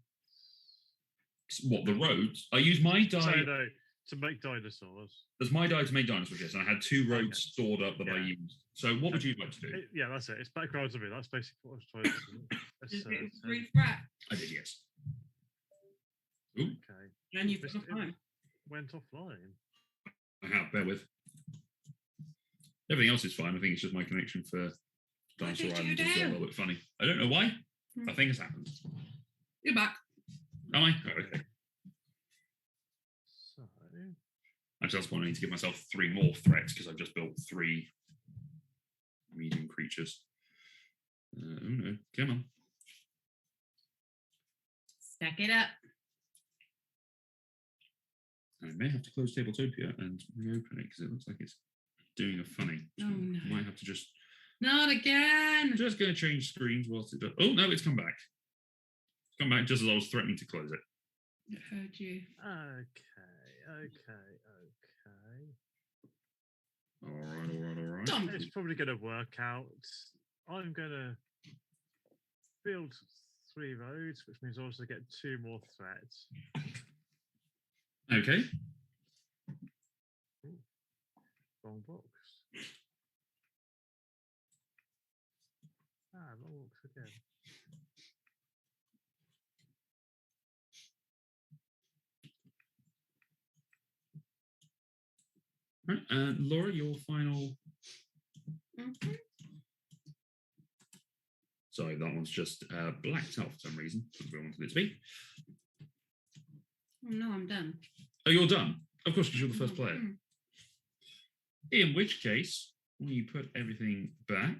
What, the roads? I use my die. So no, to make dinosaurs. There's my die to make dinosaurs, yes, and I had 2 roads stored up that I used. So what would you like to do? Yeah, that's it. It's background to me. That's basically what I was trying to do. Did it refract? I did, yes. Ooh. Okay. And you've got offline. Went offline. I have, bear with. Everything else is fine. I think it's just my connection for Dinosaur Island is a little bit funny. I don't know why. I think it's happened. You're back. Am I? Oh, okay. So Actually, that's why I need to give myself 3 more threats because I've just built 3 medium creatures. Oh no, come on. Stack it up. I may have to close Tabletopia and reopen it because it looks like it's doing a funny. Oh no. I might have to just... Not again! I'm just going to change screens whilst it does... Oh no, it's come back. It's come back just as I was threatening to close it. I heard you. Okay. All right. It's probably going to work out. I'm going to build 3 roads, which means I also get 2 more threats. Okay. Ooh, wrong box. Wrong box again. Right, Laura, your final... Sorry, that one's just blacked out for some reason. That's where I wanted it to be. Oh no, I'm done. Oh, you're done? Of course, because you're the first player. In which case, we put everything back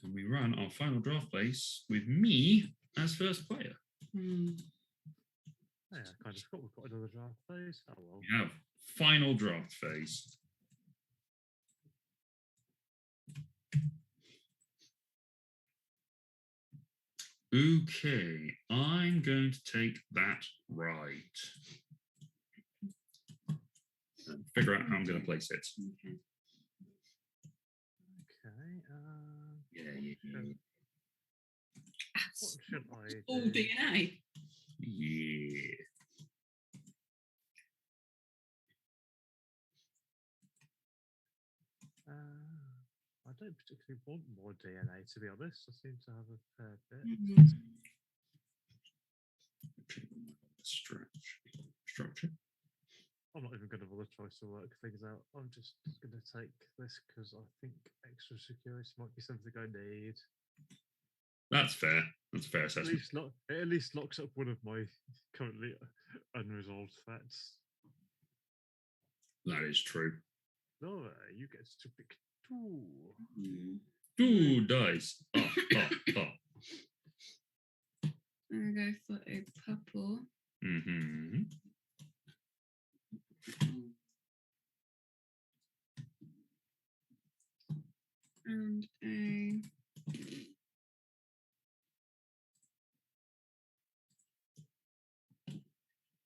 and we run our final draft place with me as first player. Yeah, I kind of forgot we've got another draft phase. Oh well. We have final draft phase. Okay, I'm going to take that right. And figure out how I'm going to place it. Okay. Yeah. What should I do? All DNA. Yeah. I don't particularly want more DNA, to be honest. I seem to have a fair bit. Structure. I'm not even going to bother trying to work things out. I'm just going to take this because I think extra security might be something I need. That's fair. That's a fair assessment. It at least locks up one of my currently unresolved threats. That is true. Laura, you get to pick 2. 2 dice. I'm going to go for a purple. And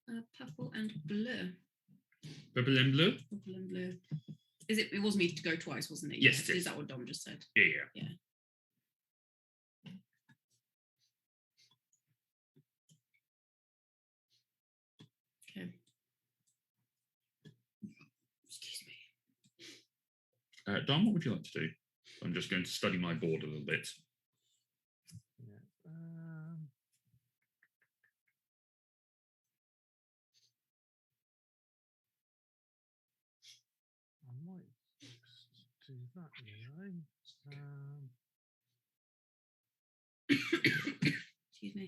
a purple and blue. Purple and blue? Purple and blue. Is it? It was me to go twice, wasn't it? Yes, it Is is. that what Dom just said? Yeah. Okay. Excuse me. Dom, what would you like to do? I'm just going to study my board a little bit. Yeah. I might just do that, Excuse me.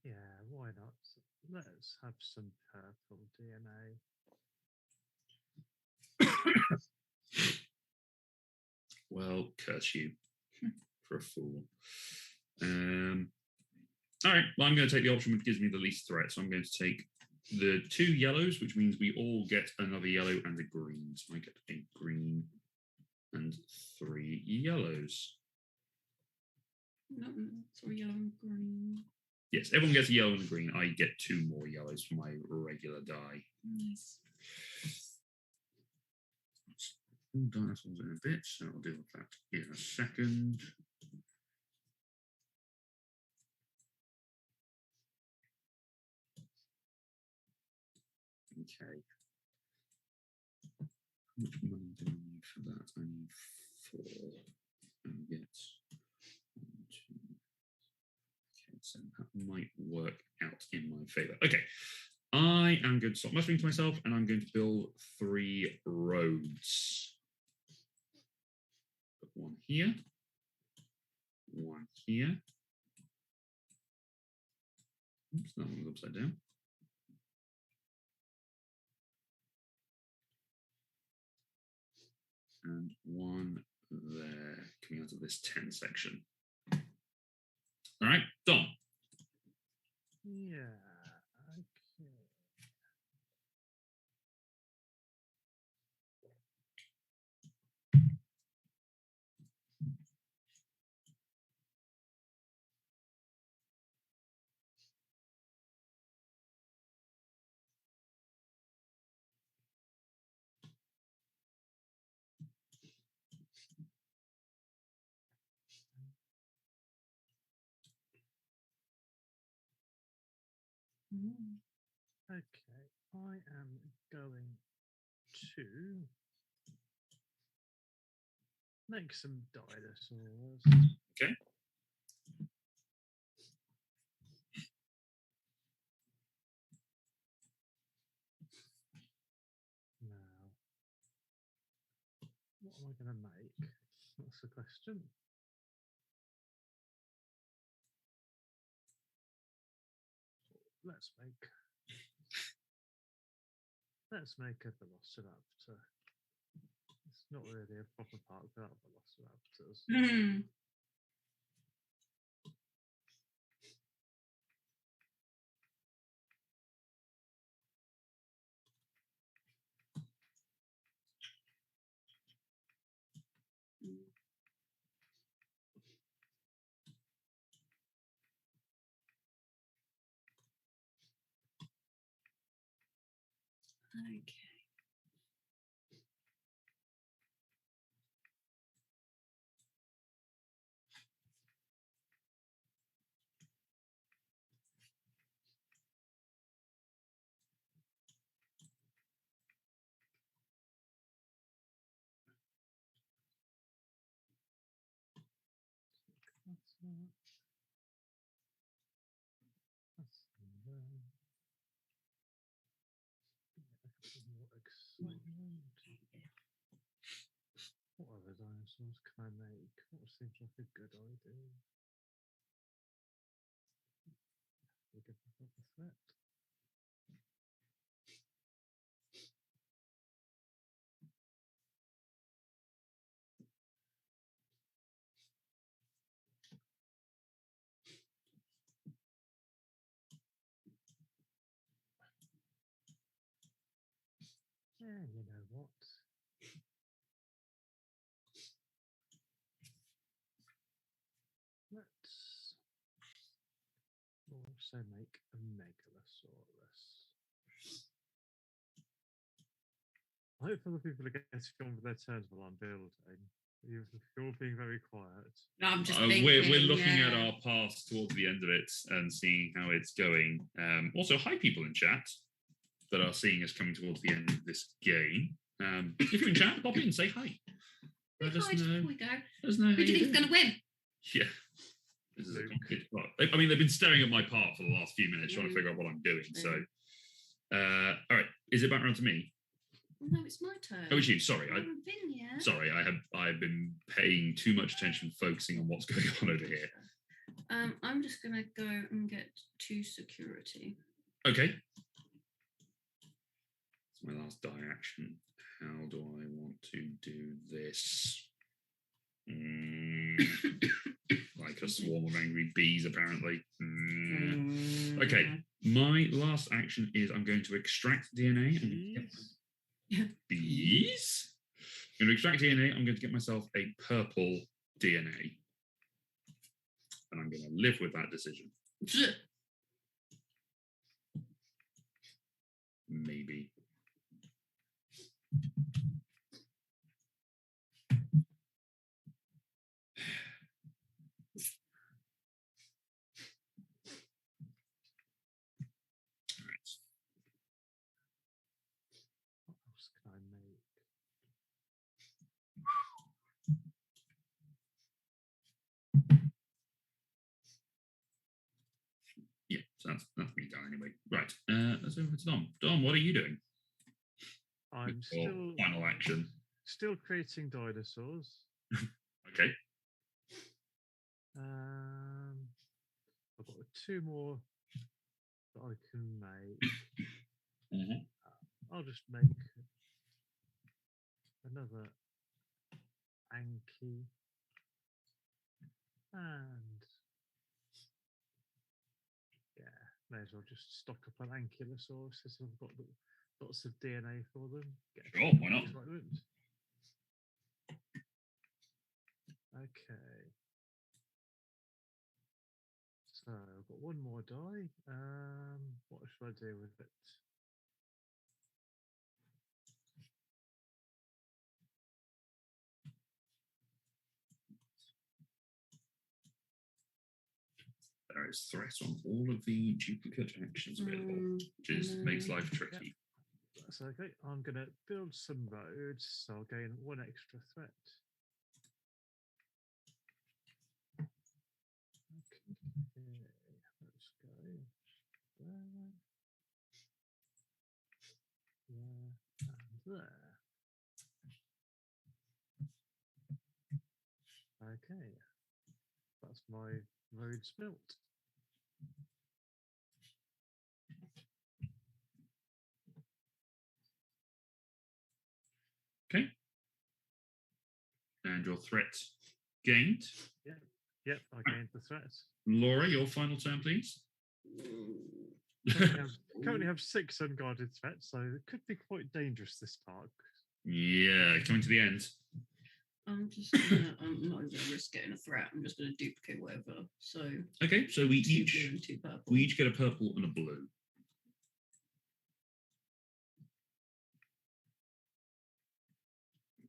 Yeah, why not? Let's have some purple DNA. Well, curse you for a fool. All right, well, I'm going to take the option which gives me the least threat. So I'm going to take the 2 yellows, which means we all get another yellow and a green. So I get a green and 3 yellows. No, 3 yellow and green. Yes, everyone gets a yellow and a green. I get 2 more yellows for my regular die. Nice. Dinosaurs in a bit, so I'll deal with that in a second. Okay. How much money do I need for that? I need 4 and get 1, 2. Okay, so that might work out in my favor. Okay. I am going to stop mustering to myself and I'm going to build 3 roads. Put 1 here, 1 here. Oops, that one's upside down. And 1 there, coming out of this 10 section. All right, done. Yeah, okay. Okay, I am going to make some dinosaurs. Okay. Now, what am I going to make? That's the question. Let's make a velociraptor. It's not really a proper park without velociraptors. Okay. What other dinosaurs can I make? What seems like a good idea? We give them a threat. Yeah, you know what? Let's also make a Megalosaurus. I hope other people are getting on with their turns while I'm building. You're being very quiet. No, I'm just we're looking at yeah. our path towards the end of it and seeing how it's going. Also, hi people in chat that are seeing us coming towards the end of this game. If you're in chat, pop in and say hi. Let us know. We go. Let us know Who do you think's going to win? Yeah. This is a complicated part. I mean, they've been staring at my part for the last few minutes trying to figure out what I'm doing. So, all right. Is it back around to me? No, it's my turn. Oh, it's you. Sorry. I haven't been yet. Sorry, I have been paying too much attention, focusing on what's going on over here. I'm just going to go and get 2 security. Okay. It's my last die action. How do I want to do this? Like a swarm of angry bees, apparently. Okay, my last action is I'm going to extract DNA. Bees? I'm going to extract DNA. I'm going to get myself a purple DNA. And I'm going to live with that decision. Maybe. What else can I make? Yeah, so that's me done anyway. Right, let's over to Dom. Dom, what are you doing? I'm still final action. Still creating dinosaurs. Okay. I've got 2 more that I can make. I'll just make another Anki and may as well just stock up on Ankylosaurus since I've got lots of DNA for them. Sure, why not? Okay. So I've got 1 more die. What should I do with it? There is threat on all of the duplicate actions available, which makes life tricky. Yep. That's okay. I'm going to build some roads, so I'll gain 1 extra threat. Okay, let's go there, and there. Okay, that's my roads built. Okay. And your threat gained? Yep, I gained the threat. Laura, your final turn, please. Currently have 6 unguarded threats, so it could be quite dangerous this park. Yeah, coming to the end. I'm just gonna, I'm not going to risk getting a threat. I'm just going to duplicate whatever. So okay, so we each get a purple and a blue.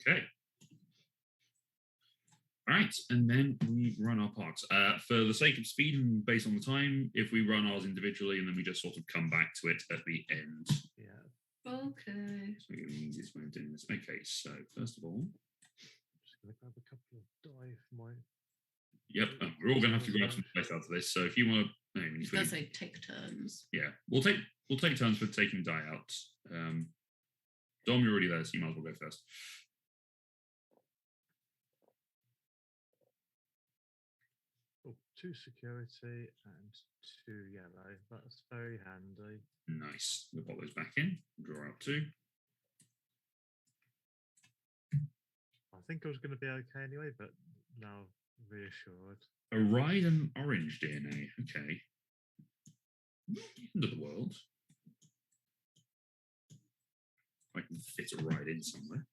Okay. All right, and then we run our parts. For the sake of speed and based on the time, if we run ours individually and then we just sort of come back to it at the end. Yeah. Okay. So the easiest way of doing this. Okay, so first of all, I'm just going to grab a couple of die for my. Yep, we're all going to have to grab some dice out of this. So if you want to, I was going to say take turns. Yeah, we'll take turns for taking die out. Dom, you're already there, so you might as well go first. Oh, 2 security and 2 yellow. That's very handy. Nice. We'll pop those back in. Draw out 2. I think I was going to be okay anyway, but now reassured. A ride and orange DNA. Okay. Not the end of the world. I can fit a ride in somewhere.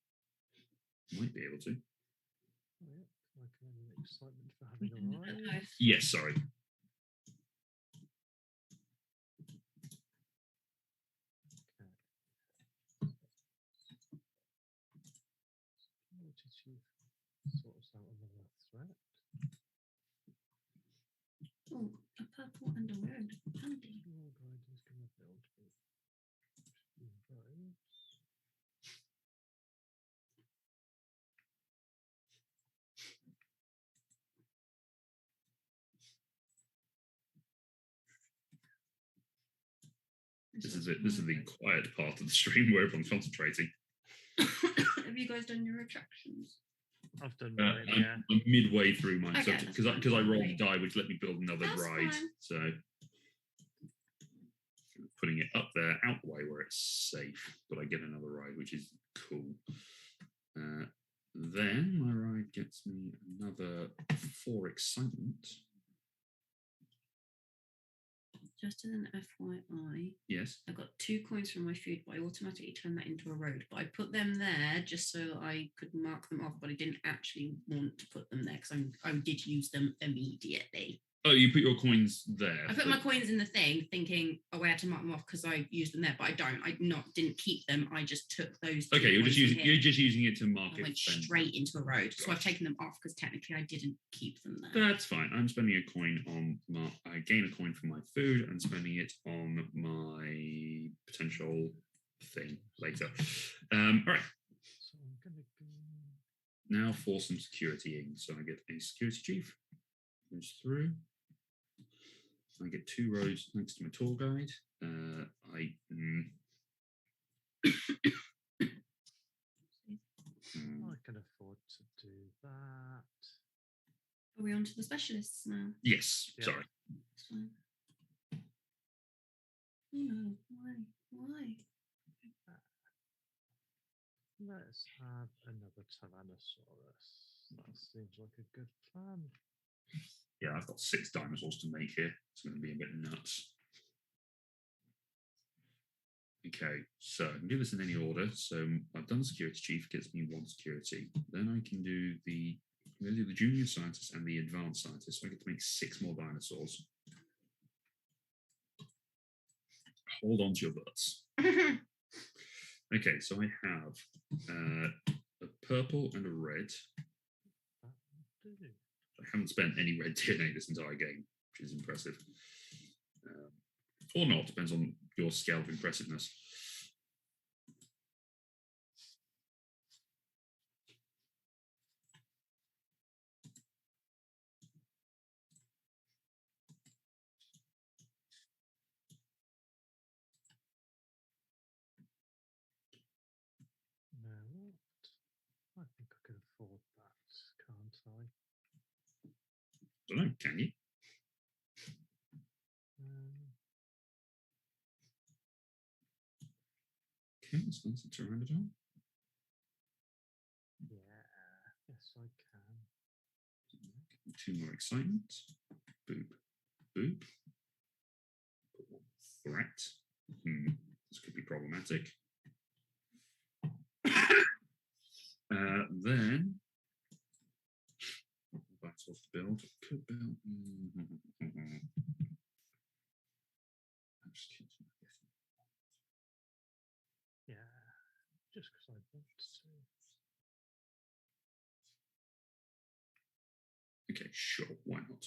Might be able to. Oh, yeah. I can have an excitement for having a ride. Yes, sorry. security chief sorts out another threat. Oh, a purple and a red. Handy. Your guide is going to build roads. This is it. This is the quiet part of the stream where everyone's concentrating. Have you guys done your attractions? I've done mine, yeah. I'm midway through mine Okay, because that's I fine. rolled a die, which let me build another That's ride. fine. So putting it up there, out the way where it's safe, but I get another ride, which is cool. Then my ride gets me another 4 excitement. Just as an FYI, Yes. I got 2 coins from my food, but I automatically turned that into a road. But I put them there just so I could mark them off, but I didn't actually want to put them there because I did use them immediately. Oh, you put your coins there. I put my coins in the thing thinking, oh, I had to mark them off because I used them there, but I don't. Didn't keep them. I just took those. Okay, you're just coins from using it to mark I it. went straight into a road. So I've Gotcha. taken them off because technically I didn't keep them there. That's fine. I'm spending a coin on my. I gain a coin for my food and spending it on my potential thing later. All right. So I'm going to go. Now for some security in. So I get a security chief. Goes through. I get 2 roads thanks to my tour guide. I can afford to do that. Are we on to the specialists now? yes, Yeah. sorry. That's fine. No, why? Let's have another Tyrannosaurus. That seems like a good plan. Yeah, I've got 6 dinosaurs to make here. It's going to be a bit nuts. Okay, so I can do this in any order. So I've done the security chief, gets me 1 security. Then I can do the junior scientist and the advanced scientist. So I get to make 6 more dinosaurs. Hold on to your butts. Okay, so I have a purple and a red. I haven't spent any red DNA this entire game, which is impressive. Or not, depends on your scale of impressiveness. Now what? I think I can afford that, can't I? I don't know, can you? Okay, so that's a Pterodon. Yeah, yes, I can. 2 more excitement. Boop. Boop. Put 1 threat. This could be problematic. Then that's off the build. Could build. Yeah, just because I want to. Okay, sure, why not?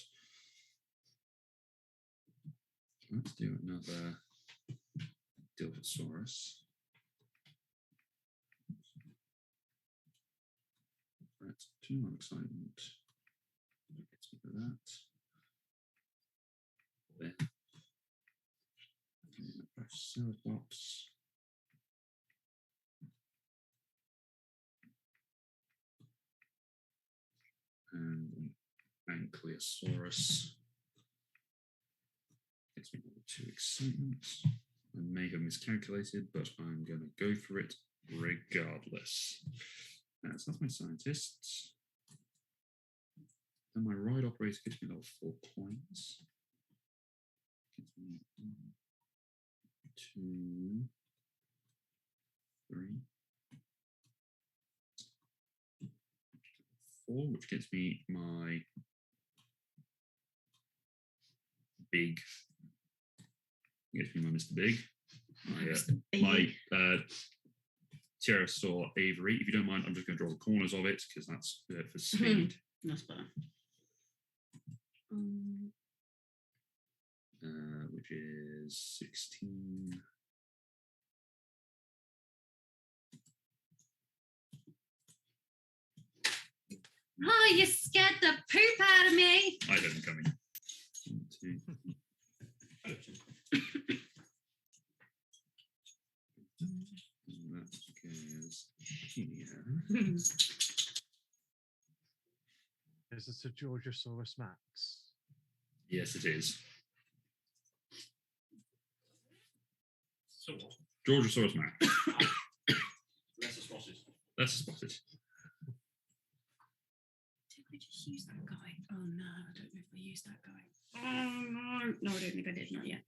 Let's do another Dinosaurus. That's 2 more excitement. Gets me to that. There. Brachiosaurus. And Ankylosaurus. Gets me another 2 excitements. I may have miscalculated, but I'm going to go for it regardless. So that's my scientists. And my ride operator gets me level 4 coins. Gets me 1, 2, 3, 4, which gets me my big. Gets me my Mr. Big. My Pterosaur Avery. If you don't mind, I'm just going to draw the corners of it because that's for speed. That's better. Which is 16. Oh, you scared the poop out of me. I had them coming. 1, 2. That goes here. Is this a Brachiosaurus Max? Yes, it is. So what? Brachiosaurus Max. Lesser spotted. That's spotted. Did we just use that guy? Oh no, I don't know if we used that guy. Oh no. No, I don't think I did, not yet.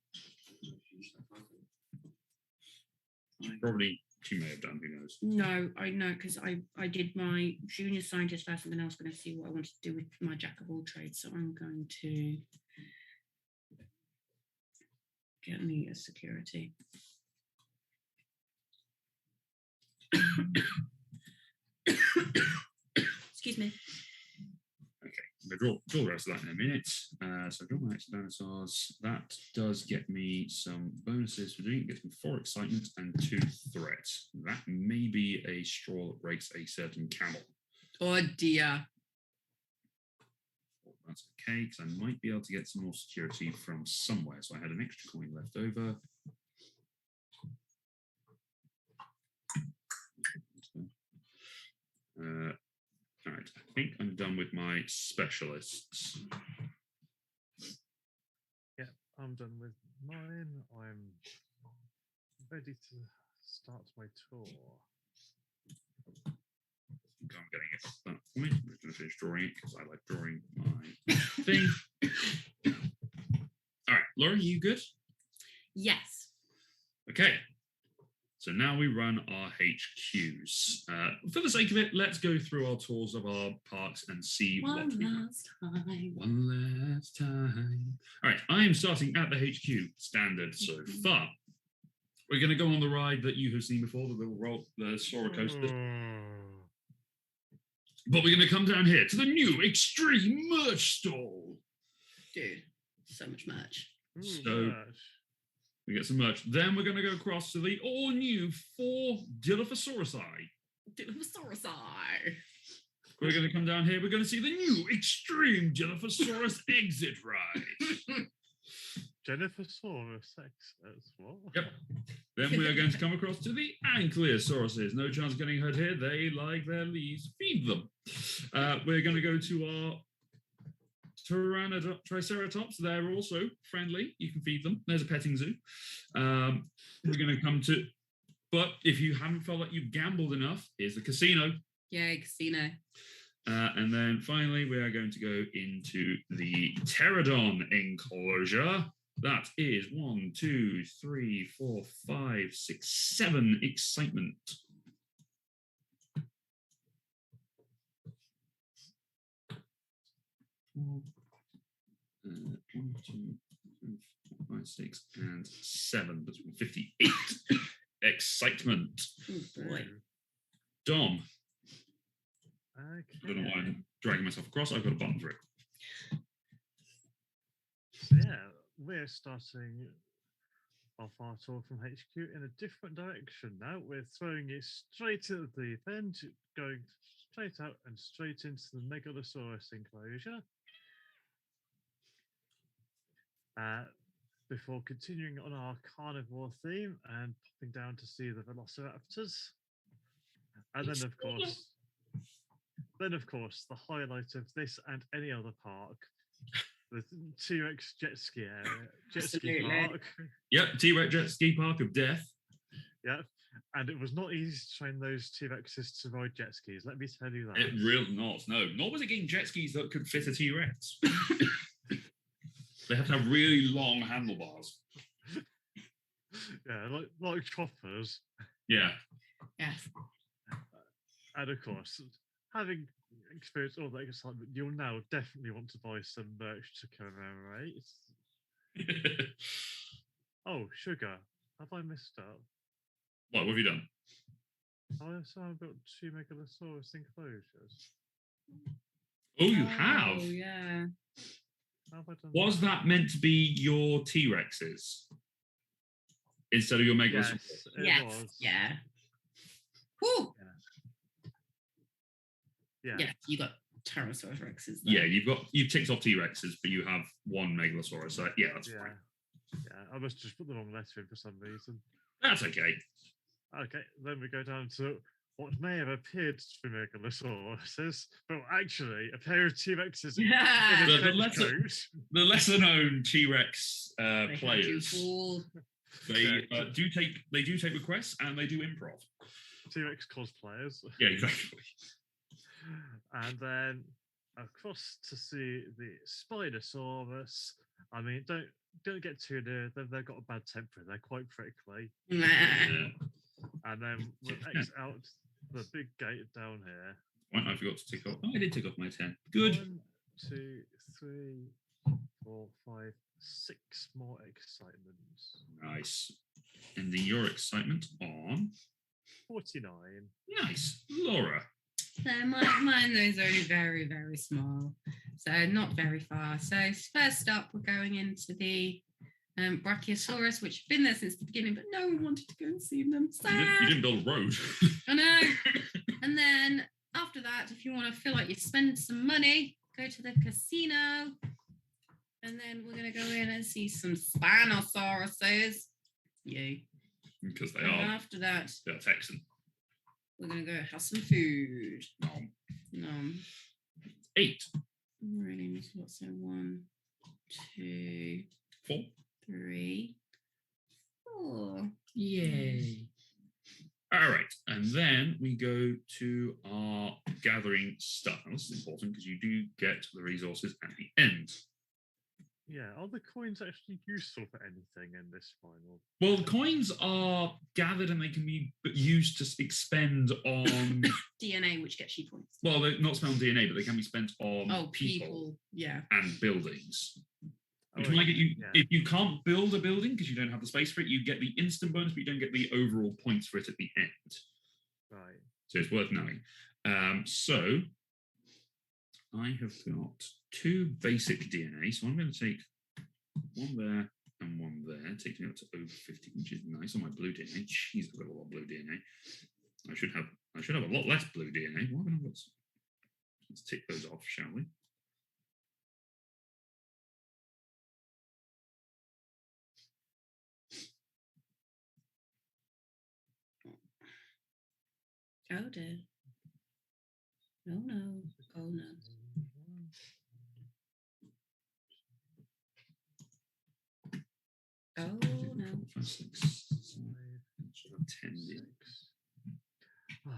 Probably she may have done, who knows. No, I know, because I did my junior scientist first, and then I was going to see what I wanted to do with my jack of all trades. So I'm going to get me a security. Excuse me. I'm going to draw the rest of that in a minute. So draw my extra dinosaurs. That does get me some bonuses for doing it. Gets me 4 excitement and 2 threat. That may be a straw that breaks a certain camel. Oh dear. Oh, that's okay, because I might be able to get some more security from somewhere. So I had an extra coin left over. All right, I think I'm done with my specialists. Yeah, I'm done with mine. I'm ready to start my tour. I'm getting it at that point. I'm going to finish drawing it because I like drawing my thing. All right, Laura, you good? Yes. Okay. So now we run our HQs. For the sake of it, let's go through our tours of our parks and see what we last time. One last time. All right, I am starting at the HQ standard so far. We're going to go on the ride that you have seen before, the little the roller coaster. But we're going to come down here to the new Extreme merch stall. Dude, so much merch. So we get some merch. Then we're going to go across to the all-new 4 Dilophosaurus. We're going to come down here. We're going to see the new Extreme Dilophosaurus exit ride. Jennifersaurus exits. What? Yep. Then we are going to come across to the Ankylosauruses. No chance of getting hurt here. They like their leaves. Feed them. We're going to go to our Triceratops. They're also friendly. You can feed them. There's a petting zoo. We're going to come to, but if you haven't felt like you've gambled enough, here's the casino. Yay, casino. And then finally, we are going to go into the Pterodon Enclosure. That is 1, 2, 3, 4, 5, 6, 7 excitement. One, 2, 3, 4, 5, 6, and 7. That's 58 excitement. Oh boy. Dom. Okay. I don't know why I'm dragging myself across. I've got a button for it. So yeah, we're starting off our tour from HQ in a different direction now. We're throwing it straight at the deep end, going straight out and straight into the Megalosaurus enclosure. Before continuing on our carnivore theme and popping down to see the Velociraptors. And then of course, the highlight of this and any other park, the T-Rex jet ski park. Yep, T-Rex jet ski park of death. Yeah, and it was not easy to train those T-Rexes to ride jet skis. Let me tell you that. It really not. No, nor was it getting jet skis that could fit a T-Rex. They have to have really long handlebars. Yeah, like choppers. Yeah. Yes. And of course, having experienced all that excitement, you'll now definitely want to buy some merch to commemorate. Oh, sugar. Have I missed out? What have you done? I also have got 2 Megalosaurus enclosures. Oh, you have. Oh, yeah. How have I done Was that meant to be your T-Rexes instead of your Megalosaurus? Yes, it Yes. was. Yeah. Woo! Yeah. Yeah, you got Pterosaurus Rexes. Yeah, you've ticked off T-Rexes, but you have 1 Megalosaurus. So yeah, that's Yeah. fine. Yeah, I must just put the wrong letter in for some reason. That's okay. Okay, then we go down to what may have appeared to be Megalosauruses, but actually a pair of T-Rexes in Yeah. a The trench lesser- coat. The lesser-known T-Rex They had you players, fooled. they Yeah. do take requests and they do improv. T-Rex cosplayers. Yeah, exactly. And then across to see the Spinosaurus. I mean, don't get too near. They've got a bad temper. They're quite prickly. Nah. And then we'll X out the big gate down here. Right, I forgot to tick off. Oh, I did tick off my 10. Good. 1, 2, 3, 4, 5, 6 more excitements. Nice. Ending your excitement on 49. nice, Laura. So mine those are only very, very small. So not very far. So first up, we're going into the Brachiosaurus, which have been there since the beginning, but no one wanted to go and see them. You didn't build a road. I know. And then after that, if you want to feel like you spend some money, go to the casino. And then we're going to go in and see some Spinosauruses. Yay. Because they And are. after that, They're Texan. we're going to go have some food. Nom. No. 8. Really need to look. So 1, 2, 4. 3, 4. Yay. All right. And then we go to our gathering stuff. Now, this is important because you do get the resources at the end. Yeah, are the coins actually useful for anything in this final? Well, the coins are gathered and they can be used to expend on. DNA, which gets you points. Well, they're not spent on DNA, but they can be spent on Oh, people people. Yeah. and buildings. Which Oh, might get you, yeah. if you can't build a building because you don't have the space for it, you get the instant bonus, but you don't get the overall points for it at the end. Right. So it's worth knowing. So I have got 2 basic DNA. So I'm going to take 1 there and 1 there. It takes me up to over 50, which is nice on my blue DNA. Jeez, I've got a lot of blue DNA. I should have a lot less blue DNA. Why haven't I got? Let's tick those off, shall we? Oh dear. Oh no. Oh no. Oh no. 5, 6, 7, 10. Ah,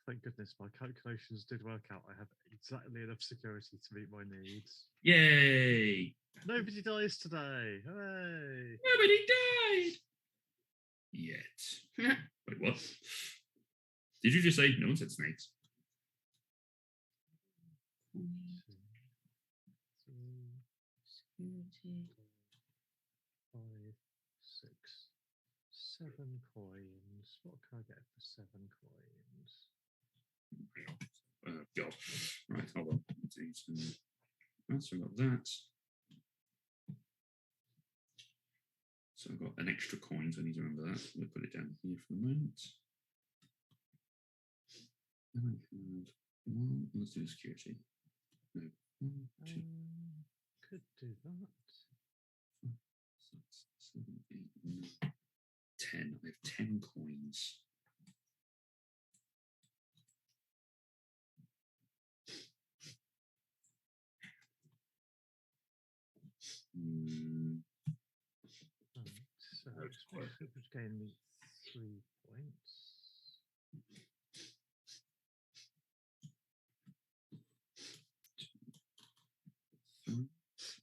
thank goodness my calculations did work out. I have exactly enough security to meet my needs. Yay! Nobody dies today. Hooray! Nobody died yet. Wait, what? Did you just say no one said snakes? 2, 3, 5, 6, 7 coins. What can I get for 7 coins? God. Right, hold on. Let's see some. So I've got that. So I've got an extra coin, so I need to remember that. We'll put it down here for the moment. And I have 1. Let's do security. No. 1, 2, Could do that. 5, 6, 7, 8, 9, 10. I have 10 coins. So it would gain me 3 points.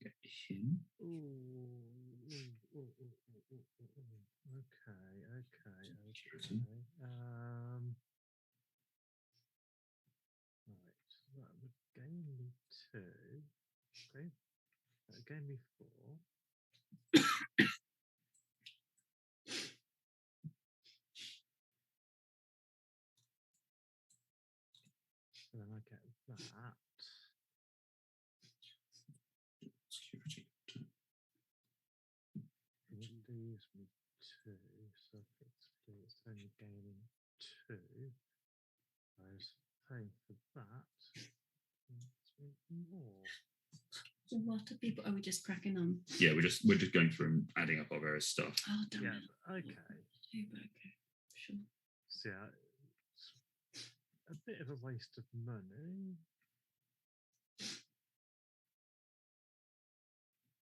Get him. Okay. Right, so that would gain me 2. Okay, that gave me 4. So then I get that. Security. And it leaves me 2. So effectively it's only gaining 2. I was paying for that. It's more. So what are people? Are we just cracking on? Yeah, we're just going through and adding up our various stuff. Oh, damn Yeah, it. okay. Okay, sure. So yeah, it's a bit of a waste of money.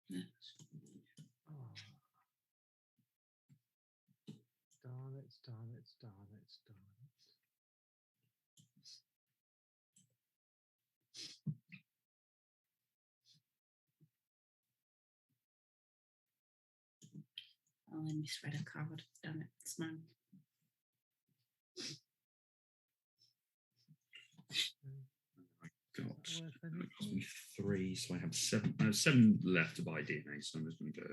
Yeah. Oh. Darn it, darn it, darn it, darn it. Oh, I misread a card. Damn it. It's mine. Got Is that worth that cost anything? me 3, so I have 7. I have 7 left to buy DNA, so I'm just going to go.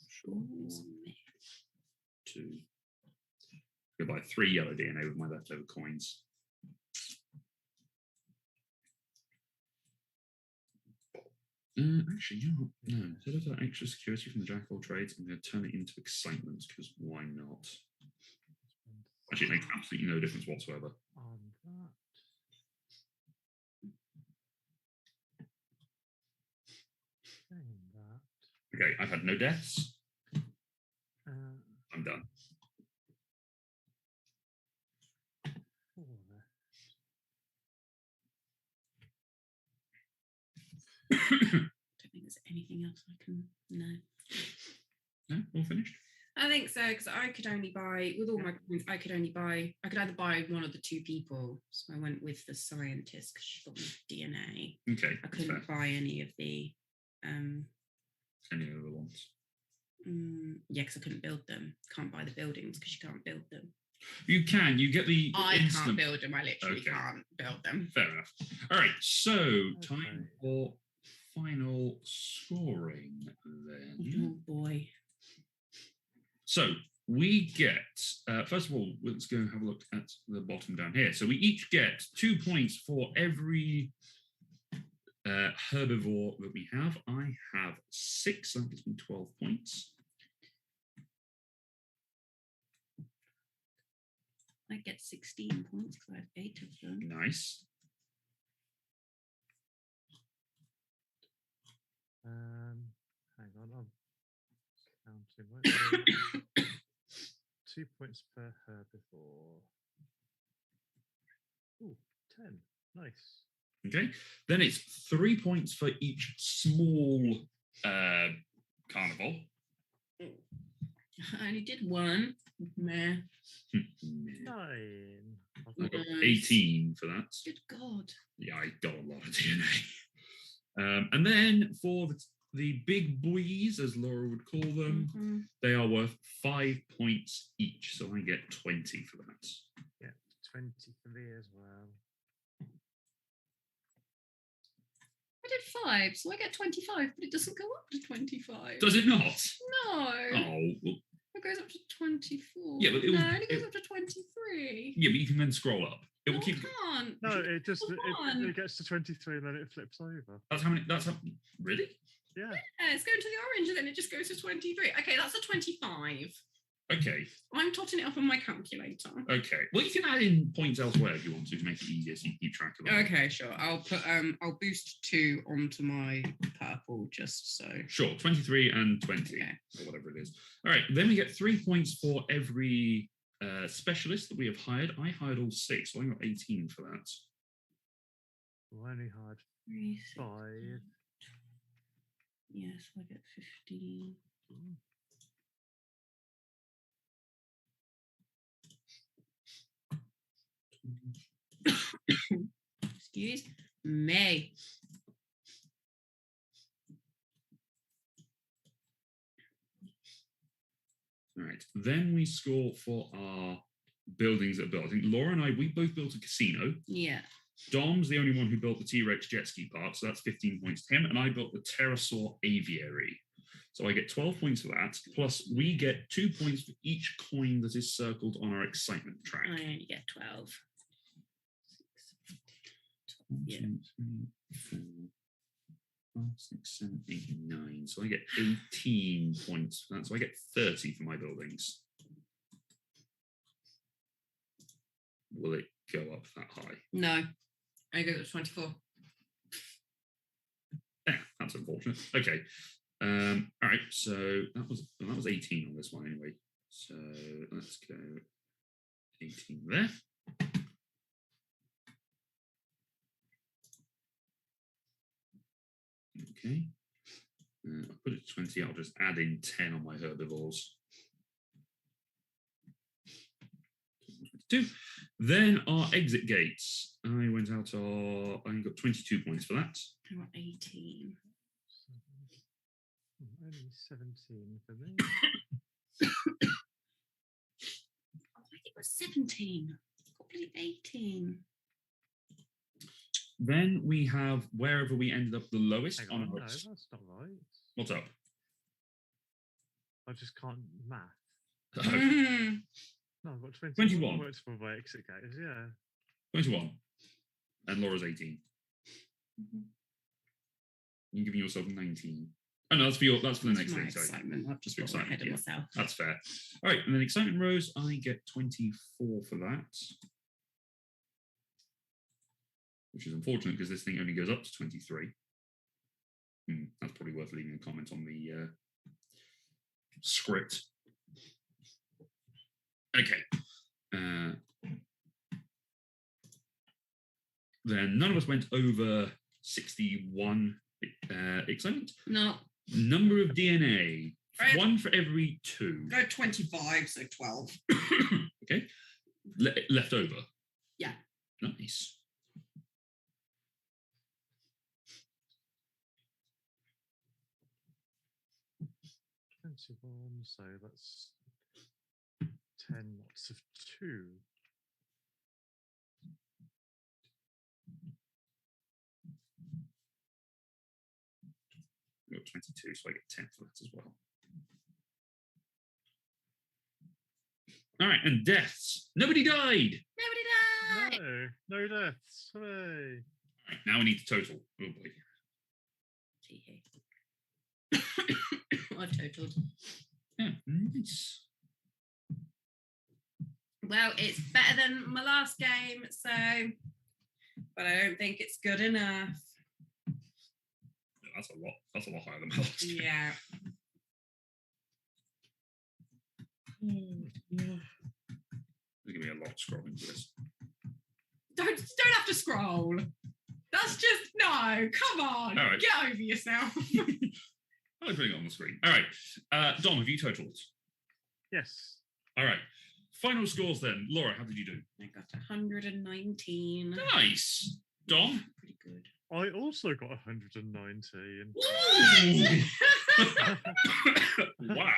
Sure. 2. Go buy 3 yellow DNA with my leftover coins. Actually, you know what? No. Instead of that extra security from the Jack of all trades, I'm going to turn it into excitement because why not? Actually, it makes absolutely no difference whatsoever. On that. Saying that. Okay, I've had no deaths. I'm done. 4 I don't think there's anything else I can. No. No, all finished. I think so, because I could only buy, with all my coins, I could either buy one of the 2 people. So I went with the scientist because she got me DNA. Okay, I couldn't buy any of the. Any other ones? Yeah, because I couldn't build them. Can't buy the buildings because you can't build them. You can. You get the I instant. can't build them. I literally Okay. can't build them. Fair enough. All right, so time for final scoring then. Oh boy. So we get, first of all, let's go and have a look at the bottom down here. So we each get 2 points for every herbivore that we have. I have 6, so that gives me 12 points. I get 16 points because I have 8 of them. Nice. Hang on, I'm counting. 2 points per herbivore. Ooh, 10. Nice. Okay. Then it's 3 points for each small carnivore. I only did 1. Meh. 9. I got 18 for that. Good God. Yeah, I got a lot of DNA. And then for the big boys, as Laura would call them, they are worth 5 points each. So I get 20 for that. Yeah, 20 for me as well. I did 5, so I get 25, but it doesn't go up to 25. Does it not? No. Oh, well, It goes up to 24. Yeah, but it only goes up to 23. Yeah, but you can then scroll up. It will keep. I can't. No, it just Come on. it gets to 23 and then it flips over. That's how many. That's how. Really? Yeah. Yeah, it's going to the orange and then it just goes to 23. Okay, that's a 25. Okay. I'm totting it up on my calculator. Okay. Well, you can add in points elsewhere if you want to make it easier so you can keep track of it. Okay, sure. I'll boost 2 onto my purple just so. Sure, 23 and 20, Okay. or whatever it is. All right, then we get 3 points for every specialist that we have hired. I hired all 6, so I got 18 for that. I only had 3, 5. Yes, I get 15. Excuse me. All right, then we score for our buildings that are built. I think Laura and I, we both built a casino. Yeah. Dom's the only one who built the T-Rex jet ski park, so that's 15 points to him. And I built the Pterosaur aviary. So I get 12 points for that, plus we get 2 points for each coin that is circled on our excitement track. I only get 12. 1, Yeah. 2, 3, 4, 5, 6, 7, 8, 9. So I get 18 points for that. So I get 30 for my buildings. Will it go up that high? No, I go to 24. Yeah, that's unfortunate. Okay. All right. So that was 18 on this one anyway. So let's go 18 there. Okay. I'll put it to 20. I'll just add in 10 on my herbivores. 22. Then our exit gates. I went out I got 22 points for that. I got 18. Only 17 for me. I think it was 17. Probably 18. Then we have wherever we ended up the lowest Hang on on, our. no, that's not right. What's up? I just can't math. Mm. No, I've got 21. Works for my exit gates, yeah. 21. And Laura's 18. Mhm. You're giving yourself 19. Oh no, that's for the next My thing. Sorry. excitement. I've just got Excitement, ahead of yeah. myself. That's fair. All right, and then excitement rows, I get 24 for that. Which is unfortunate because this thing only goes up to 23. That's probably worth leaving a comment on the script. Okay. Then none of us went over 61 excitement. No, Number of DNA, Right. 1 for every 2. go 25, so 12. Okay. Left over. Yeah. Nice. So that's 10 lots of 2. I got 22, so I get 10 for that as well. All right, and deaths. Nobody died. Nobody died. No deaths. Hooray. All right, now we need to total. Oh boy. I've totaled. Yeah, nice. Well, it's better than my last game, so, but I don't think it's good enough. That's a lot. That's a lot higher than my last game. Yeah. Yeah. There's gonna be a lot of scrolling for this. Don't have to scroll. That's just no. Come on, All right. get over yourself. I'm putting it on the screen. All right, Dom, have you totaled? Yes. All right. Final scores then. Laura, how did you do? I got 119. Nice. Dom? Pretty good. I also got 119. Wow.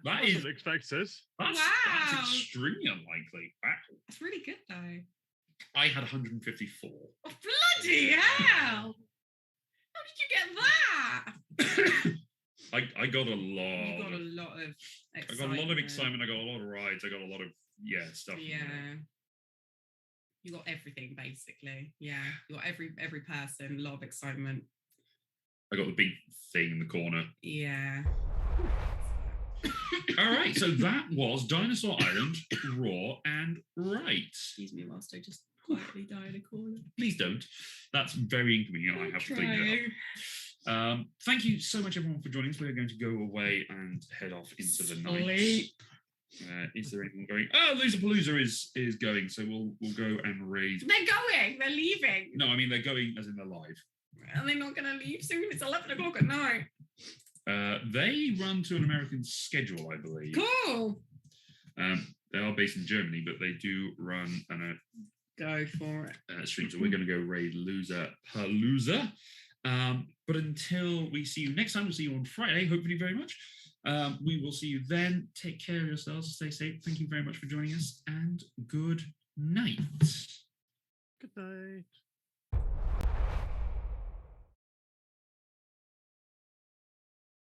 That Wasn't is expected. that's Wow. extremely unlikely. Wow. That's really good though. I had 154. Oh, bloody hell! How did you get that? I got a lot. You got a lot of I excitement. got a lot of excitement. I got a lot of rides. I got a lot of stuff. in Yeah. there. You got everything basically. Yeah. You got every person, a lot of excitement. I got the big thing in the corner. Yeah. All right, so that was Dinosaur Island, Rawr, and Right. Excuse me whilst I just quietly die in a corner. Please don't. That's very inconvenient. I have to clean it up. Thank you so much, everyone, for joining us. We're going to go away and head off into the night. Sleep. Is there anything going? Oh, Loserpalooza is going, so we'll go and raid. They're going. They're leaving. No, I mean they're going as in they're live. Are they not going to leave soon? It's 11 o'clock at night. They run to an American schedule, I believe. Cool. They are based in Germany, but they do run an Go for it. stream. So we're going to go raid Loserpalooza. But until we see you next time, we'll see you on Friday, hopefully very much. We will see you then. Take care of yourselves. Stay safe. Thank you very much for joining us, and good night. Good night.